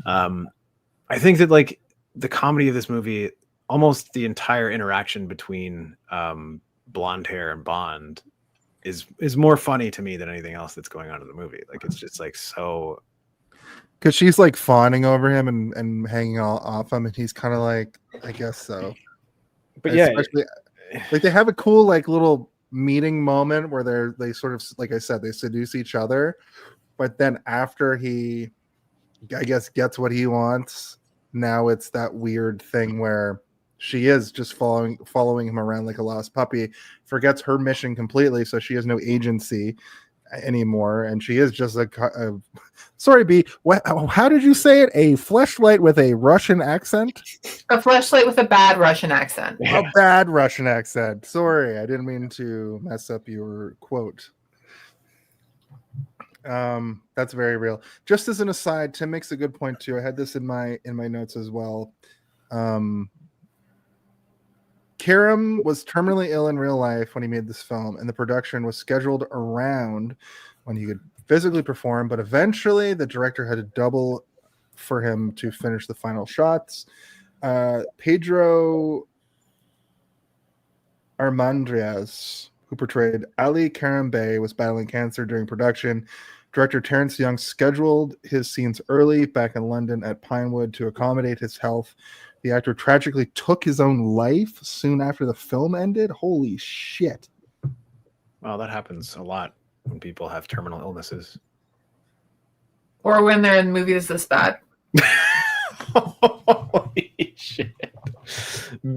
I think that like the comedy of this movie, almost the entire interaction between blonde hair and Bond is more funny to me than anything else that's going on in the movie. Like, it's just like so, because she's like fawning over him and hanging off him, and he's kind of like, I guess so. But yeah, especially like they have a cool like little meeting moment where they sort of, like I said, they seduce each other, but then after he, I guess, gets what he wants, now it's that weird thing where she is just following him around like a lost puppy, forgets her mission completely, so she has no agency anymore, and she is just a sorry, B, how did you say it? A fleshlight with a Russian accent? A fleshlight with a bad Russian accent. A bad Russian accent. Sorry, I didn't mean to mess up your quote. That's very real. Just as an aside, Tim makes a good point too. I had this in my notes as well. Karam was terminally ill in real life when he made this film, and the production was scheduled around when he could physically perform, but eventually the director had to double for him to finish the final shots. Pedro Armendariz, who portrayed Ali Karam Bey, was battling cancer during production. Director Terrence Young scheduled his scenes early back in London at Pinewood to accommodate his health. The actor tragically took his own life soon after the film ended. Holy shit. Well, that happens a lot when people have terminal illnesses. Or when they're in movies this bad. Holy shit.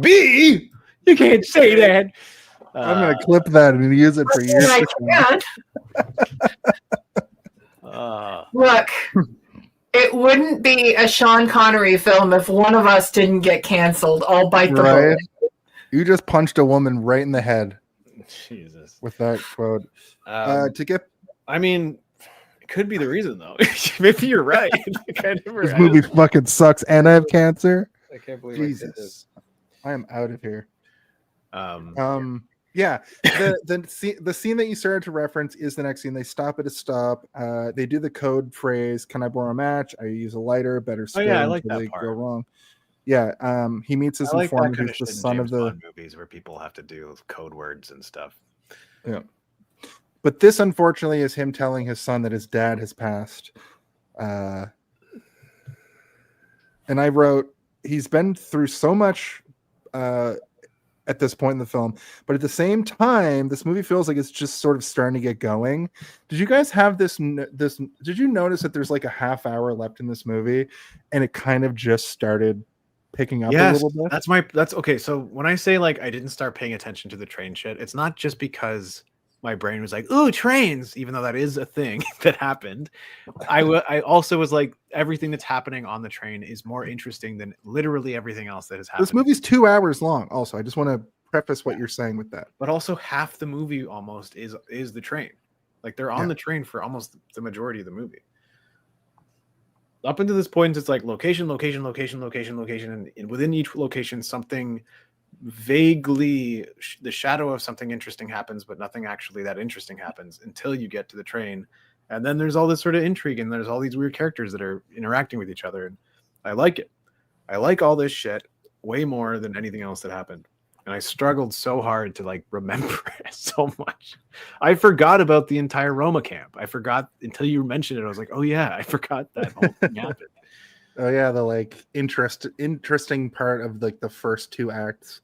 B, you can't say that. I'm going to clip that and use it for years. I can. Look, it wouldn't be a Sean Connery film if one of us didn't get canceled. I'll bite the bullet. You just punched a woman right in the head. Jesus. With that quote. I mean, it could be the reason though. Maybe you're right. This movie fucking sucks, and I have cancer. I can't believe Jesus. I am out of here. Yeah. The scene that you started to reference is the next scene. They stop at a stop. They do the code phrase, "Can I borrow a match?" I use a lighter. Better still. I like that they part. Go wrong. Yeah. He meets his informant, who's the son of the movies where people have to do code words and stuff. Yeah. But this, unfortunately, is him telling his son that his dad has passed. And I wrote, he's been through so much at this point in the film, but at the same time, this movie feels like it's just sort of starting to get going. Did you guys have this? Did you notice that there's like a half hour left in this movie, and it kind of just started picking up a little bit? That's okay. So when I say like I didn't start paying attention to the train shit, it's not just because my brain was like, "Ooh, trains," even though that is a thing that happened. I also was like, everything that's happening on the train is more interesting than literally everything else that has happened. This movie's 2 hours long. Also, I just want to preface what you're saying with that. But also, half the movie almost is the train. Like they're on the train for almost the majority of the movie. Up until this point, it's like location, and within each location, something vaguely the shadow of something interesting happens, but nothing actually that interesting happens until you get to the train. And then there's all this sort of intrigue, and there's all these weird characters that are interacting with each other. And I like it. I like all this shit way more than anything else that happened. And I struggled so hard to like remember it so much. I forgot about the entire Roma camp. I forgot until you mentioned it. I was like, oh yeah, I forgot that whole thing happened. Oh yeah, the like interesting part of like the first 2 acts.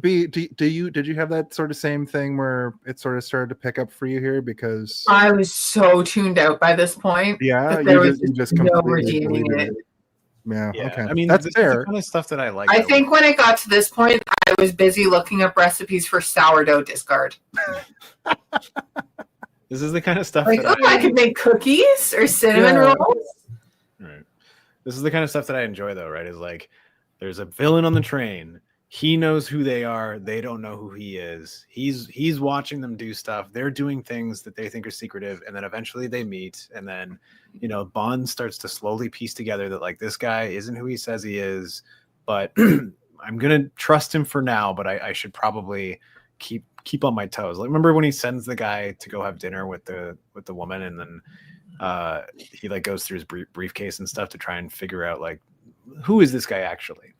Did you have that sort of same thing where it sort of started to pick up for you here? Because I was so tuned out by this point. Yeah, you just no redeeming it. Yeah, okay. I mean, that's fair. fair. Kind of stuff that I like. I think when it got to this point, I was busy looking up recipes for sourdough discard. This is the kind of stuff like, that I could make cookies or cinnamon rolls. Right. This is the kind of stuff that I enjoy, though. Right? Is like, there's a villain on the train. He knows who they are. They don't know who he is. He's watching them do stuff. They're doing things that they think are secretive, and then eventually they meet. And then, Bond starts to slowly piece together that like this guy isn't who he says he is, but I'm gonna trust him for now. But I should probably keep on my toes. Like, remember when he sends the guy to go have dinner with the woman, and then he like goes through his briefcase and stuff to try and figure out like who is this guy actually.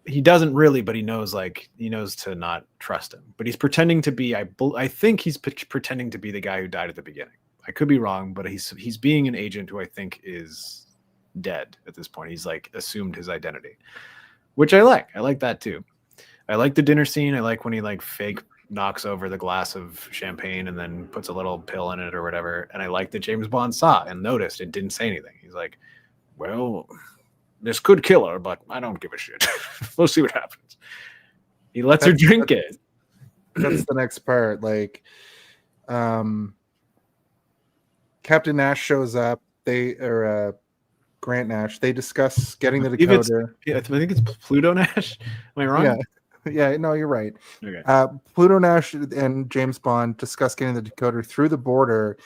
He doesn't really, but he knows to not trust him. But he's pretending to be. I think he's pretending to be the guy who died at the beginning. I could be wrong, but he's being an agent who I think is dead at this point. He's like assumed his identity, which I like. I like that too. I like the dinner scene. I like when he like fake knocks over the glass of champagne and then puts a little pill in it or whatever. And I like that James Bond saw and noticed and didn't say anything. He's like, well, this could kill her, but I don't give a shit. We'll see what happens. He lets her drink it. That's the next part. Like, Captain Nash shows up. Grant Nash. They discuss getting the decoder. I think it's Pluto Nash. Am I wrong? Yeah. No, you're right. Okay. Pluto Nash and James Bond discuss getting the decoder through the border,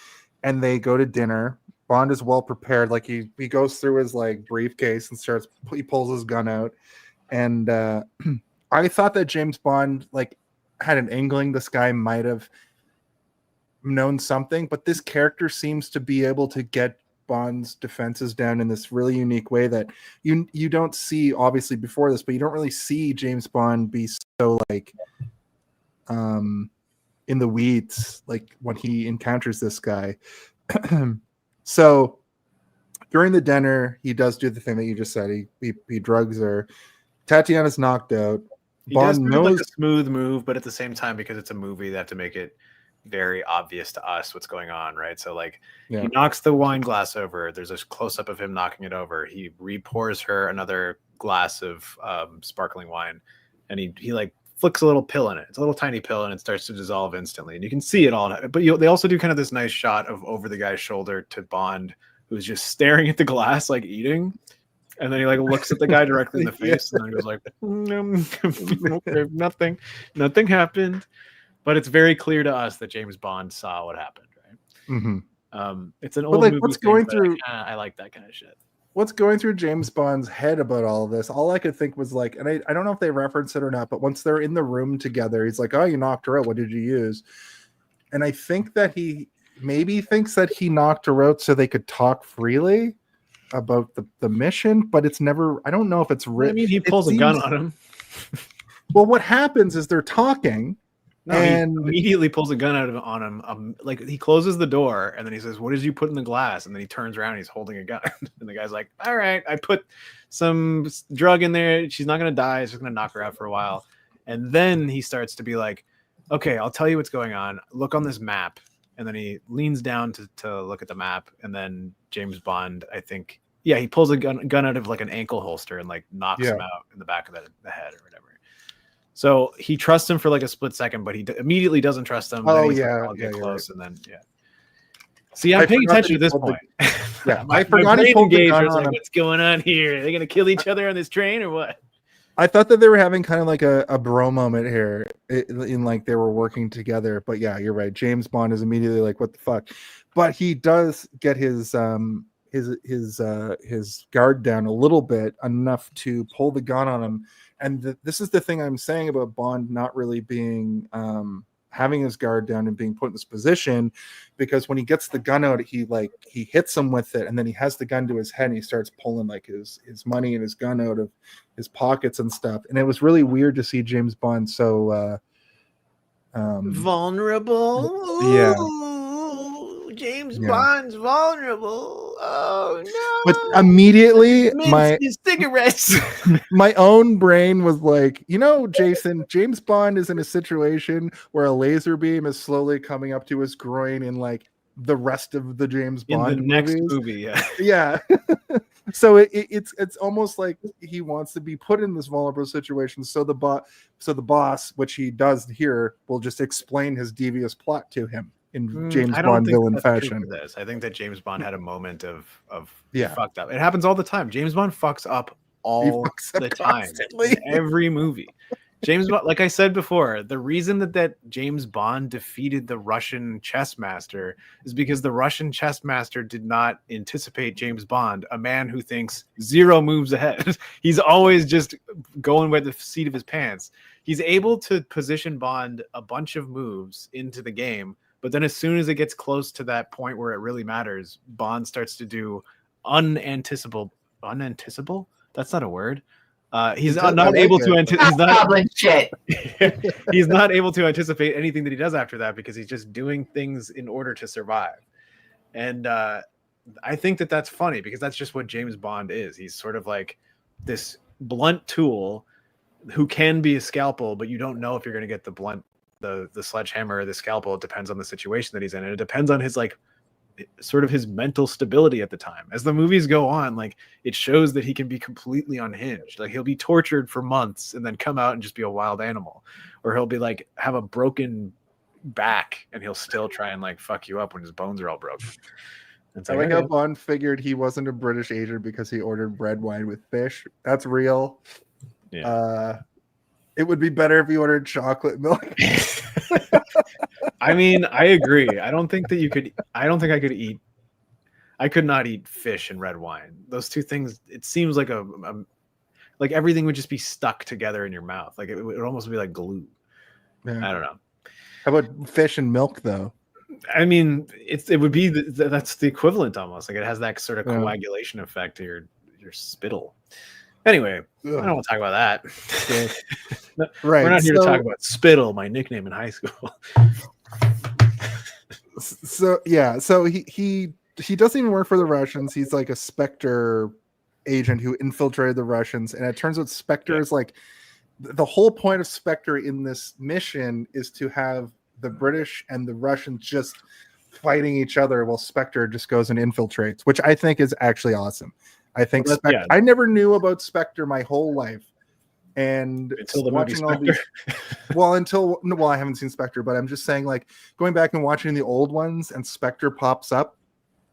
and they go to dinner. Bond is well prepared. Like he goes through his like briefcase and he pulls his gun out, and I thought that James Bond like had an inkling this guy might have known something, but this character seems to be able to get Bond's defenses down in this really unique way that you don't see obviously before this, but you don't really see James Bond be so like in the weeds like when he encounters this guy. So during the dinner, he does do the thing that you just said. He drugs her. Tatiana's knocked out. He does Bond move like knows a smooth move, but at the same time, because it's a movie, they have to make it very obvious to us what's going on, right? So like Yeah. he knocks the wine glass over. There's a close up of him knocking it over. He repours her another glass of sparkling wine, and he like flicks a little pill in it. It's a little tiny pill, and it starts to dissolve instantly, and you can see it all. But they also do kind of this nice shot of over the guy's shoulder to Bond, who's just staring at the glass like eating. And then he like looks at the guy directly in the face, and then goes like, okay, nothing happened. But it's very clear to us that James Bond saw what happened, right? Mhm. It's an old like, movie what's thing, going but through- I like that kind of shit. what's going through James Bond's head about all of this? All I could think was like, and I don't know if they reference it or not, but once they're in the room together, he's like, "Oh, you knocked her out. What did you use?" And I think that he maybe thinks that he knocked her out so they could talk freely about the mission, but it's never. I don't know if it's I written. mean, he pulls a gun on him. Well, what happens is they're talking, No, and he immediately pulls a gun on him. Like he closes the door, and then he says, "What did you put in the glass?" And then he turns around, and he's holding a gun, and the guy's like, "All right, I put some drug in there. She's not gonna die. It's just gonna knock her out for a while." And then he starts to be like, "Okay, I'll tell you what's going on. Look on this map." And then he leans down to look at the map, and then James Bond, I think, he pulls a gun out of like an ankle holster and like knocks him out in the back of the head or whatever. So he trusts him for like a split second, but he immediately doesn't trust him. Oh, Then he's like, yeah, I'll get yeah, close, and then See, I'm I paying forgot that attention he to this pulled the- point. Yeah, My I forgot he brain pulled the engaged. I gun was on like, him. what's going on here? Are they gonna kill each other on this train or what? I thought that they were having kind of like a bro moment here, in like they were working together. But yeah, you're right. James Bond is immediately like, "What the fuck?" But he does get his guard down a little bit, enough to pull the gun on him. And this is the thing I'm saying about Bond not really being having his guard down and being put in this position, because when he gets the gun out, he hits him with it, and then he has the gun to his head, and he starts pulling like his money and his gun out of his pockets and stuff. And it was really weird to see James Bond so Vulnerable. Yeah. Ooh, James Yeah. Bond's vulnerable. Oh no! but immediately my cigarettes. my own brain was like, Jason, James Bond is in a situation where a laser beam is slowly coming up to his groin in like the rest of the James In Bond the next movies. movie, yeah. Yeah. So it's almost like he wants to be put in this vulnerable situation, so the boss, which he does here, will just explain his devious plot to him in James I don't Bond think villain that's true fashion. for this. I think that James Bond had a moment of Yeah. fucked up. It happens all the time. James Bond fucks up all fucks up the time constantly. in every movie. James Bond, like I said before, the reason that James Bond defeated the Russian chess master is because the Russian chess master did not anticipate James Bond, a man who thinks 0 moves ahead. He's always just going by the seat of his pants. He's able to position Bond a bunch of moves into the game, but then as soon as it gets close to that point where it really matters, Bond starts to do unanticipable? That's not a word. He's I not like able it. to That's goblin shit. he's not able to anticipate anything that he does after that, because he's just doing things in order to survive. And I think that that's funny, because that's just what James Bond is. He's sort of like this blunt tool who can be a scalpel, but you don't know if you're going to get the sledgehammer or the scalpel. It depends on the situation that he's in, and it depends on his like sort of his mental stability at the time. As the movies go on, like it shows that he can be completely unhinged. Like he'll be tortured for months and then come out and just be a wild animal, or he'll be like have a broken back and he'll still try and like fuck you up when his bones are all broken. It's I like, like how okay. Bond figured he wasn't a British agent because he ordered red wine with fish. That's real. Yeah. It would be better if he ordered chocolate milk. I mean, I agree. I don't think I could not eat fish and red wine. Those two things, it seems like a like everything would just be stuck together in your mouth. Like it would almost be like glue. Yeah. I don't know. How about fish and milk though? I mean, it would be that's the equivalent almost. Like it has that sort of Yeah. coagulation effect to your spittle. Anyway, I don't want to talk about that. Right. We're not here to talk about spittle, my nickname in high school. So yeah, so he doesn't even work for the Russians. He's like a Spectre agent who infiltrated the Russians, and it turns out Spectre is like the whole point of Spectre in this mission is to have the British and the Russians just fighting each other while Spectre just goes and infiltrates, which I think is actually awesome. I think I never knew about Spectre my whole life. And until the watching movie all these, well, I haven't seen Spectre, but I'm just saying, like, going back and watching the old ones, and Spectre pops up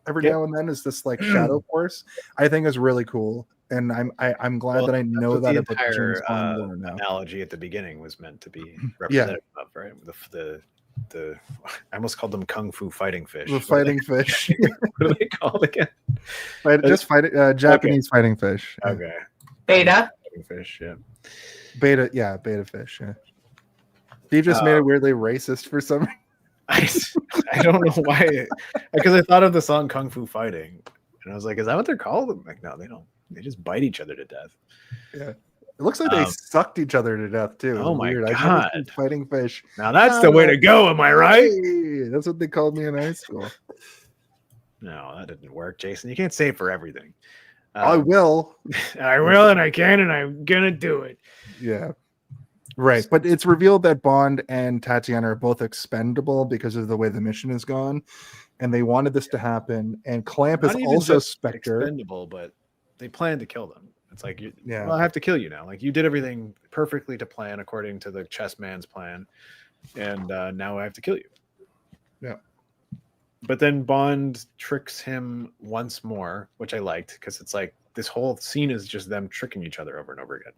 every now and then as this like shadow force, I think is really cool. And I'm glad that I know that the about the James Bond lore now. analogy at the beginning was meant to be representative of, right? The I almost called them kung fu fighting fish. The fighting fish. What are they called again? Just fighting Japanese fighting fish. Okay. Beta. Fighting fish, yeah. Beta fish. Yeah. He just made it weirdly racist for some reason. I don't know why, because I thought of the song Kung Fu Fighting, and I was like, is that what they're called? I'm like, no, they don't. They just bite each other to death. Yeah. It looks like they sucked each other to death too. Oh my Weird. God. Fighting fish. Now that's the way to go, am I right? Hey, that's what they called me in high school. No, that didn't work, Jason. You can't say it for everything. I will. I will, and I can, and I'm gonna do it. Yeah. Right. But it's revealed that Bond and Tatiana are both expendable because of the way the mission is gone. And they wanted this to happen. And Clamp Not is even also just Spectre. expendable, but they plan to kill them. It's like, Yeah. well, I have to kill you now. Like, you did everything perfectly to plan according to the chess man's plan, and now I have to kill you. Yeah. But then Bond tricks him once more, which I liked, because it's like this whole scene is just them tricking each other over and over again.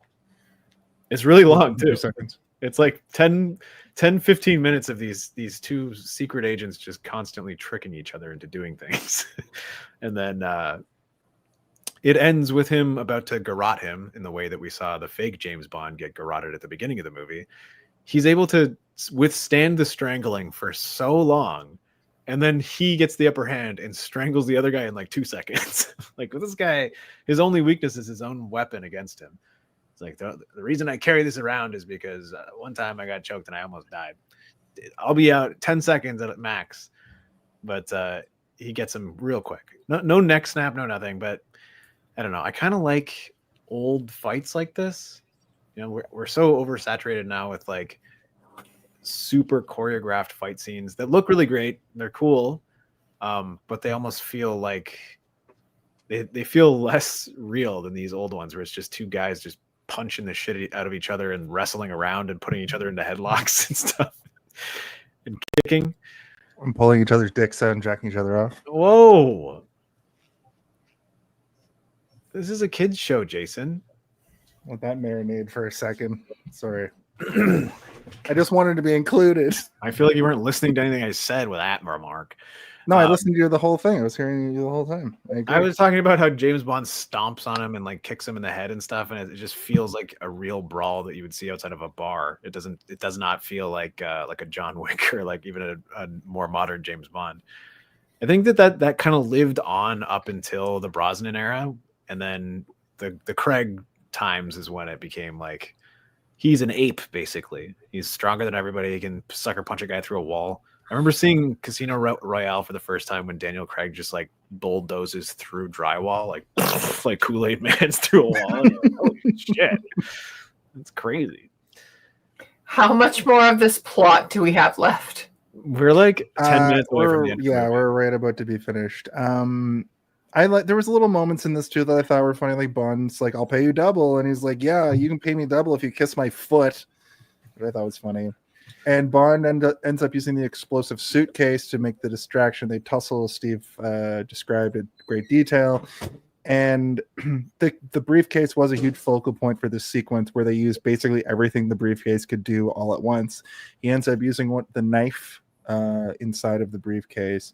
It's really long, too. 2 seconds. It's like 10, 15 minutes of these two secret agents just constantly tricking each other into doing things. And then it ends with him about to garrote him in the way that we saw the fake James Bond get garroted at the beginning of the movie. He's able to withstand the strangling for so long, and then he gets the upper hand and strangles the other guy in like 2 seconds. Like, with this guy, his only weakness is his own weapon against him. It's like, the reason I carry this around is because one time I got choked and I almost died. I'll be out 10 seconds at max. But he gets him real quick. No neck snap, no nothing. But I don't know. I kind of like old fights like this. You know, we're so oversaturated now with like super choreographed fight scenes that look really great. They're cool. But they almost feel like they feel less real than these old ones where it's just two guys just punching the shit out of each other and wrestling around and putting each other into headlocks and stuff and kicking and pulling each other's dicks out and jacking each other off. Whoa, this is a kids show, Jason. Let that marinade for a second. Sorry. I just wanted to be included. I feel like you weren't listening to anything I said with that remark. No, I listened to you the whole thing. I was hearing you the whole time. I was talking about how James Bond stomps on him and like kicks him in the head and stuff, and it just feels like a real brawl that you would see outside of a bar. It does not feel like a John Wick or like even a more modern James Bond. I think that kind of lived on up until the Brosnan era, and then the Craig times is when it became like he's an ape basically. He's stronger than everybody. He can sucker punch a guy through a wall. I remember seeing Casino Royale for the first time when Daniel Craig just like bulldozes through drywall, like Kool-Aid Man's through a wall. Like, holy shit, that's crazy. How much more of this plot do we have left? We're like 10 minutes away from the end. Yeah, we're right about to be finished. There was little moments in this too that I thought were funny. Like Bond's like, "I'll pay you double," and he's like, "Yeah, you can pay me double if you kiss my foot," which I thought was funny. And Bond ends up using the explosive suitcase to make the distraction. They tussle, Steve described in great detail. And the briefcase was a huge focal point for this sequence where they used basically everything the briefcase could do all at once. He ends up using the knife inside of the briefcase.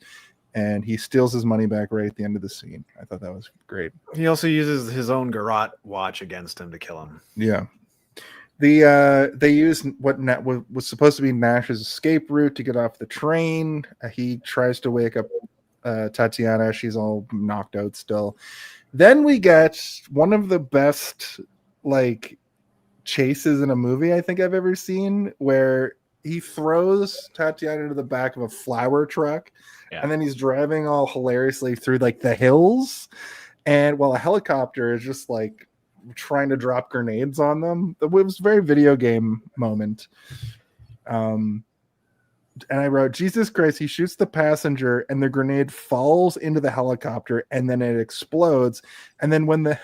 and he steals his money back right at the end of the scene. I thought that was great. He also uses his own garrote watch against him to kill him. Yeah. They used what was supposed to be Nash's escape route to get off the train. He tries to wake up Tatiana. She's all knocked out still. Then we get one of the best like chases in a movie I think I've ever seen, where he throws Tatiana into the back of a flour truck, and then he's driving all hilariously through like the hills, and while a helicopter is just like trying to drop grenades on them. It was a very video game moment. And I wrote, Jesus Christ, he shoots the passenger and the grenade falls into the helicopter and then it explodes. And then when the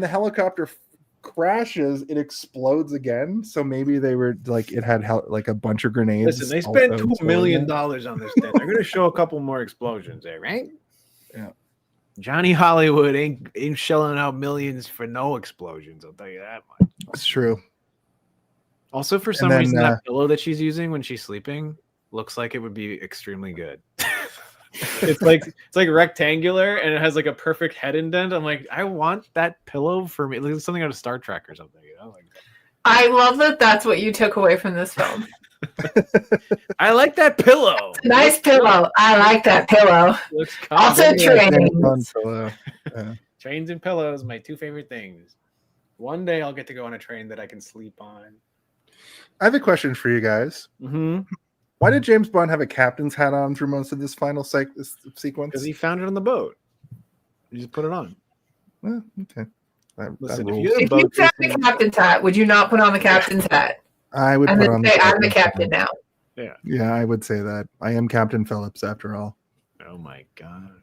helicopter crashes, it explodes again. So maybe they were like, it had like a bunch of grenades. Listen, they spent $2 million on this thing. They're going to show a couple more explosions there, right? Yeah. Johnny Hollywood ain't shelling out millions for no explosions. I'll tell you that much. It's true. Also, for some reason, that pillow that she's using when she's sleeping looks like it would be extremely good. it's like rectangular and it has like a perfect head indent. I'm like, I want that pillow for me. Like something out of Star Trek or something, you know? Like, I love that that's what you took away from this film. I like that pillow. Nice pillow. I like that pillow. Also trains. Trains and pillows, my two favorite things. One day I'll get to go on a train that I can sleep on. I have a question for you guys. Mm-hmm. Why did James Bond have a captain's hat on through most of this final sequence? Because he found it on the boat. You just put it on. Well, okay. Listen, if you found the captain's hat, would you not put on the captain's hat? I would and put then on say, I'm the captain now. Yeah, I would say that. I am Captain Phillips after all. Oh my God.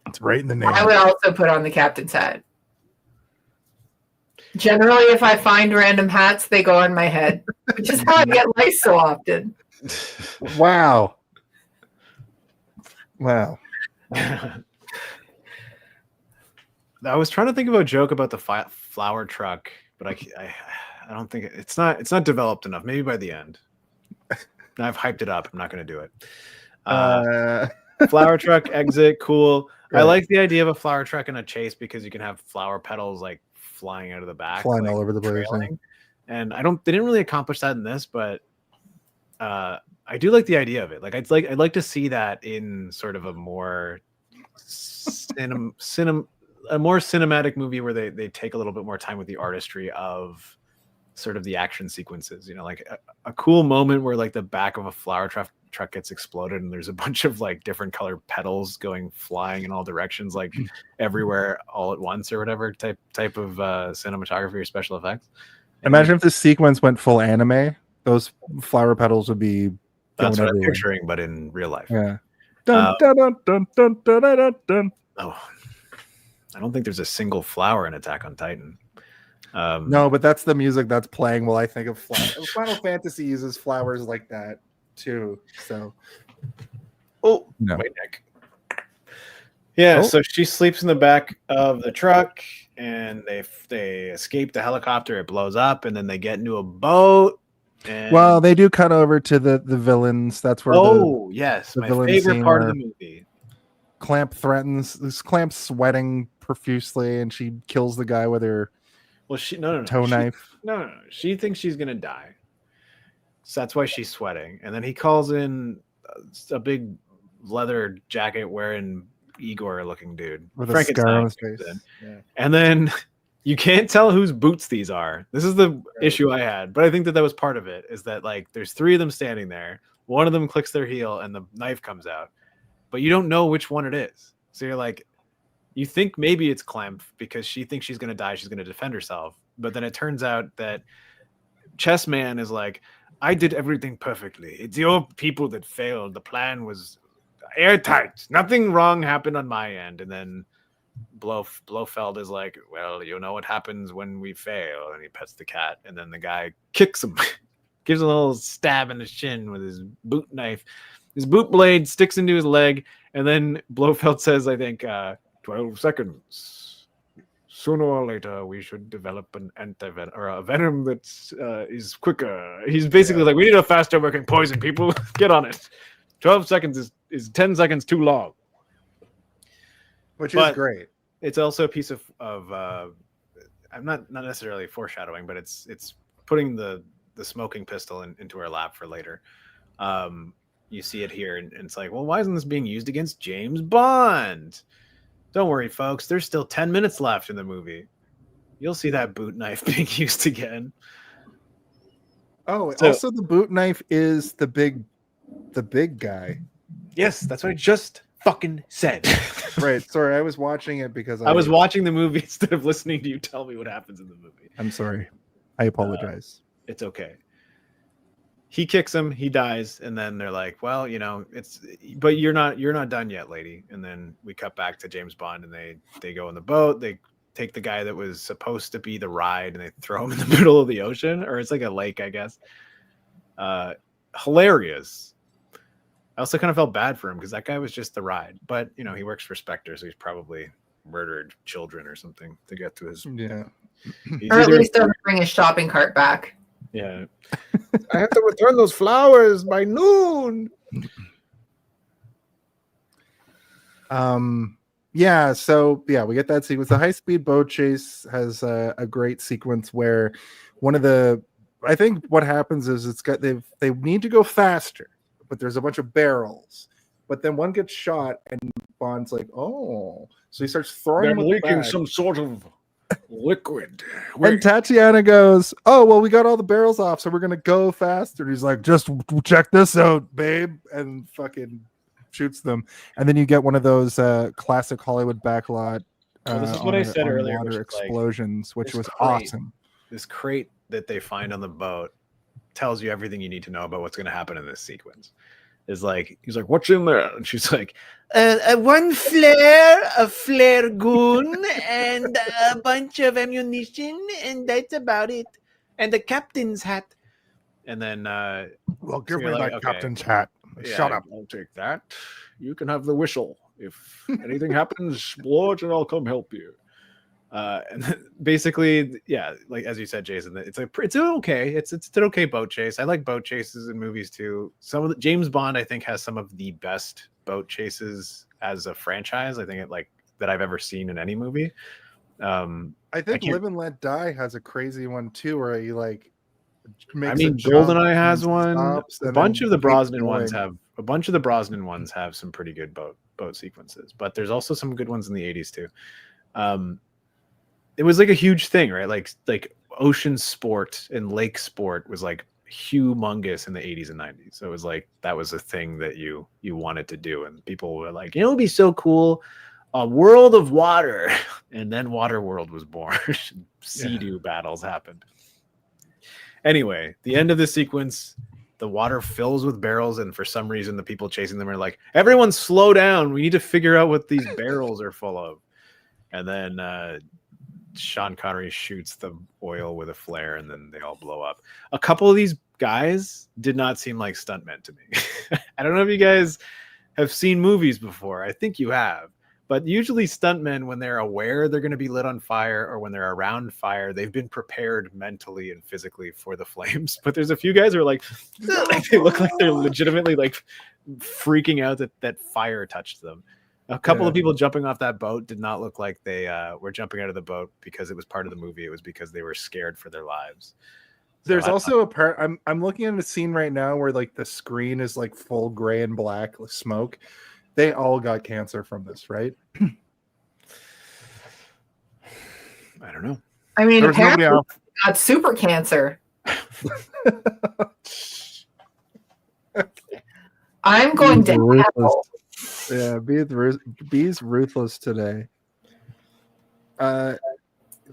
It's right in the name. I would also put on the captain's hat. Generally, if I find random hats, they go on my head, which is how I get lice so often. Wow. Wow. I was trying to think of a joke about the flour truck, but I don't think it's not developed enough. Maybe by the end. I've hyped it up. I'm not going to do it. Flower truck exit, cool. Right. I like the idea of a flower truck in a chase because you can have flower petals like flying out of the back, flying all over the place. And they didn't really accomplish that in this, but I do like the idea of it. Like I'd like to see that in sort of a more a more cinematic movie where they take a little bit more time with the artistry of sort of the action sequences, you know, like a cool moment where like the back of a flower truck gets exploded and there's a bunch of like different colored petals going flying in all directions, like everywhere all at once or whatever type of cinematography or special effects. Imagine if this sequence went full anime, those flower petals would be that's what I'm picturing, but in real life. Yeah. Dun, dun, dun, dun, dun, dun, dun, dun. Oh, I don't think there's a single flower in Attack on Titan. No, but that's the music that's playing while I think of flowers. Final Fantasy uses flowers like that too. So, my neck. Yeah, so she sleeps in the back of the truck, and they escape the helicopter. It blows up, and then they get into a boat. And... Well, they do cut over to the villains. That's where yes, my favorite part of the movie. Clamp threatens. Clamp's sweating profusely, and she kills the guy with her. Well, toe knife. No. She thinks she's gonna die, so that's why she's sweating. And then he calls in a big leather jacket wearing Igor-looking dude with a scar on his face. Yeah. And then you can't tell whose boots these are. This is the issue I had, but I think that was part of it. Is that like there's three of them standing there. One of them clicks their heel, and the knife comes out, but you don't know which one it is. So you're like. You think maybe it's Clemp because she thinks she's going to die. She's going to defend herself. But then it turns out that Chessman is like, I did everything perfectly. It's your people that failed. The plan was airtight. Nothing wrong happened on my end. And then Blofeld is like, well, you know what happens when we fail. And he pets the cat. And then the guy kicks him, gives a little stab in his shin with his boot knife. His boot blade sticks into his leg. And then Blofeld says, I think, 12 seconds. Sooner or later, we should develop an antivenom or a venom that is quicker. He's basically like, we need a faster working poison, people. Get on it. 12 seconds is 10 seconds too long. which But- is great. It's also a piece of I'm not necessarily foreshadowing, but it's putting the smoking pistol into her lap for later. You see it here, and it's like, well, why isn't this being used against James Bond? Don't worry, folks. There's still 10 minutes left in the movie. You'll see that boot knife being used again. Oh, So- also the boot knife is the big guy. Yes, that's what I just fucking said. Right. Sorry, I was watching it because I was watching the movie instead of listening to you tell me what happens in the movie. I'm sorry. I apologize. It's okay. He kicks him, he dies, and then they're like, well, but you're not done yet, lady. And then we cut back to James Bond, and they go in the boat, they take the guy that was supposed to be the ride, and they throw him in the middle of the ocean, or it's like a lake, I guess. Hilarious. I also kind of felt bad for him because that guy was just the ride, but he works for Spectre, so he's probably murdered children or something to get to his. Yeah. He's Or at either- least doesn't bring his shopping cart back. Yeah. I have to return those flowers by noon. Yeah, so yeah, we get that sequence. The high-speed boat chase has a great sequence where I think what happens is they need to go faster, but there's a bunch of barrels. But then one gets shot, and Bond's like, "Oh!" So he starts throwing. them back. sort of liquid. And Tatiana goes, "Oh, well, we got all the barrels off, so we're gonna go faster." And he's like, "Just check this out, babe," and fucking shoots them. And then you get one of those classic Hollywood backlot. Well, this is what I said earlier, Water which is like, explosions, which this was crate. awesome. This crate that they find on the boat tells you everything you need to know about what's going to happen in this sequence. He's like, "What's in there?" And she's like, One flare, a flare gun, and a bunch of ammunition, and that's about it. And the captain's hat. and then Well, give me that captain's hat. Shut up. I'll take that. You can have the whistle. If anything happens, blow it and I'll come help you. And then basically, yeah, like as you said, Jason, it's okay. It's an okay boat chase. I like boat chases in movies too. James Bond, I think, has some of the best boat chases as a franchise. I think that I've ever seen in any movie. I think can't- Live and Let Die has a crazy one too, where he makes I mean, a jump GoldenEye has and one. stops A and bunch then of the keeps Brosnan ones going. have some pretty good boat sequences, but there's also some good ones in the 80s too. It was like a huge thing, right? Like ocean sport and lake sport was like humongous in the 80s and 90s. So it was like that was a thing that you wanted to do, and people were like, it'd be so cool, a world of water. And then Waterworld was born. Sea-Doo battles happened. Anyway, the end of the sequence, the water fills with barrels, and for some reason the people chasing them are like, everyone slow down, we need to figure out what these barrels are full of. And then Sean Connery shoots the oil with a flare, and then they all blow up. A couple of these guys did not seem like stuntmen to me. I don't know if you guys have seen movies before. I think you have. But usually stuntmen, when they're aware they're going to be lit on fire or when they're around fire, they've been prepared mentally and physically for the flames. But there's a few guys who are like they look like they're legitimately like freaking out that fire touched them. A couple of people jumping off that boat did not look like they were jumping out of the boat because it was part of the movie. It was because they were scared for their lives. There's So also a part I'm looking at a scene right now where like the screen is like full gray and black with smoke. They all got cancer from this, right? I don't know. I mean, There's nobody apparently else. he got super cancer. I'm going to hell. Yeah, B's ruthless today.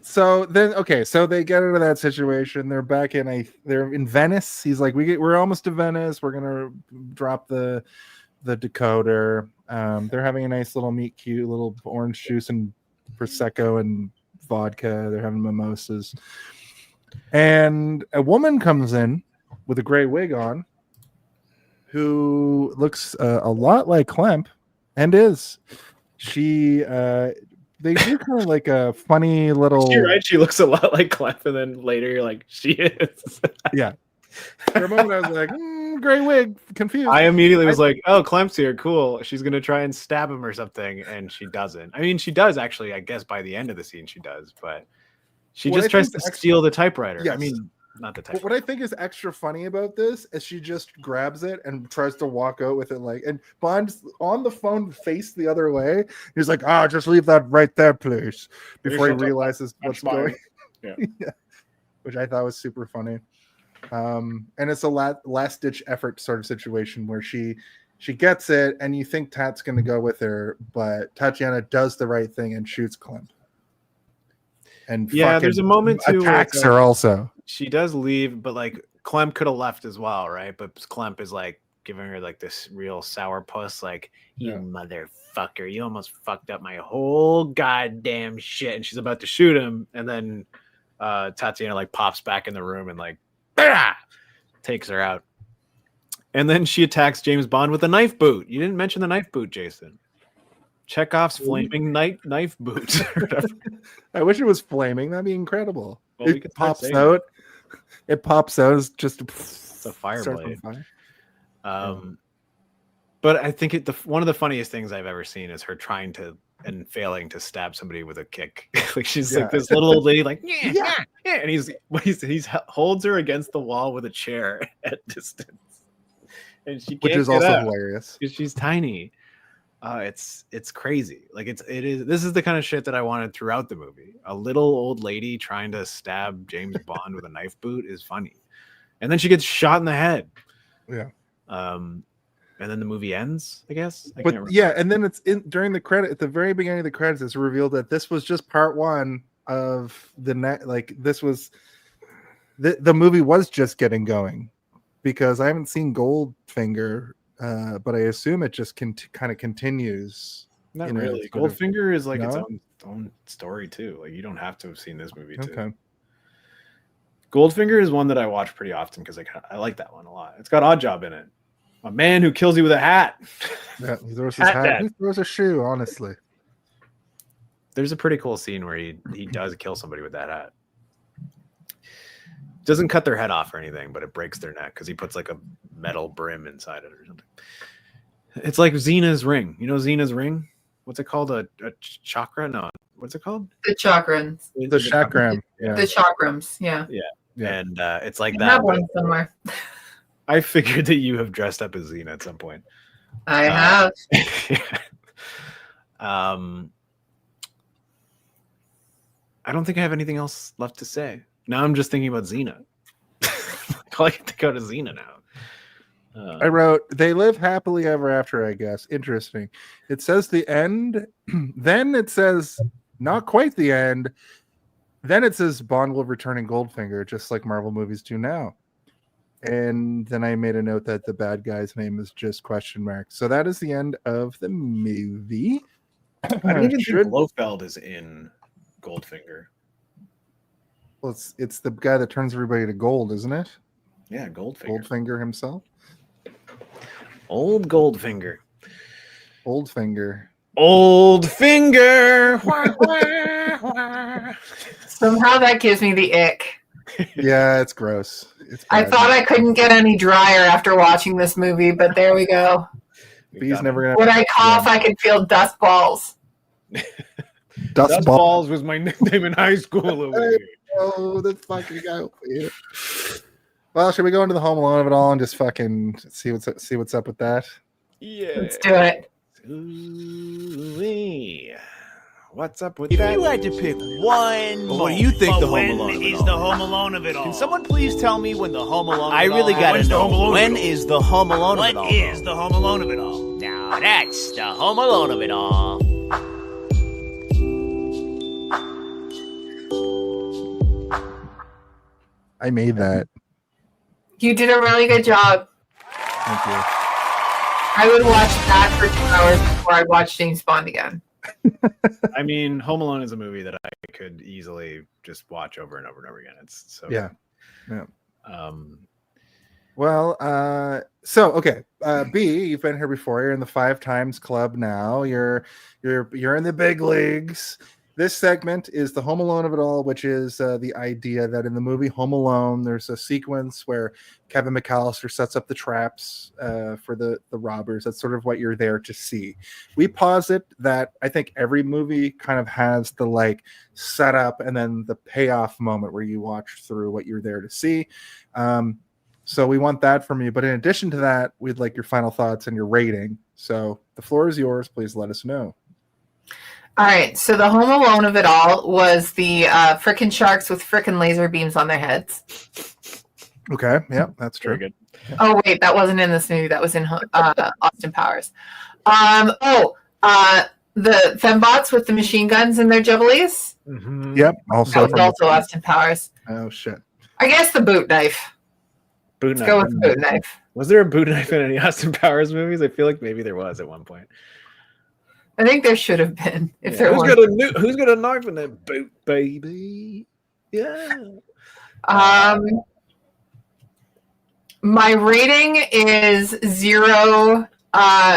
So they get into that situation. They're back in they're in Venice. He's like, we're almost to Venice. We're gonna drop the decoder. They're having a nice little meet cute, little orange juice and prosecco and vodka. They're having mimosas, and a woman comes in with a gray wig on, who looks a lot like Klemp, and is she? They do kind of like a funny little. You're right. She looks a lot like Clef, and then later you're like, she is. Yeah. For a moment, I was like, gray wig, confused. I immediately was like, "Oh, Clem's here, cool. She's gonna try and stab him or something," and she doesn't. I mean, she does actually. I guess by the end of the scene, she does, but she What I just tries think to is steal the typewriter. I Yes. mean, not the But typewriter. what I think is extra funny about this is she just grabs it and tries to walk out with it, like, and Bond's on the phone, face the other way. He's like, just leave that right there, please, before he shut up. realizes I'm what's going. spying. Yeah, which I thought was super funny. And it's a last ditch effort sort of situation where she gets it, and you think Tat's going to go with her, but Tatiana does the right thing and shoots Clem. And Yeah, there's a moment too where attacks it's her like- also. She does leave, but like Clem could have left as well, right? But Clem is like giving her like this real sourpuss, like, you Yeah. motherfucker, you almost fucked up my whole goddamn shit. And she's about to shoot him, and then Tatiana like pops back in the room and like takes her out. And then she attacks James Bond with a knife boot. You didn't mention the knife boot, Jason. Chekhov's flaming knife boot. or whatever. I wish it was flaming. That'd be incredible. Well, we It could start pops saying out. It pops out. It's just a fire starts on blade. fire. But I think one of the funniest things I've ever seen is her trying to and failing to stab somebody with a kick. Like she's Yeah. like this little old lady, like yeah, Yeah. yeah, and he's holds her against the wall with a chair at distance, and she Which can't is get also out hilarious. because she's tiny. It's crazy. Like this is the kind of shit that I wanted throughout the movie. A little old lady trying to stab James Bond with a knife boot is funny, and then she gets shot in the head. Yeah. And then the movie ends, I guess. I can't But remember. yeah, and then it's during the credit at the very beginning of the credits, it's revealed that this was just part one of the net. Like this was the movie was just getting going, because I haven't seen Goldfinger, but I assume it just kind of continues. Not you know, really. sort of- Goldfinger is like its No? own story too. Like you don't have to have seen this movie too. Okay. Goldfinger is one that I watch pretty often because I like that one a lot. It's got Oddjob in it. A man who kills you with a hat. Yeah, he throws his Hat hat. dad. He throws a shoe. Honestly, There's a pretty cool scene where he does kill somebody with that hat. Doesn't cut their head off or anything, but it breaks their neck because he puts like a metal brim inside it or something. It's like Xena's ring. You know Xena's ring? What's it called? A chakra? No. What's it called? The chakrams. the chakram. Yeah, The chakrams. Yeah. Yeah. And it's like I that. have but one somewhere. I figured that you have dressed up as Xena at some point. I have. I don't think I have anything else left to say. Now I'm just thinking about Xena. All I get to go to Xena now. I wrote, they live happily ever after, I guess. Interesting. It says the end. Then it says not quite the end. Then it says Bond will return in Goldfinger, just like Marvel movies do now. And then I made a note that the bad guy's name is just question mark. So that is the end of the movie. I don't even Should- think Blofeld is in Goldfinger. Well, it's the guy that turns everybody to gold, isn't it? Yeah, Goldfinger. Goldfinger himself. Old Goldfinger. Oldfinger. Old finger. Somehow that gives me the ick. Yeah, it's gross. It's I bad. thought I couldn't get any drier after watching this movie, but there we go. B's never gonna When I cough, I can feel dust balls. dust Dust ball. Balls was my nickname in high school. Over here. Oh, the fucking guy. Well, should we go into the Home Alone of it all and just fucking see what's up with that? Yeah. Let's do it. Ooh-wee. What's up with If that? you had to pick one, Well, what do you think but the Home when Alone of it is all? the Home Alone of it all? Can someone please tell me when the Home Alone? I of it really all gotta happens? know. When is the Home Alone of What it all? is the Home Alone of it all? Now that's the Home Alone of it all. I made that. You did a really good job. Thank you. I would watch that for 2 hours before I watch James Bond again. I mean, Home Alone is a movie that I could easily just watch over and over and over again. It's so Yeah. Um, Well, so okay, B, you've been here before. You're in the 5 times club now. You're in the big leagues. This segment is the Home Alone of it all, which is the idea that in the movie Home Alone, there's a sequence where Kevin McAllister sets up the traps for the robbers. That's sort of what you're there to see. We posit that I think every movie kind of has the like setup and then the payoff moment where you watch through what you're there to see. So we want that from you. But in addition to that, we'd like your final thoughts and your rating. So the floor is yours. Please let us know. All right, so the Home Alone of it all was the frickin' sharks with frickin' laser beams on their heads. Okay, yeah, that's true. Very good. Oh wait, that wasn't in this movie. That was in Austin Powers. The fembots with the machine guns and their jubblies. Mm-hmm. Yep, That also was from also Austin Powers. Oh shit. I guess the boot knife. Boot Let's knife. go with the boot knife. Was there a boot knife in any Austin Powers movies? I feel like maybe there was at one point. I think there should have been. If there who's was. who's got a knife in their boot, baby? Yeah. My rating is 0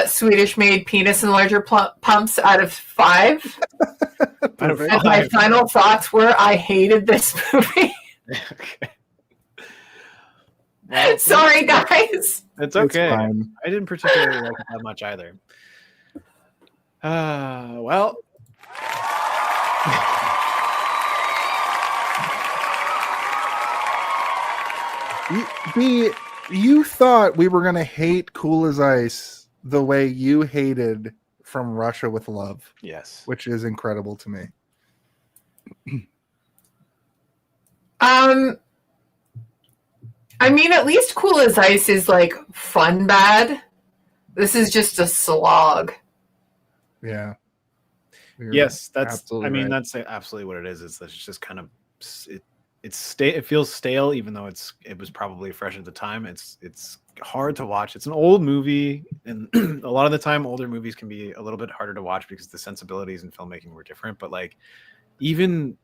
Swedish-made penis enlarger pumps out of 5. Out of And my final thoughts were, I hated this movie. Okay. Well, Sorry, guys. it's okay. It's fine. I didn't particularly like it that much either. Well. You thought we were gonna hate Cool as Ice the way you hated From Russia with Love, Yes. which is incredible to me. I mean, at least Cool as Ice is like fun bad. This is just a slog. Yeah. You're Yes, that's. absolutely I mean, right. that's absolutely what it is. It's just kind of it feels stale, even though it was probably fresh at the time. It's hard to watch. It's an old movie, and a lot of the time, older movies can be a little bit harder to watch because the sensibilities in filmmaking were different. But like, even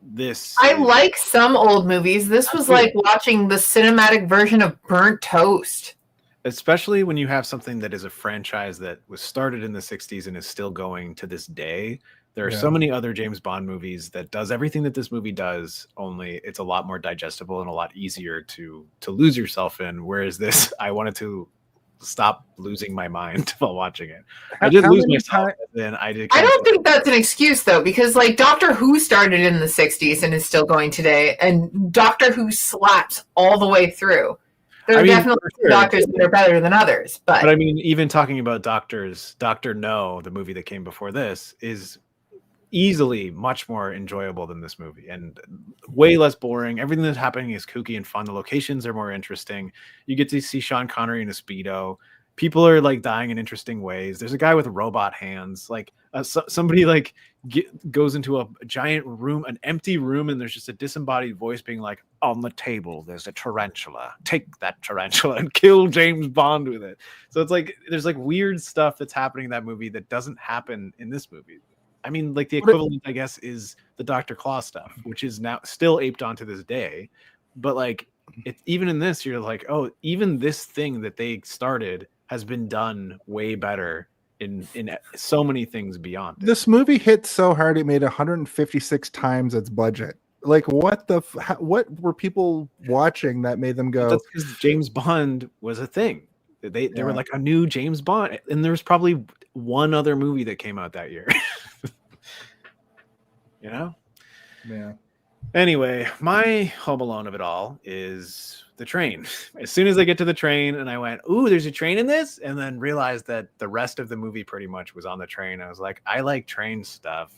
this, I like some old movies. This was like watching the cinematic version of Burnt Toast. especially when you have something that is a franchise that was started in the 60s and is still going to this day. There are so many other James Bond movies that does everything that this movie does, only it's a lot more digestible and a lot easier to lose yourself in. Whereas this, I wanted to stop losing my mind while watching it. I did How lose many myself, and then I did. I don't think that's an excuse though, because like Doctor Who started in the 60s and is still going today, and Doctor Who slaps all the way through. There are definitely doctors that are better than others, but I mean, even talking about Doctors, Doctor No, the movie that came before this, is easily much more enjoyable than this movie and way less boring. Everything that's happening is kooky and fun. The locations are more interesting. You get to see Sean Connery in a Speedo. People are like dying in interesting ways. There's a guy with robot hands. Like somebody like goes into a giant room, an empty room, and there's just a disembodied voice being like, on the table, there's a tarantula. Take that tarantula and kill James Bond with it. So it's like, there's like weird stuff that's happening in that movie that doesn't happen in this movie. I mean, like the equivalent, I guess, is the Dr. Claw stuff, which is now still aped on to this day. But like, even in this, you're like, oh, even this thing that they started has been done way better in so many things beyond it. This movie hit so hard it made 156 times its budget. Like, what what were people watching that made them go? That's because James Bond was a thing. They were like a new James Bond, and there was probably one other movie that came out that year. You know? Yeah. Anyway, my Home Alone of it all is the train. As soon as I get to the train and I went, ooh, there's a train in this, and then realized that the rest of the movie pretty much was on the train. I was like, I like train stuff.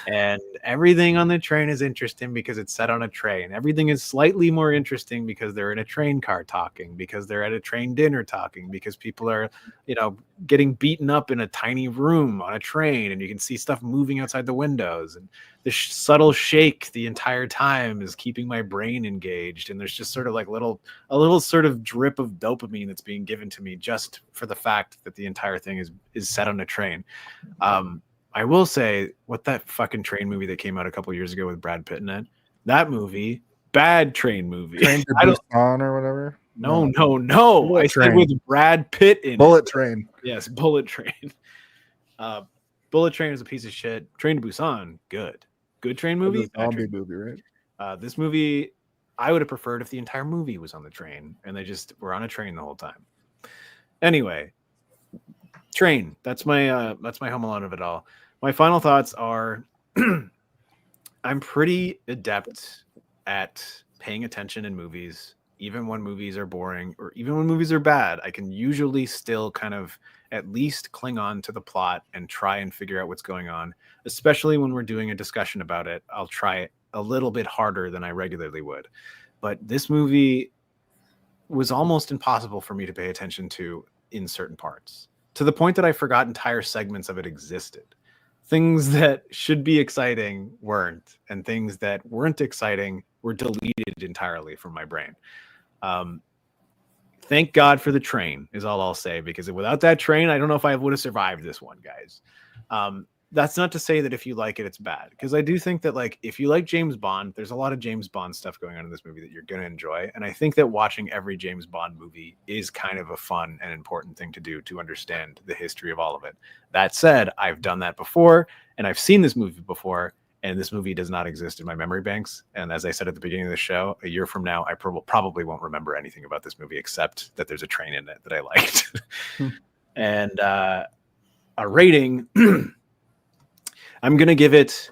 And everything on the train is interesting because it's set on a train. Everything is slightly more interesting because they're in a train car talking, because they're at a train dinner talking, because people are, getting beaten up in a tiny room on a train, and you can see stuff moving outside the windows. And the subtle shake the entire time is keeping my brain engaged. And there's just sort of like a little sort of drip of dopamine that's being given to me just for the fact that the entire thing is set on a train. I will say, what that fucking train movie that came out a couple years ago with Brad Pitt in it, that movie, bad train movie. Train to Busan or whatever. No. Bullet I Train. said with Brad Pitt in Bullet Train. Yes, Bullet Train. Bullet Train is a piece of shit. Train to Busan, good. good train It was movie. a bad zombie train. movie, right? This movie, I would have preferred if the entire movie was on the train and they just were on a train the whole time. Anyway, train. That's my Home Alone of it all. My final thoughts are I'm pretty adept at paying attention in movies, even when movies are boring or even when movies are bad. I can usually still kind of at least cling on to the plot and try and figure out what's going on, especially when we're doing a discussion about it. I'll try it a little bit harder than I regularly would. But this movie was almost impossible for me to pay attention to in certain parts, to the point that I forgot entire segments of it existed. Things that should be exciting weren't, and things that weren't exciting were deleted entirely from my brain. Thank God for the train is all I'll say, because without that train, I don't know if I would have survived this one, guys. That's not to say that if you like it, it's bad, because I do think that, like, if you like James Bond, there's a lot of James Bond stuff going on in this movie that you're going to enjoy. And I think that watching every James Bond movie is kind of a fun and important thing to do to understand the history of all of it. That said, I've done that before, and I've seen this movie before, and this movie does not exist in my memory banks. And as I said at the beginning of the show, a year from now, I probably won't remember anything about this movie except that there's a train in it that I liked. And a rating, I'm going to give it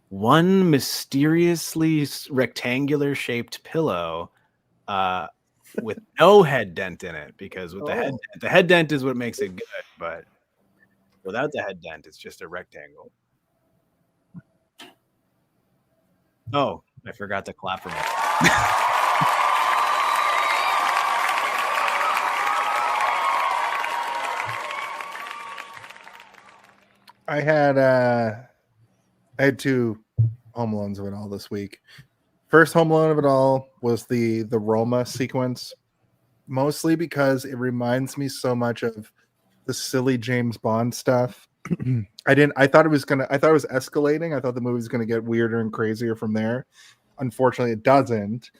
one mysteriously rectangular shaped pillow with no head dent in it, because with the head dent is what makes it good, but without the head dent, it's just a rectangle. Oh, I forgot to clap for me. I had two Home Alones of it all this week. First Home Alone of it all was the Roma sequence, mostly because it reminds me so much of the silly James Bond stuff. I thought it was escalating. I thought the movie was gonna get weirder and crazier from there. Unfortunately, it doesn't.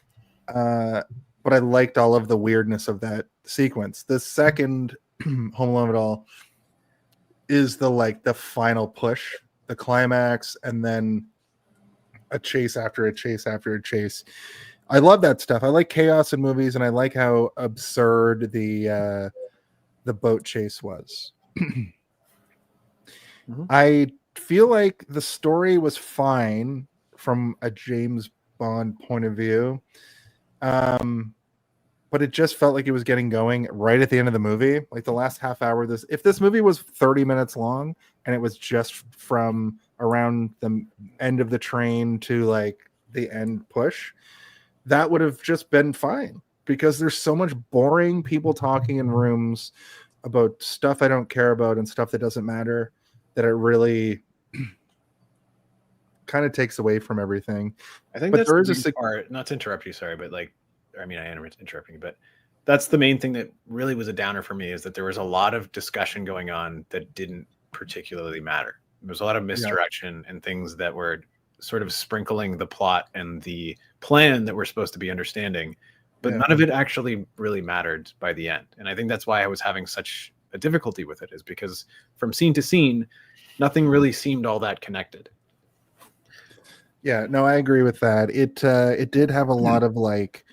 But I liked all of the weirdness of that sequence. The second Home Alone of it all is the final push, the climax, and then a chase after a chase after a chase. I love that stuff. I like chaos in movies, and I like how absurd the boat chase was. I feel like the story was fine from a James Bond point of view, but it just felt like it was getting going right at the end of the movie. Like the last half hour, if this movie was 30 minutes long and it was just from around the end of the train to like the end push, that would have just been fine, because there's so much boring people talking in rooms about stuff I don't care about and stuff that doesn't matter, that it really kind of takes away from everything. I think but that's there the is main part, not to interrupt you, sorry, but like, I mean, I am interrupting, but that's the main thing that really was a downer for me, is that there was a lot of discussion going on that didn't particularly matter. There was a lot of misdirection and things that were sort of sprinkling the plot and the plan that we're supposed to be understanding, but none of it actually really mattered by the end. And I think that's why I was having such a difficulty with it, is because from scene to scene, nothing really seemed all that connected. Yeah, no, I agree with that. It did have a lot of like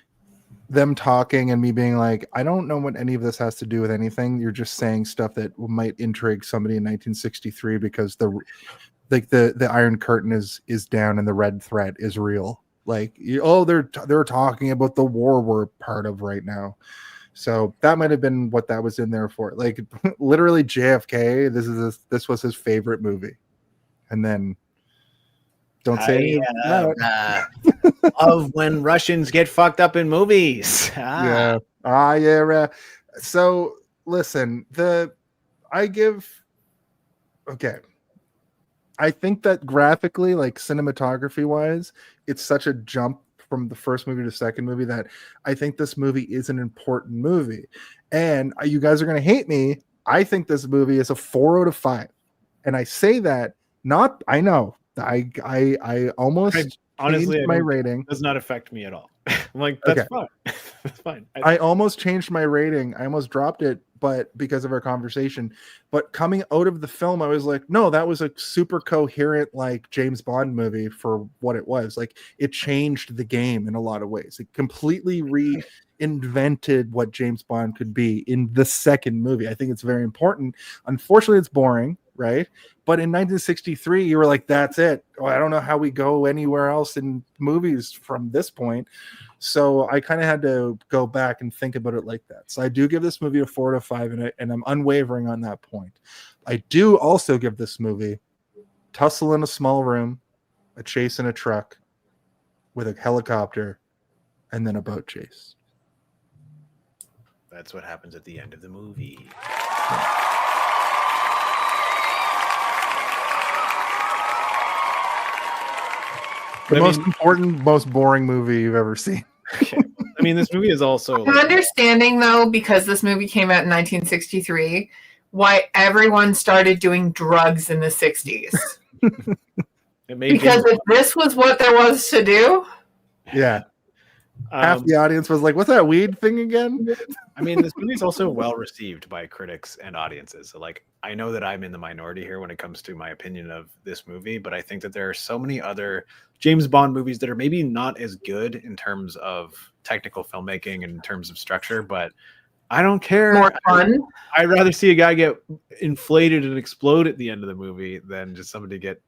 them talking and me being like, I don't know what any of this has to do with anything. You're just saying stuff that might intrigue somebody in 1963 because the Iron Curtain is down and the Red Threat is real. Like, they're talking about the war we're part of right now. So that might have been what that was in there for. Like literally JFK, this was his favorite movie. And then don't say of when Russians get fucked up in movies. So listen, I think that graphically, like cinematography wise, it's such a jump from the first movie to the second movie that I think this movie is an important movie. And you guys are going to hate me. I think this movie is a 4 out of 5. And I say that I know I almost honestly changed my rating. It does not affect me at all. I'm like, that's fine. That's fine. I almost changed my rating. I almost dropped it but because of our conversation. But coming out of the film, I was like, no, that was a super coherent, like James Bond movie for what it was. Like it changed the game in a lot of ways. It completely reinvented what James Bond could be in the second movie. I think it's very important. Unfortunately, it's boring, right? But in 1963, you were like, that's it. Well, I don't know how we go anywhere else in movies from this point. So I kind of had to go back and think about it like that. So I do give this movie a 4 out of 5, and I'm unwavering on that point. I do also give this movie tussle in a small room, a chase in a truck with a helicopter, and then a boat chase. That's what happens at the end of the movie. The most important, most boring movie you've ever seen. Okay. I mean, this movie is also. I'm understanding, though, because this movie came out in 1963, why everyone started doing drugs in the 60s. Because if this was what there was to do. Yeah. Half the audience was like, what's that weed thing again? I mean, this movie is also well received by critics and audiences. So, like, I know that I'm in the minority here when it comes to my opinion of this movie, but I think that there are so many other James Bond movies that are maybe not as good in terms of technical filmmaking and in terms of structure, but I don't care. More fun. I'd rather see a guy get inflated and explode at the end of the movie than just somebody get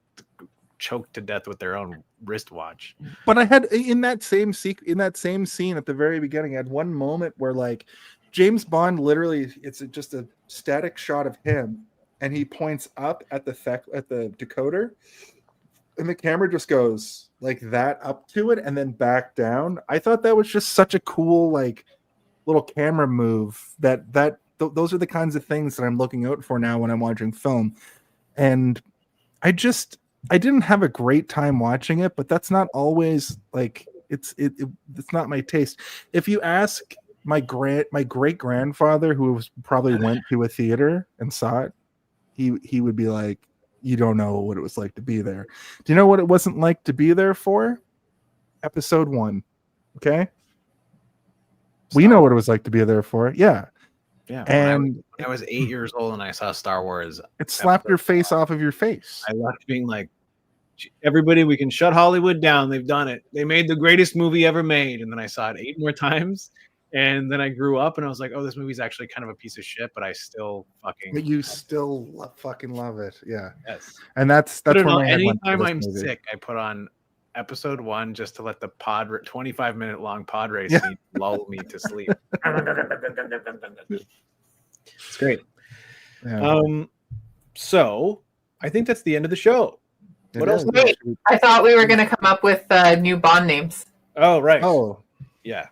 choked to death with their own wristwatch. But I had in that same scene at the very beginning, I had one moment where like James Bond literally, it's just a static shot of him, and he points up at the decoder, and the camera just goes like that up to it and then back down. I thought that was just such a cool like little camera move those are the kinds of things that I'm looking out for now when I'm watching film. And I didn't have a great time watching it, but that's not always like it's not my taste. If you ask my great grandfather, who probably went to a theater and saw it, he would be like, you don't know what it was like to be there. Do you know what it wasn't like to be there for? Episode 1. Okay. We know what it was like to be there for. Yeah. Yeah. And I was 8 years old and I saw Star Wars. It slapped your face off of your face. I left being like, everybody, we can shut Hollywood down. They've done it. They made the greatest movie ever made. And then I saw it 8 more times. And then I grew up and I was like, oh, this movie's actually kind of a piece of shit, but I still fucking. But you still fucking love it. Yeah. Yes. And that's where my head went anytime for this I'm movie. sick, I put on episode 1 just to let the 25-minute long pod race scene lull me to sleep. It's great. Yeah. So I think that's the end of the show. What else? Wait, I thought we were going to come up with new Bond names. Oh, right. Oh, yeah.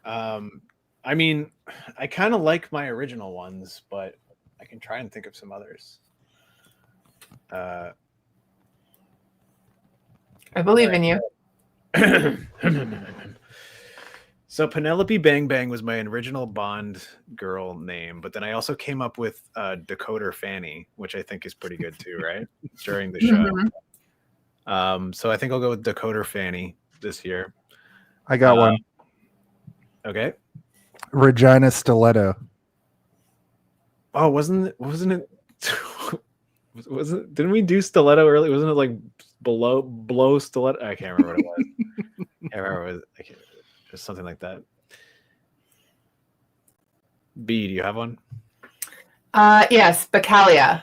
I mean, I kind of like my original ones, but I can try and think of some others. I believe in you. So Penelope Bang Bang was my original Bond girl name, but then I also came up with Decoder Fanny, which I think is pretty good too, right? During the show. Mhm. So I think I'll go with Decoder Fanny this year. I got one. Okay. Regina Stiletto. Oh, wasn't it didn't we do Stiletto early? Wasn't it like blow Stiletto? I can't remember what it was. I remember it was something like that. B, do you have one? Yes, Bacallia.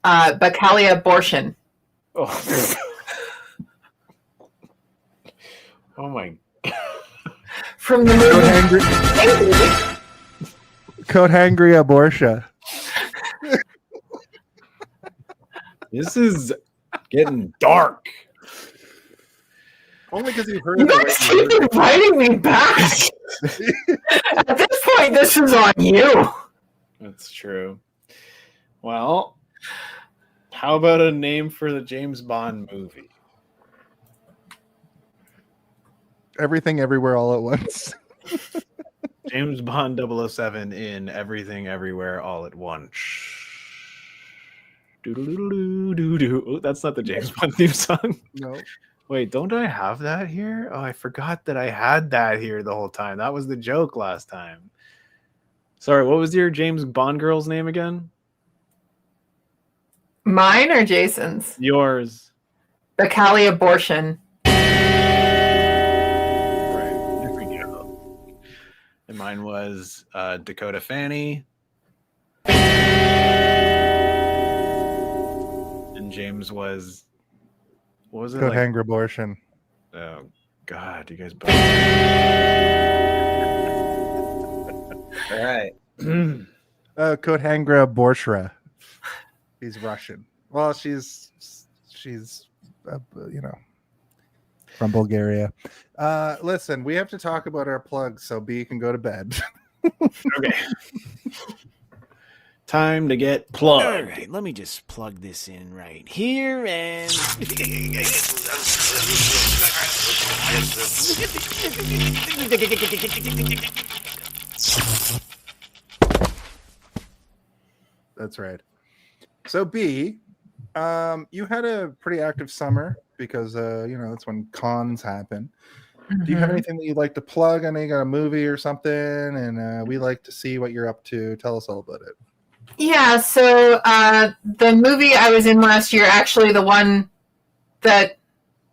Bacallia abortion. Oh. Oh my. From the movie. Code Hangry Abortia. This is getting dark. Only because you heard You guys keep inviting me back. At this point, this is on you. That's true. Well, how about a name for the James Bond movie? Everything Everywhere All at Once. James Bond 007 in Everything Everywhere All at Once. Doo-doo-doo-doo-doo-doo. Oh, that's not the James Bond theme song. No. Wait, don't I have that here? Oh, I forgot that I had that here the whole time. That was the joke last time. Sorry, what was your James Bond girl's name again? Mine or Jason's? Yours. The Cali abortion. Right. There we go. And mine was Dakota Fanny. And James was, what was it? Coat hanger abortion. Oh God, you guys both. All right. Coat hanger Borshra. He's Russian. Well, she's from Bulgaria. Listen, we have to talk about our plugs so B can go to bed. Okay. Time to get plugged. All right, let me just plug this in right here and. That's right. So B, you had a pretty active summer because that's when cons happen. Do you have anything that you'd like to plug? I know you got a movie or something, and we like to see what you're up to. Tell us all about it. Yeah, so the movie I was in last year, actually the one that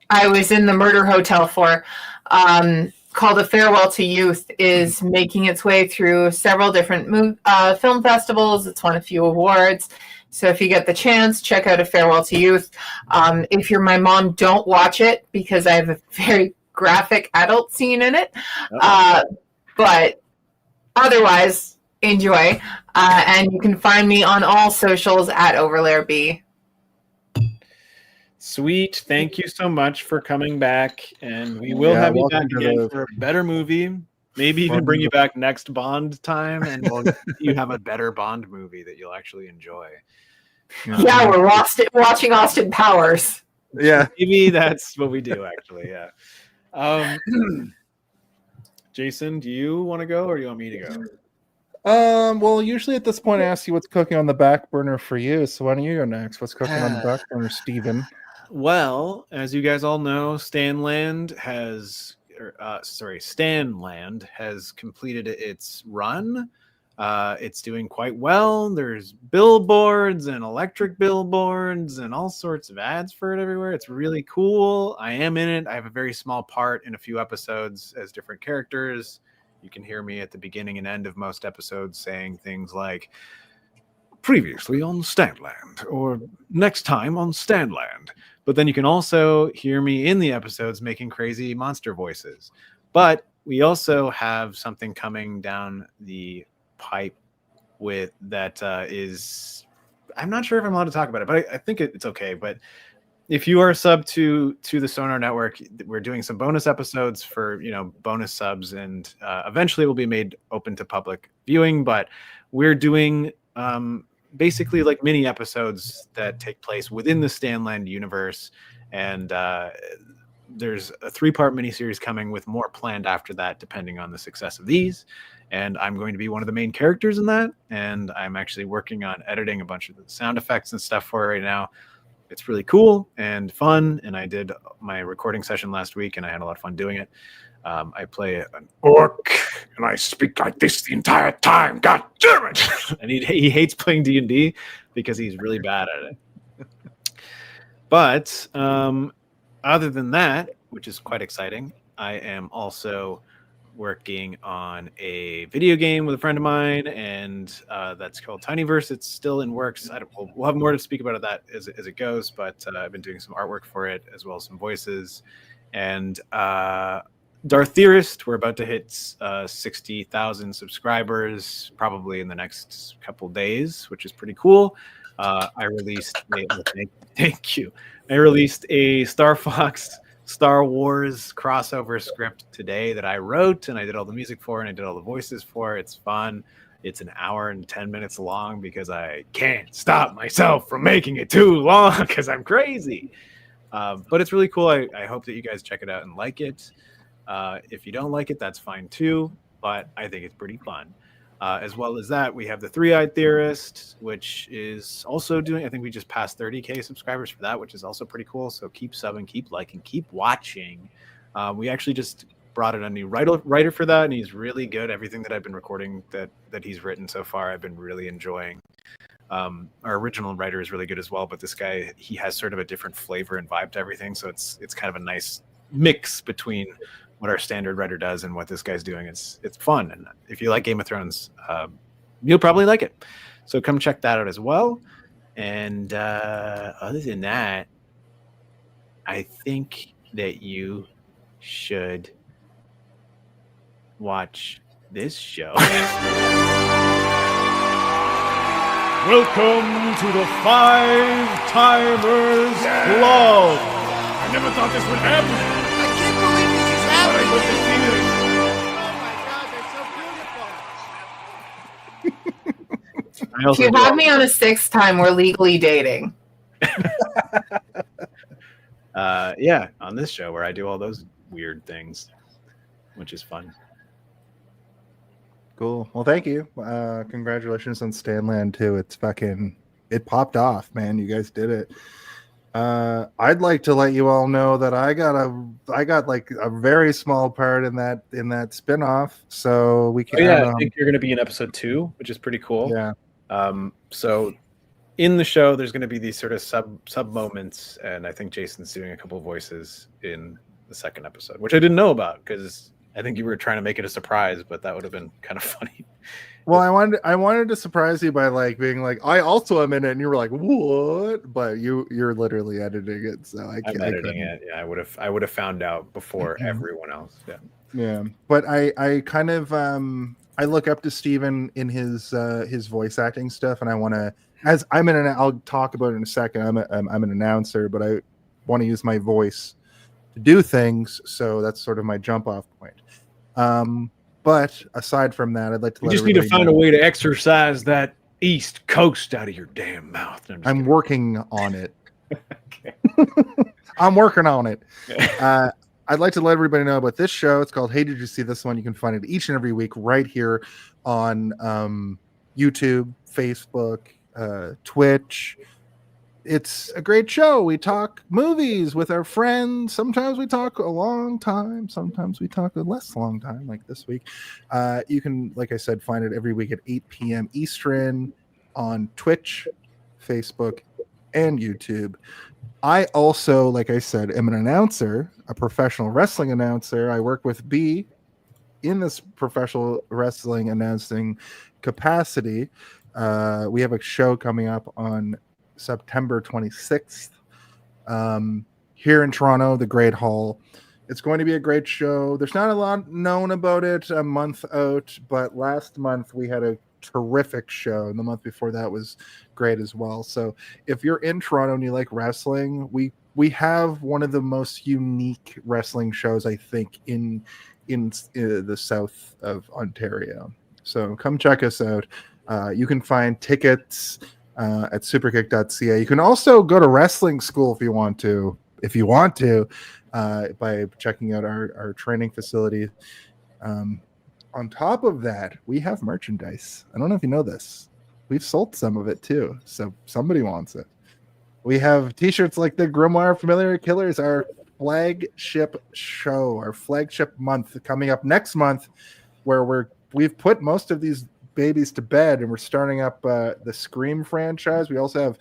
I was in the Murder Hotel for, called A Farewell to Youth, is making its way through several different film festivals. It's won a few awards. So if you get the chance, check out A Farewell to Youth. If you're my mom, don't watch it because I have a very graphic adult scene in it. But otherwise, enjoy. And you can find me on all socials at OverlairB. Sweet. Thank you so much for coming back. And we will have you back again for a better movie. Maybe even bring you back next Bond time, and you have a better Bond movie that you'll actually enjoy. Yeah, we're watching Austin Powers. Yeah. Maybe that's what we do, actually. Yeah. Jason, do you want to go or do you want me to go? Well, usually at this point I ask you what's cooking on the back burner for you. So why don't you go next? What's cooking on the back burner, Steven? Well, as you guys all know, Stanland has completed its run. It's doing quite well. There's billboards and electric billboards and all sorts of ads for it everywhere. It's really cool. I am in it. I have a very small part in a few episodes as different characters. You can hear me at the beginning and end of most episodes saying things like, previously on Stanland, or next time on Stanland. But then you can also hear me in the episodes making crazy monster voices. But we also have something coming down the pipe with that is, I'm not sure if I'm allowed to talk about it, but I think it's okay. But if you are a sub to the Sonar Network, we're doing some bonus episodes for bonus subs, and eventually it will be made open to public viewing. But we're doing basically like mini episodes that take place within the Stanland universe, and there's a 3-part miniseries coming with more planned after that, depending on the success of these. And I'm going to be one of the main characters in that, and I'm actually working on editing a bunch of the sound effects and stuff for it right now. It's really cool and fun, and I did my recording session last week, and I had a lot of fun doing it. I play an orc, and I speak like this the entire time. God damn it! And he hates playing D&D because he's really bad at it. But other than that, which is quite exciting, I am also working on a video game with a friend of mine, and that's called Tinyverse. It's still in works. We'll have more to speak about that as it goes, but I've been doing some artwork for it as well as some voices. And Darth Theorist, we're about to hit 60,000 subscribers probably in the next couple days, which is pretty cool. I released thank you. I released a Star Fox Star Wars crossover script today that I wrote, and I did all the music for, and I did all the voices for. It's fun. It's an hour and 10 minutes long because I can't stop myself from making it too long because I'm crazy. But it's really cool. I hope that you guys check it out and like it. If you don't like it, that's fine too, but I think it's pretty fun. As well as that, we have the Three-Eyed Theorist, which is also doing, I think we just passed 30K subscribers for that, which is also pretty cool. So keep subbing, keep liking, keep watching. We actually just brought in a new writer for that, and he's really good. Everything that I've been recording that he's written so far, I've been really enjoying. Our original writer is really good as well, but this guy, he has sort of a different flavor and vibe to everything, so it's kind of a nice mix between what our standard writer does and what this guy's doing. It's fun, and if you like Game of Thrones, you'll probably like it. So come check that out as well. And other than that, I think that you should watch this show. Welcome to the Five Timers Club. I never thought this would happen. I can't believe this is happening. But I get to see this. Oh my God, they're so beautiful. I also If you have me on a sixth time, we're legally dating. yeah, on this show where I do all those weird things, which is fun. Cool. Well, thank you. Congratulations on Stanland too. It popped off, man. You guys did it. I'd like to let you all know that I got like a very small part in that spin-off. So we can. I think you're going to be in episode 2, which is pretty cool. Yeah. So in the show, there's going to be these sort of sub moments, and I think Jason's doing a couple of voices in the second episode, which I didn't know about because I think you were trying to make it a surprise, but that would have been kind of funny. Well, I wanted to surprise you by like being like, I also am in it, and you were like, what? But you're literally editing it, so I'm editing it. Yeah, I would have found out before everyone else. Yeah. Yeah, but I kind of I look up to Steven in his voice acting stuff, and I want to, as I'll talk about it in a second. I'm an announcer, but I want to use my voice to do things, so that's sort of my jump off point. But aside from that, I'd like to. You just need to find a way to exercise that East Coast out of your damn mouth. I'm working on it. Okay. I'm working on it. I'd like to let everybody know about this show. It's called Hey, Did You See This One? You can find it each and every week right here on YouTube, Facebook, Twitch. It's a great show. We talk movies with our friends. Sometimes we talk a long time. Sometimes we talk a less long time, like this week. You can, like I said, find it every week at 8 p.m. Eastern on Twitch, Facebook, and YouTube. I also, like I said, am an announcer, a professional wrestling announcer. I work with B in this professional wrestling announcing capacity. We have a show coming up on September 26th here in Toronto, the Great Hall. It's going to be a great show. There's not a lot known about it a month out, but last month we had a terrific show, and the month before that was great as well. So if you're in Toronto and you like wrestling, we have one of the most unique wrestling shows, I think, in the south of Ontario. So come check us out. You can find tickets at superkick.ca. You can also go to wrestling school if you want to, by checking out our training facility. On top of that, we have merchandise. I don't know if you know this. We've sold some of it too, so somebody wants it. We have t-shirts like the Grimoire Familiar Killers, our flagship show, our flagship month coming up next month, where we've put most of these babies to bed, and we're starting up the Scream franchise. We also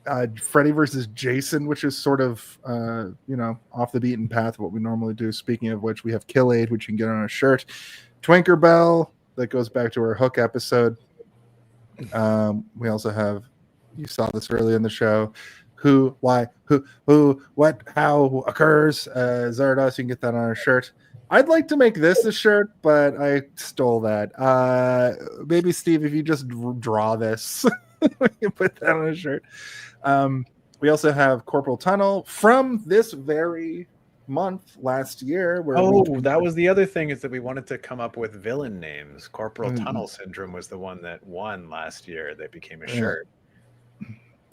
have Freddy versus Jason, which is sort of off the beaten path of what we normally do. Speaking of which, we have Kill Aid, which you can get on a shirt. Twinkerbell, that goes back to our Hook episode. We also have, you saw this earlier in the show, Who, Why, Who, What, How occurs. Zardos, you can get that on our shirt. I'd like to make this a shirt, but I stole that. Maybe Steve, if you just draw this, we can put that on a shirt. We also have Corporal Tunnel from this very month last year. That was the other thing, is that we wanted to come up with villain names. Corporal Tunnel Syndrome was the one that won last year. That became a shirt.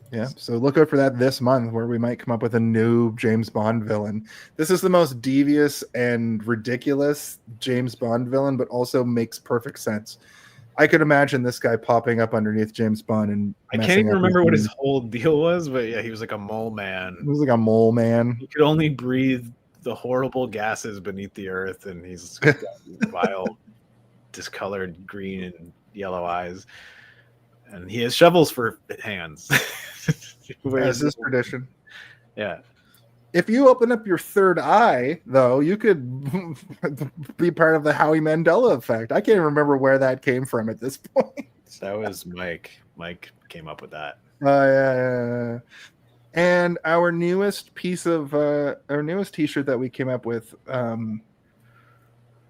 Yeah, so look out for that this month, where we might come up with a new James Bond villain. This is the most devious and ridiculous James Bond villain, but also makes perfect sense. I could imagine this guy popping up underneath James Bond and I can't even remember what his whole deal was, but yeah, he was like a mole man. He was like a mole man. He could only breathe the horrible gases beneath the earth, and he's got these vile, discolored green and yellow eyes, and he has shovels for hands. As is tradition. Yeah. If you open up your third eye, though, you could be part of the Howie Mandela effect. I can't remember where that came from at this point. That was Mike. Mike came up with that. Yeah. And our newest T-shirt that we came up with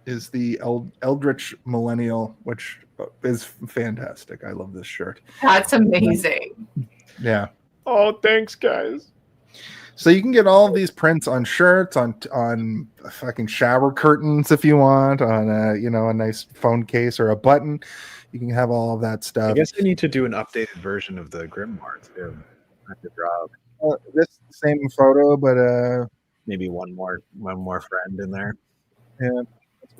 is the Eldritch Millennial, which is fantastic. I love this shirt. That's amazing. Yeah. Oh, thanks, guys. So you can get all of these prints on shirts, on fucking shower curtains if you want, on a nice phone case or a button. You can have all of that stuff. I guess I need to do an updated version of the Grimoire too. I have to draw this same photo, but maybe one more friend in there. Yeah, once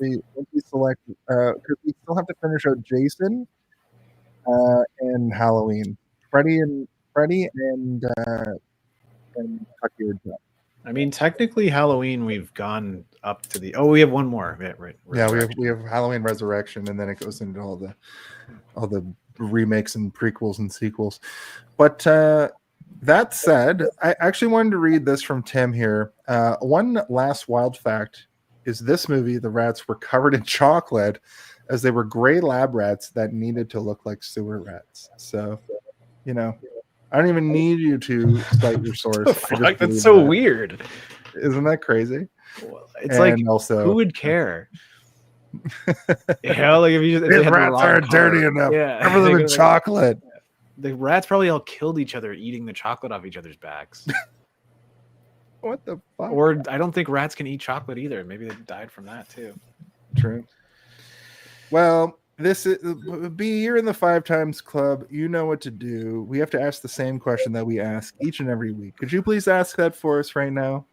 we select, because we still have to finish out Jason and Halloween, Freddy and Tucky or Jeff. I mean, technically, Halloween we've gone up to the. Oh, we have one more. Yeah, right. Yeah, we have Halloween Resurrection, and then it goes into all the remakes and prequels and sequels. But that said, I actually wanted to read this from Tim here. One last wild fact is this movie: the rats were covered in chocolate, as they were gray lab rats that needed to look like sewer rats. So, I don't even need you to cite your source. That's so weird. Isn't that crazy? Well, it's like, also, who would care? Like if you just, these rats aren't dirty enough. Yeah, cover them in chocolate. The rats probably all killed each other eating the chocolate off each other's backs. What the fuck? Or I don't think rats can eat chocolate either. Maybe they died from that too. True. Well, you're in the 5 Times Club. You know what to do. We have to ask the same question that we ask each and every week. Could you please ask that for us right now?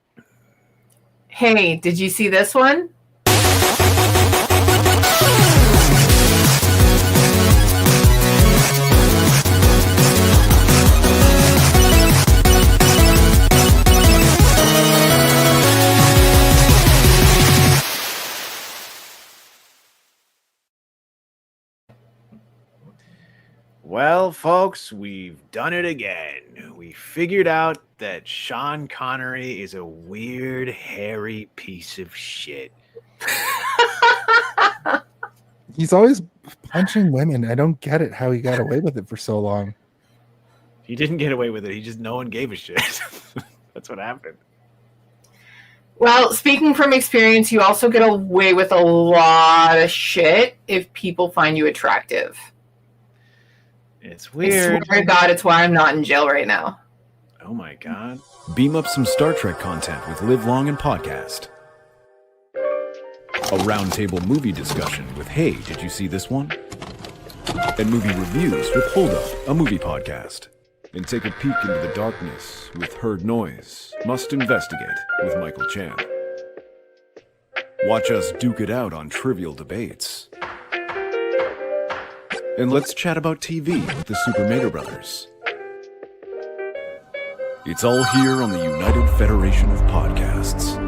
Hey, did you see this one? Well, folks, we've done it again. We figured out that Sean Connery is a weird, hairy piece of shit. He's always punching women. I don't get it how he got away with it for so long. He didn't get away with it. No one gave a shit. That's what happened. Well, speaking from experience, you also get away with a lot of shit if people find you attractive. It's weird. I swear to God, it's why I'm not in jail right now. Oh my God. Beam up some Star Trek content with Live Long and Podcast. A roundtable movie discussion with Hey, Did You See This One? And movie reviews with Hold Up, a movie podcast. And take a peek into the darkness with Heard Noise, Must Investigate with Michael Chan. Watch us duke it out on trivial debates. And let's chat about TV with the Super Mater Brothers. It's all here on the United Federation of Podcasts.